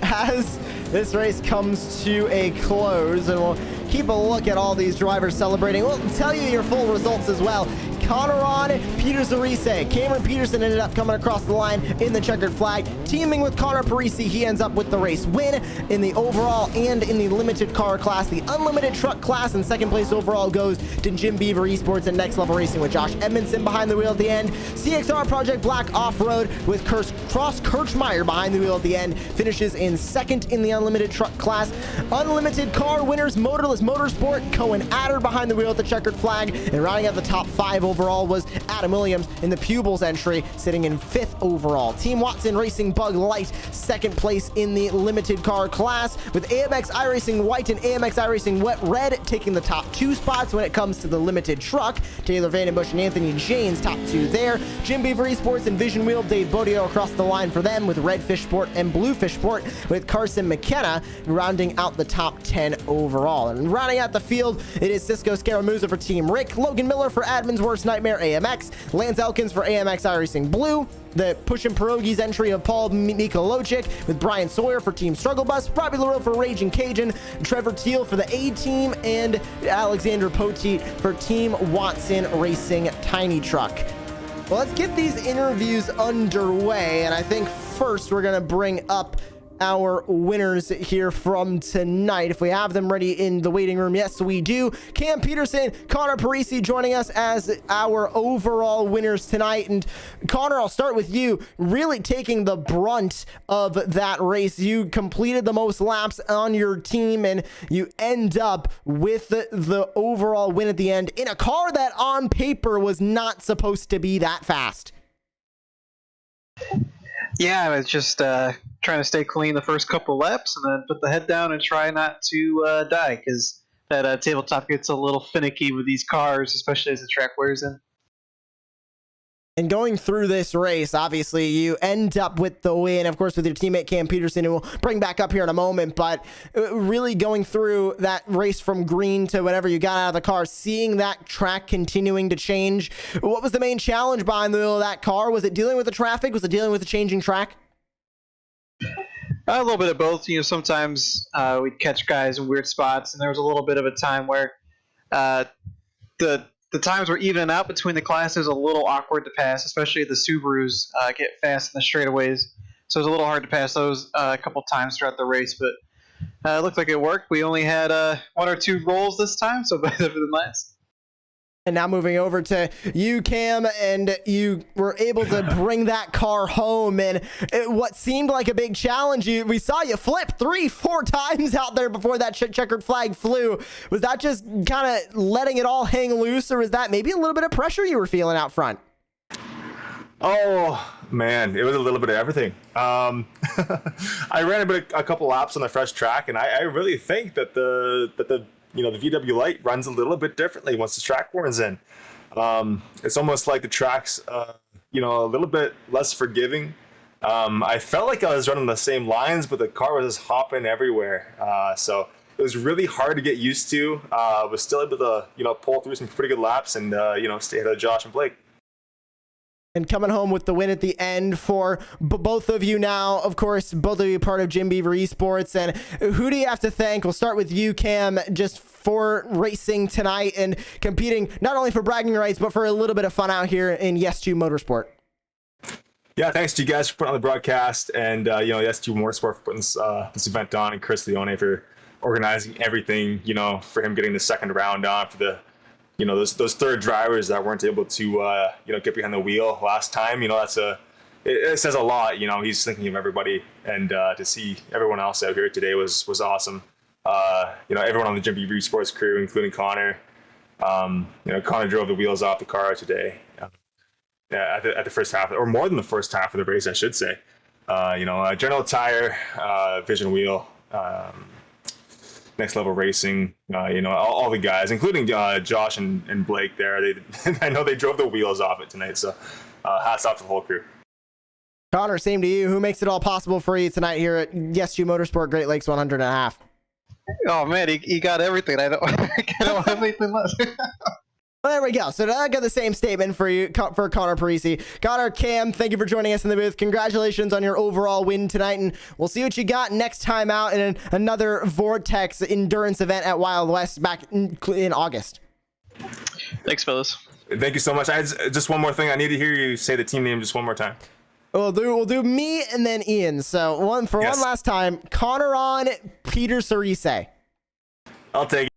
As this race comes to a close, and we'll keep a look at all these drivers celebrating. We'll tell you your full results as well. Connor on, Peter Zarice. Cameron Peterson ended up coming across the line in the checkered flag. Teaming with Connor Parisi, he ends up with the race win in the overall and in the limited car class. The unlimited truck class and second place overall goes to Jim Beaver Esports and Next Level Racing with Josh Edmondson behind the wheel at the end. CXR Project Black Off-Road with Cross Kirchmeyer behind the wheel at the end finishes in second in the unlimited truck class. Unlimited car winners, Motorless Motorsport, Cohen Adder behind the wheel at the checkered flag, and rounding out the top 5 overall was Adam Williams in the Pupils entry, sitting in 5th overall. Team Watson Racing Bug Light, second place in the limited car class, with AMX iRacing White and AMX iRacing Wet Red taking the top 2 spots when it comes to the limited truck. Taylor Vandenbush and Anthony Janes top 2 there. Jim Beaver Esports and Vision Wheel, Dave Bodio across the line for them with Red Fish Sport and Blue Fish Sport, with Carson McKenna rounding out the top 10 overall. And rounding out the field, it is Cisco Scaramuza for Team Rick, Logan Miller for Admin's Worst Nightmare AMX, Lance Elkins for AMX iRacing Blue, the Push and Pierogies entry of Paul Mikolocic with Brian Sawyer for Team Struggle Bus, Robbie LaRoe for Raging Cajun, Trevor Teal for the A-Team, and Alexander Poteet for Team Watson Racing Tiny Truck. Well, let's get these interviews underway, and I think first we're going to bring up our winners here from tonight. If we have them ready in the waiting room, yes, we do. Cam Peterson, Connor Parisi joining us as our overall winners tonight. And Connor, I'll start with you, really taking the brunt of that race. You completed the most laps on your team, and you end up with the overall win at the end in a car that on paper was not supposed to be that fast. Yeah, I was just trying to stay clean the first couple laps and then put the head down and try not to die, because that tabletop gets a little finicky with these cars, especially as the track wears in. And going through this race, obviously, you end up with the win, of course, with your teammate Cam Peterson, who we'll bring back up here in a moment. But really going through that race from green to whatever you got out of the car, seeing that track continuing to change, what was the main challenge behind the wheel of that car? Was it dealing with the traffic? Was it dealing with the changing track? A little bit of both. You know, sometimes we'd catch guys in weird spots, and there was a little bit of a time where the times were evening out between the classes, a little awkward to pass, especially the Subarus get fast in the straightaways. So it was a little hard to pass those a couple times throughout the race, but it looked like it worked. We only had 1 or 2 rolls this time, so better than last. And now moving over to you, Cam, and you were able to bring that car home. And what seemed like a big challenge, we saw you flip 3-4 times out there before that checkered flag flew. Was that just kind of letting it all hang loose, or was that maybe a little bit of pressure you were feeling out front? Oh man, it was a little bit of everything. I ran a couple laps on the fresh track, and I really think that the VW Lite runs a little bit differently once the track warms in. It's almost like the track's, a little bit less forgiving. I felt like I was running the same lines, but the car was just hopping everywhere. So it was really hard to get used to. Was still able to, pull through some pretty good laps and, stay ahead of Josh and Blake. And coming home with the win at the end for both of you now. Of course, both of you part of Jim Beaver Esports. And who do you have to thank? We'll start with you, Cam, just for racing tonight and competing not only for bragging rights, but for a little bit of fun out here in Yes2 Motorsport. Yeah, thanks to you guys for putting on the broadcast, and Yes2 Motorsport for putting this event on, and Chris Leone for organizing everything, for him getting the second round on for the those third drivers that weren't able to get behind the wheel last time. It says a lot. He's thinking of everybody, and to see everyone else out here today was awesome. Everyone on the Jim Beaver Sports crew, including Connor. Connor drove the wheels off the car today. At the first half, or more than the first half of the race, I should say. General Tire, Vision Wheel. Next Level Racing, all the guys, including Josh and Blake there. I know they drove the wheels off it tonight, so hats off to the whole crew. Connor, same to you. Who makes it all possible for you tonight here at Yes2 Motorsport Great Lakes 100.5? Oh man, he got everything. I don't have anything left. Well, there we go. So I got the same statement for you, for Connor Parisi. Connor, Cam, thank you for joining us in the booth. Congratulations on your overall win tonight, and we'll see what you got next time out in another Vortex endurance event at Wild West back in August. Thanks, fellas. Thank you so much. Just one more thing. I need to hear you say the team name just one more time. We'll do me and then Ian. So one last time. Connor on Peter Cerise. I'll take it.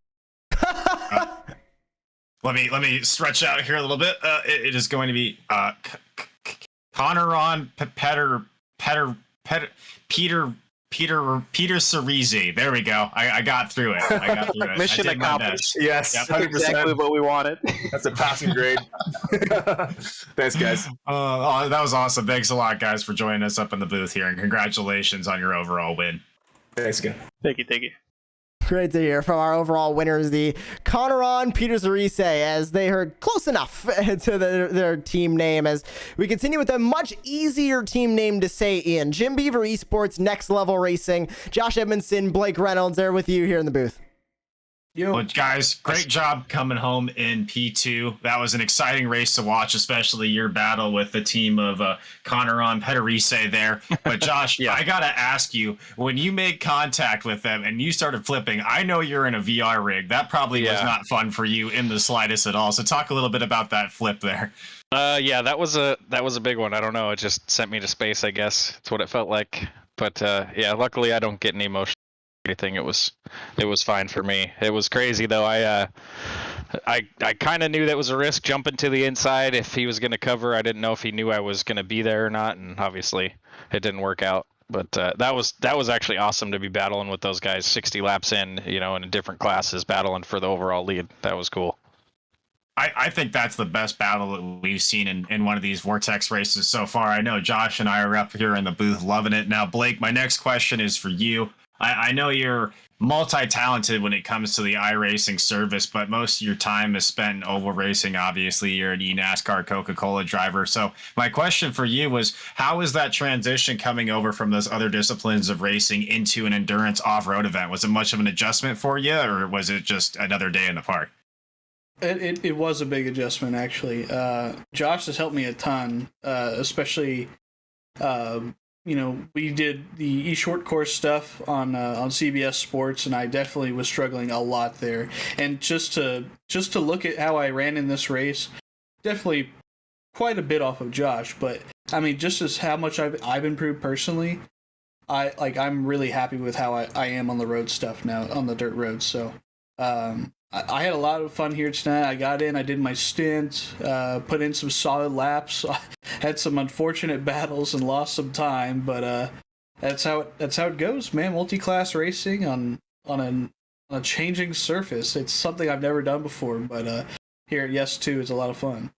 Let me stretch out here a little bit. It is going to be Connor on Peter Cerise. There we go. I got through it. Mission accomplished. Yes, yep, that's exactly what we wanted. That's a passing grade. Thanks, guys. That was awesome. Thanks a lot, guys, for joining us up in the booth here, and congratulations on your overall win. Thanks again. Thank you. Great to hear from our overall winners, the Conneron Peter Cerise, as they heard close enough to their team name, as we continue with a much easier team name to say, Ian. Jim Beaver Esports, Next Level Racing, Josh Edmondson, Blake Reynolds, they're with you here in the booth. Well, guys, great job coming home in P2. That was an exciting race to watch, especially your battle with the team of Conneron Pederise there. But Josh, I got to ask you, when you made contact with them and you started flipping, I know you're in a VR rig. That probably was not fun for you in the slightest at all. So talk a little bit about that flip there. That was a big one. I don't know. It just sent me to space, I guess. It's what it felt like. But yeah, luckily I don't get any emotion or anything. It was fine for me. It was crazy though. I kind of knew that was a risk jumping to the inside if he was going to cover. I didn't know if he knew I was going to be there or not, and obviously it didn't work out. But that was actually awesome to be battling with those guys 60 laps in, in different classes, battling for the overall lead. That was cool. I think that's the best battle that we've seen in one of these Vortex races so far. I know Josh and I are up here in the booth loving it. Now, Blake, my next question is for you. I know you're multi-talented when it comes to the iRacing service, but most of your time is spent in oval racing. Obviously, you're an eNASCAR Coca-Cola driver. So my question for you was, how is that transition coming over from those other disciplines of racing into an endurance off-road event? Was it much of an adjustment for you, or was it just another day in the park? It was a big adjustment, actually. Josh has helped me a ton, especially, we did the eShort course stuff on CBS Sports, and I definitely was struggling a lot there. And just to look at how I ran in this race, definitely quite a bit off of Josh. But I mean, just as how much I've improved personally, I'm really happy with how I am on the road stuff now, on the dirt roads. So. I had a lot of fun here tonight. I got in, I did my stint, put in some solid laps, had some unfortunate battles and lost some time, but that's how it goes, man. Multi-class racing on a changing surface. It's something I've never done before, but here at Yes 2 is a lot of fun.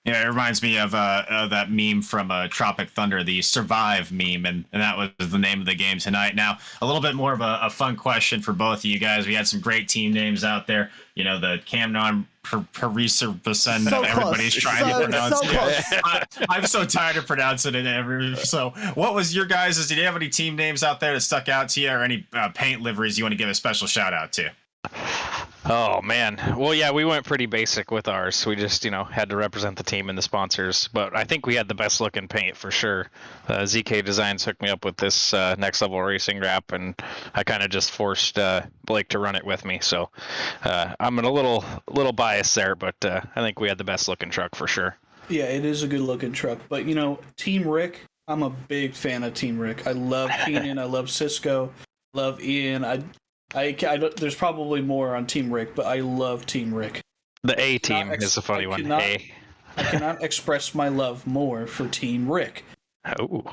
Yeah, it reminds me of that meme from Tropic Thunder, the Survive meme, and that was the name of the game tonight. Now, a little bit more of a fun question for both of you guys. We had some great team names out there. The Camnon Pariser that everybody's trying to pronounce. I'm so tired of pronouncing it. So, what was your guys'? Did you have any team names out there that stuck out to you, or any paint liveries you want to give a special shout out to? Oh man, well yeah, we went pretty basic with ours. We just had to represent the team and the sponsors, but I think we had the best looking paint for sure. ZK Designs hooked me up with this Next Level Racing wrap, and I kind of just forced Blake to run it with me. So I'm a little biased there, but I think we had the best looking truck for sure. Yeah, it is a good looking truck, but Team Rick, I'm a big fan of Team Rick. I love Keenan, I love Cisco, love Ian. There's probably more on Team Rick, but I love Team Rick. The A team is a funny one. I cannot express my love more for Team Rick. Oh.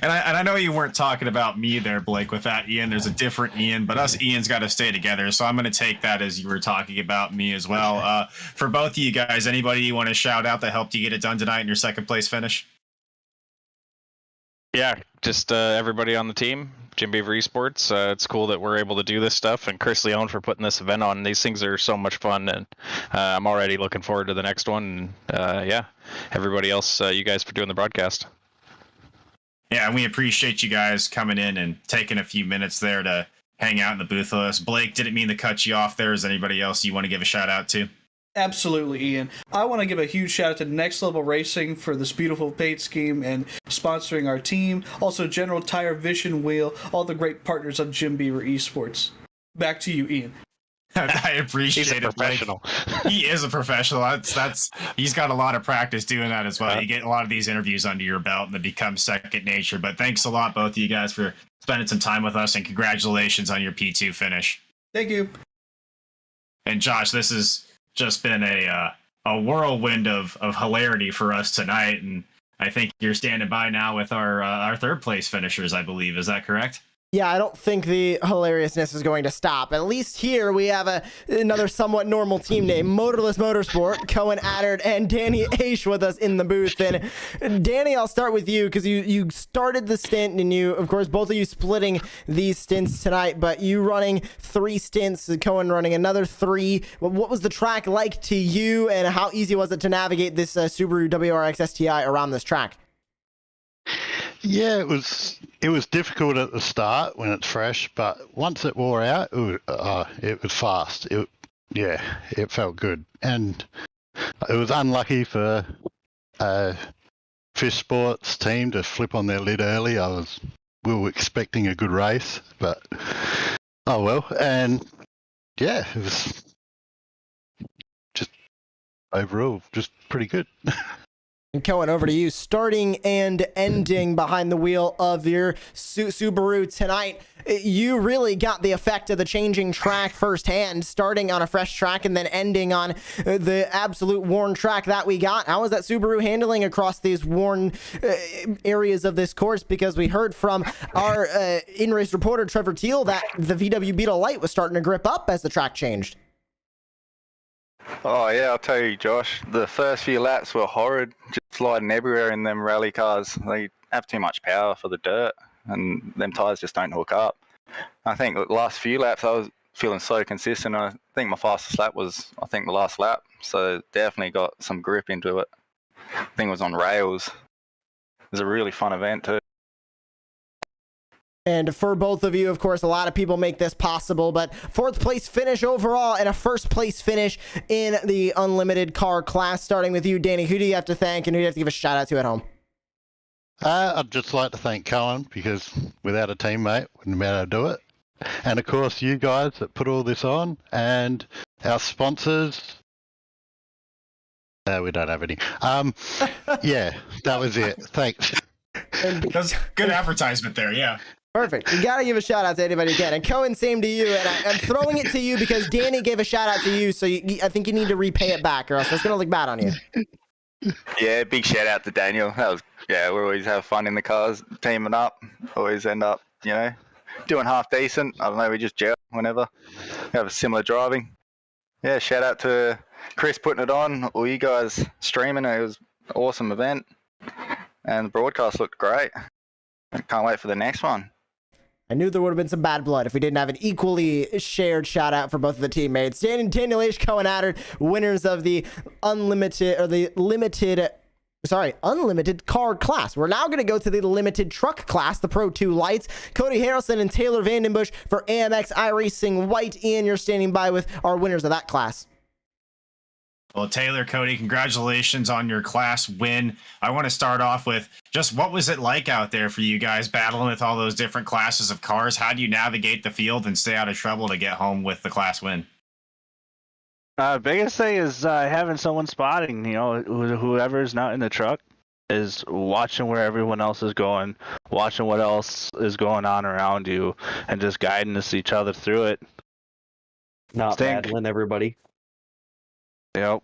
And I know you weren't talking about me there, Blake, with that Ian. There's a different Ian, but us Ian's got to stay together. So I'm going to take that as you were talking about me as well. For both of you guys, anybody you want to shout out that helped you get it done tonight in your second place finish? Yeah, just everybody on the team, Jim Beaver Esports. It's cool that we're able to do this stuff, and Chris Leone for putting this event on. These things are so much fun, and I'm already looking forward to the next one. And yeah, everybody else, you guys for doing the broadcast. Yeah, and we appreciate you guys coming in and taking a few minutes there to hang out in the booth with us. Blake, didn't mean to cut you off there. Is anybody else you want to give a shout out to? Absolutely, Ian. I want to give a huge shout out to Next Level Racing for this beautiful paint scheme and sponsoring our team. Also, General Tire, Vision Wheel, all the great partners on Jim Beaver Esports. Back to you, Ian. I appreciate it. He's a professional. He is a professional. That's he's got a lot of practice doing that as well. You get a lot of these interviews under your belt and it becomes second nature. But thanks a lot, both of you guys, for spending some time with us, and congratulations on your P2 finish. Thank you. And Josh, this has just been a whirlwind of hilarity for us tonight, and I think you're standing by now with our third place finishers, I believe. Is that correct? Yeah, I don't think the hilariousness is going to stop. At least here we have another somewhat normal team name, Motorless Motorsport, Cohen Addard, and Danny Aish with us in the booth. And Danny, I'll start with you because you started the stint, and you, of course, both of you splitting these stints tonight, but you running 3 stints, Cohen running another 3. What was the track like to you, and how easy was it to navigate this Subaru WRX STI around this track? Yeah, it was difficult at the start when it's fresh, but once it wore out, it was fast. It felt good, and it was unlucky for Fish Sports team to flip on their lid early. We were expecting a good race, but oh well. And yeah, it was just overall just pretty good. And Cohen, over to you. Starting and ending behind the wheel of your Subaru tonight, you really got the effect of the changing track firsthand, starting on a fresh track and then ending on the absolute worn track that we got. How is that Subaru handling across these worn areas of this course? Because we heard from our in-race reporter, Trevor Teal, that the VW Beetle Light was starting to grip up as the track changed. Oh yeah, I'll tell you, Josh. The first few laps were horrid, just sliding everywhere in them rally cars. They have too much power for the dirt, and them tires just don't hook up. I think the last few laps I was feeling so consistent. I think my fastest lap was, the last lap. So definitely got some grip into it. I think it was on rails. It was a really fun event too. And for both of you, of course, a lot of people make this possible, but 4th place finish overall and a 1st place finish in the unlimited car class. Starting with you, Danny, who do you have to thank and who do you have to give a shout out to at home? I'd just like to thank Cohen, because without a teammate, wouldn't be able to do it. And of course, you guys that put all this on, and our sponsors. We don't have any. Yeah, that was it. Thanks. That's good advertisement there, yeah. Perfect. You got to give a shout out to anybody you can. And Cohen, same to you. And I'm throwing it to you because Danny gave a shout out to you, so I think you need to repay it back, or else it's going to look bad on you. Yeah, big shout out to Daniel. We always have fun in the cars, teaming up. Always end up, doing half decent. I don't know, we just gel whenever. We have a similar driving. Yeah, shout out to Chris putting it on, all you guys streaming. It was an awesome event. And the broadcast looked great. I can't wait for the next one. I knew there would have been some bad blood if we didn't have an equally shared shout out for both of the teammates. Daniel H. Cohen Adder, winners of the unlimited car class. We're now going to go to the limited truck class, the Pro 2 Lights. Cody Harrelson and Taylor Vandenbush for AMX iRacing White. Ian, you're standing by with our winners of that class. Well, Taylor, Cody, congratulations on your class win. I want to start off with just what was it like out there for you guys battling with all those different classes of cars? How do you navigate the field and stay out of trouble to get home with the class win? Biggest thing is having someone spotting, whoever's not in the truck is watching where everyone else is going, watching what else is going on around you, and just guiding us each other through it. Not battling everybody. Yep.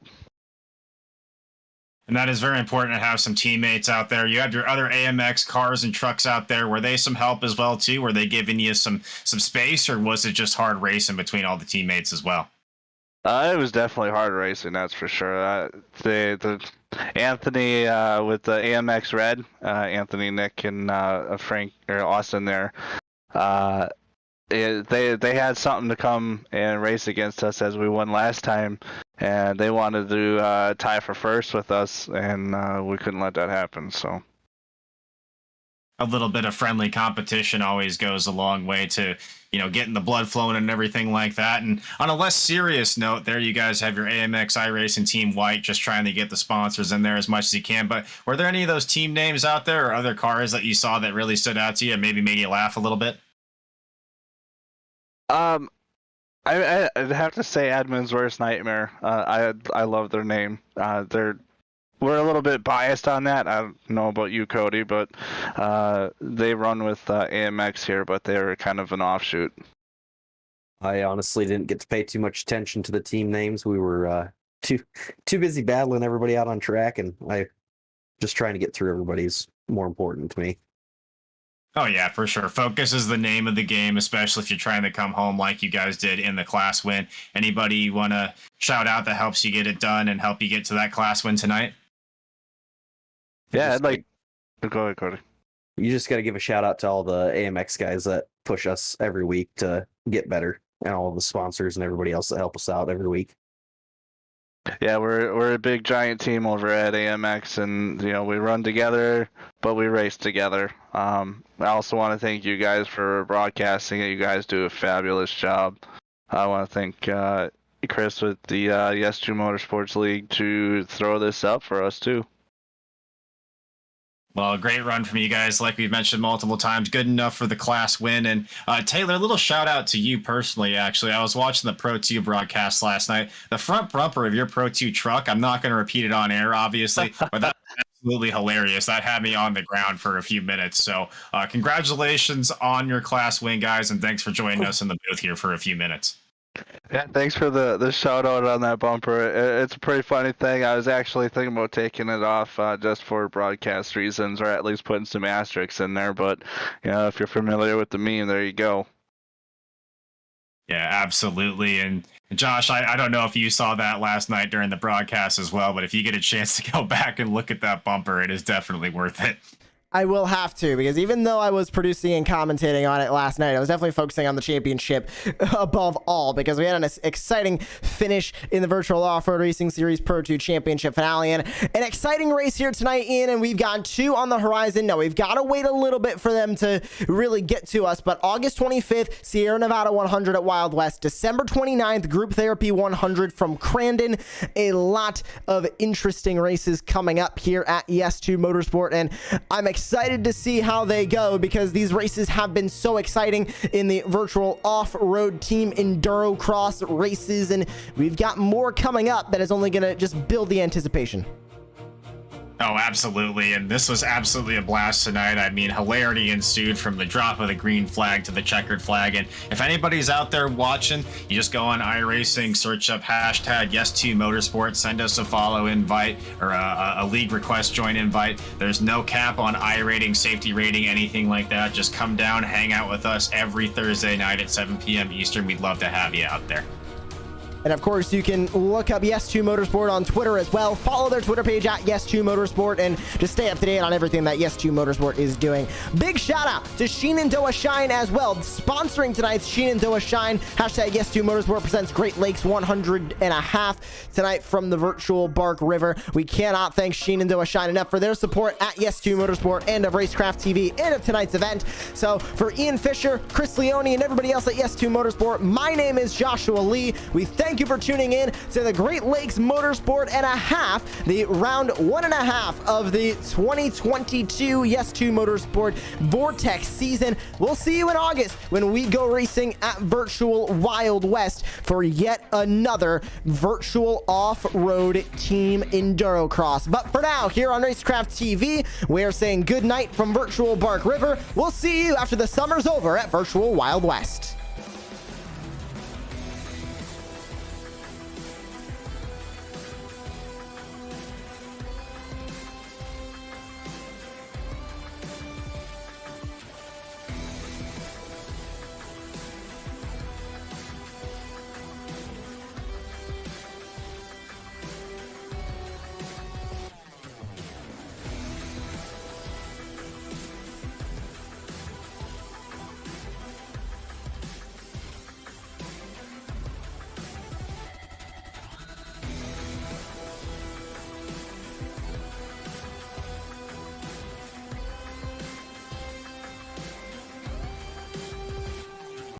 And that is very important to have some teammates out there. You have your other AMX cars and trucks out there. Were they some help as well, too? Were they giving you some space, or was it just hard racing between all the teammates as well? It was definitely hard racing, that's for sure. The Anthony with the AMX Red, Anthony, Nick, and Frank or Austin there. They had something to come and race against us as we won last time, and they wanted to tie for first with us, and we couldn't let that happen. So a little bit of friendly competition always goes a long way to, getting the blood flowing and everything like that. And on a less serious note, there you guys have your AMX iRacing Team White, just trying to get the sponsors in there as much as you can. But were there any of those team names out there or other cars that you saw that really stood out to you and maybe made you laugh a little bit? I'd have to say Admin's Worst Nightmare. I love their name. We're a little bit biased on that. I don't know about you, Cody, but they run with AMX here, but they're kind of an offshoot. I honestly didn't get to pay too much attention to the team names. We were too busy battling everybody out on track, and I just trying to get through everybody's more important to me. Oh, yeah, for sure. Focus is the name of the game, especially if you're trying to come home like you guys did in the class win. Anybody you want to shout out that helps you get it done and help you get to that class win tonight? Yeah, I'd like... Go ahead, Cody. You just got to give a shout out to all the AMX guys that push us every week to get better, and all the sponsors and everybody else that help us out every week. Yeah, we're a big giant team over at AMX, and we run together, but we race together. I also want to thank you guys for broadcasting it. You guys do a fabulous job. I want to thank Chris with the Yes2 Motorsports League to throw this up for us too. Well, a great run from you guys, like we've mentioned multiple times. Good enough for the class win. And Taylor, a little shout out to you personally, actually. I was watching the Pro 2 broadcast last night. The front bumper of your Pro 2 truck, I'm not going to repeat it on air, obviously, but that's absolutely hilarious. That had me on the ground for a few minutes. So congratulations on your class win, guys, and thanks for joining us in the booth here for a few minutes. Yeah, thanks for the shout out on that bumper. It's a pretty funny thing. I was actually thinking about taking it off just for broadcast reasons, or at least putting some asterisks in there. But if you're familiar with the meme, there you go. Yeah, absolutely. And Josh, I don't know if you saw that last night during the broadcast as well, but if you get a chance to go back and look at that bumper, it is definitely worth it. I will have to, because even though I was producing and commentating on it last night, I was definitely focusing on the championship above all, because we had an exciting finish in the Virtual Off-Road Racing Series Pro 2 Championship finale, and an exciting race here tonight, Ian, and we've got 2 on the horizon. No, we've got to wait a little bit for them to really get to us, but August 25th, Sierra Nevada 100 at Wild West, December 29th, Group Therapy 100 from Crandon. A lot of interesting races coming up here at ES2 Motorsport, and I'm excited to see how they go, because these races have been so exciting in the virtual off-road team enduro cross races, and we've got more coming up that is only going to just build the anticipation. Oh, absolutely. And this was absolutely a blast tonight. I mean, hilarity ensued from the drop of the green flag to the checkered flag. And if anybody's out there watching, you just go on iRacing, search up hashtag Yes2Motorsport, send us a follow invite or a league request join invite. There's no cap on iRating, safety rating, anything like that. Just come down, hang out with us every Thursday night at 7 p.m. Eastern. We'd love to have you out there. And of course, you can look up Yes2 Motorsport on Twitter as well. Follow their Twitter page at Yes2 Motorsport and just stay up to date on everything that Yes2 Motorsport is doing. Big shout out to Shenandoah Shine as well, sponsoring tonight's Shenandoah Shine. Hashtag Yes2 Motorsport presents Great Lakes 100.5 tonight from the virtual Bark River. We cannot thank Shenandoah Shine enough for their support at Yes2 Motorsport and of Racecraft TV and of tonight's event. So for Ian Fisher, Chris Leone, and everybody else at Yes2 Motorsport, my name is Joshua Lee. We thank you for tuning in to the Great Lakes Motorsport and a half, the round 1.5 of the 2022 Yes2 Motorsport Vortex season. We'll see you in August when we go racing at Virtual Wild West for yet another virtual off-road team enduro cross. But for now, here on Racecraft TV, we're saying good night from Virtual Bark River. We'll see you after the summer's over at Virtual Wild West.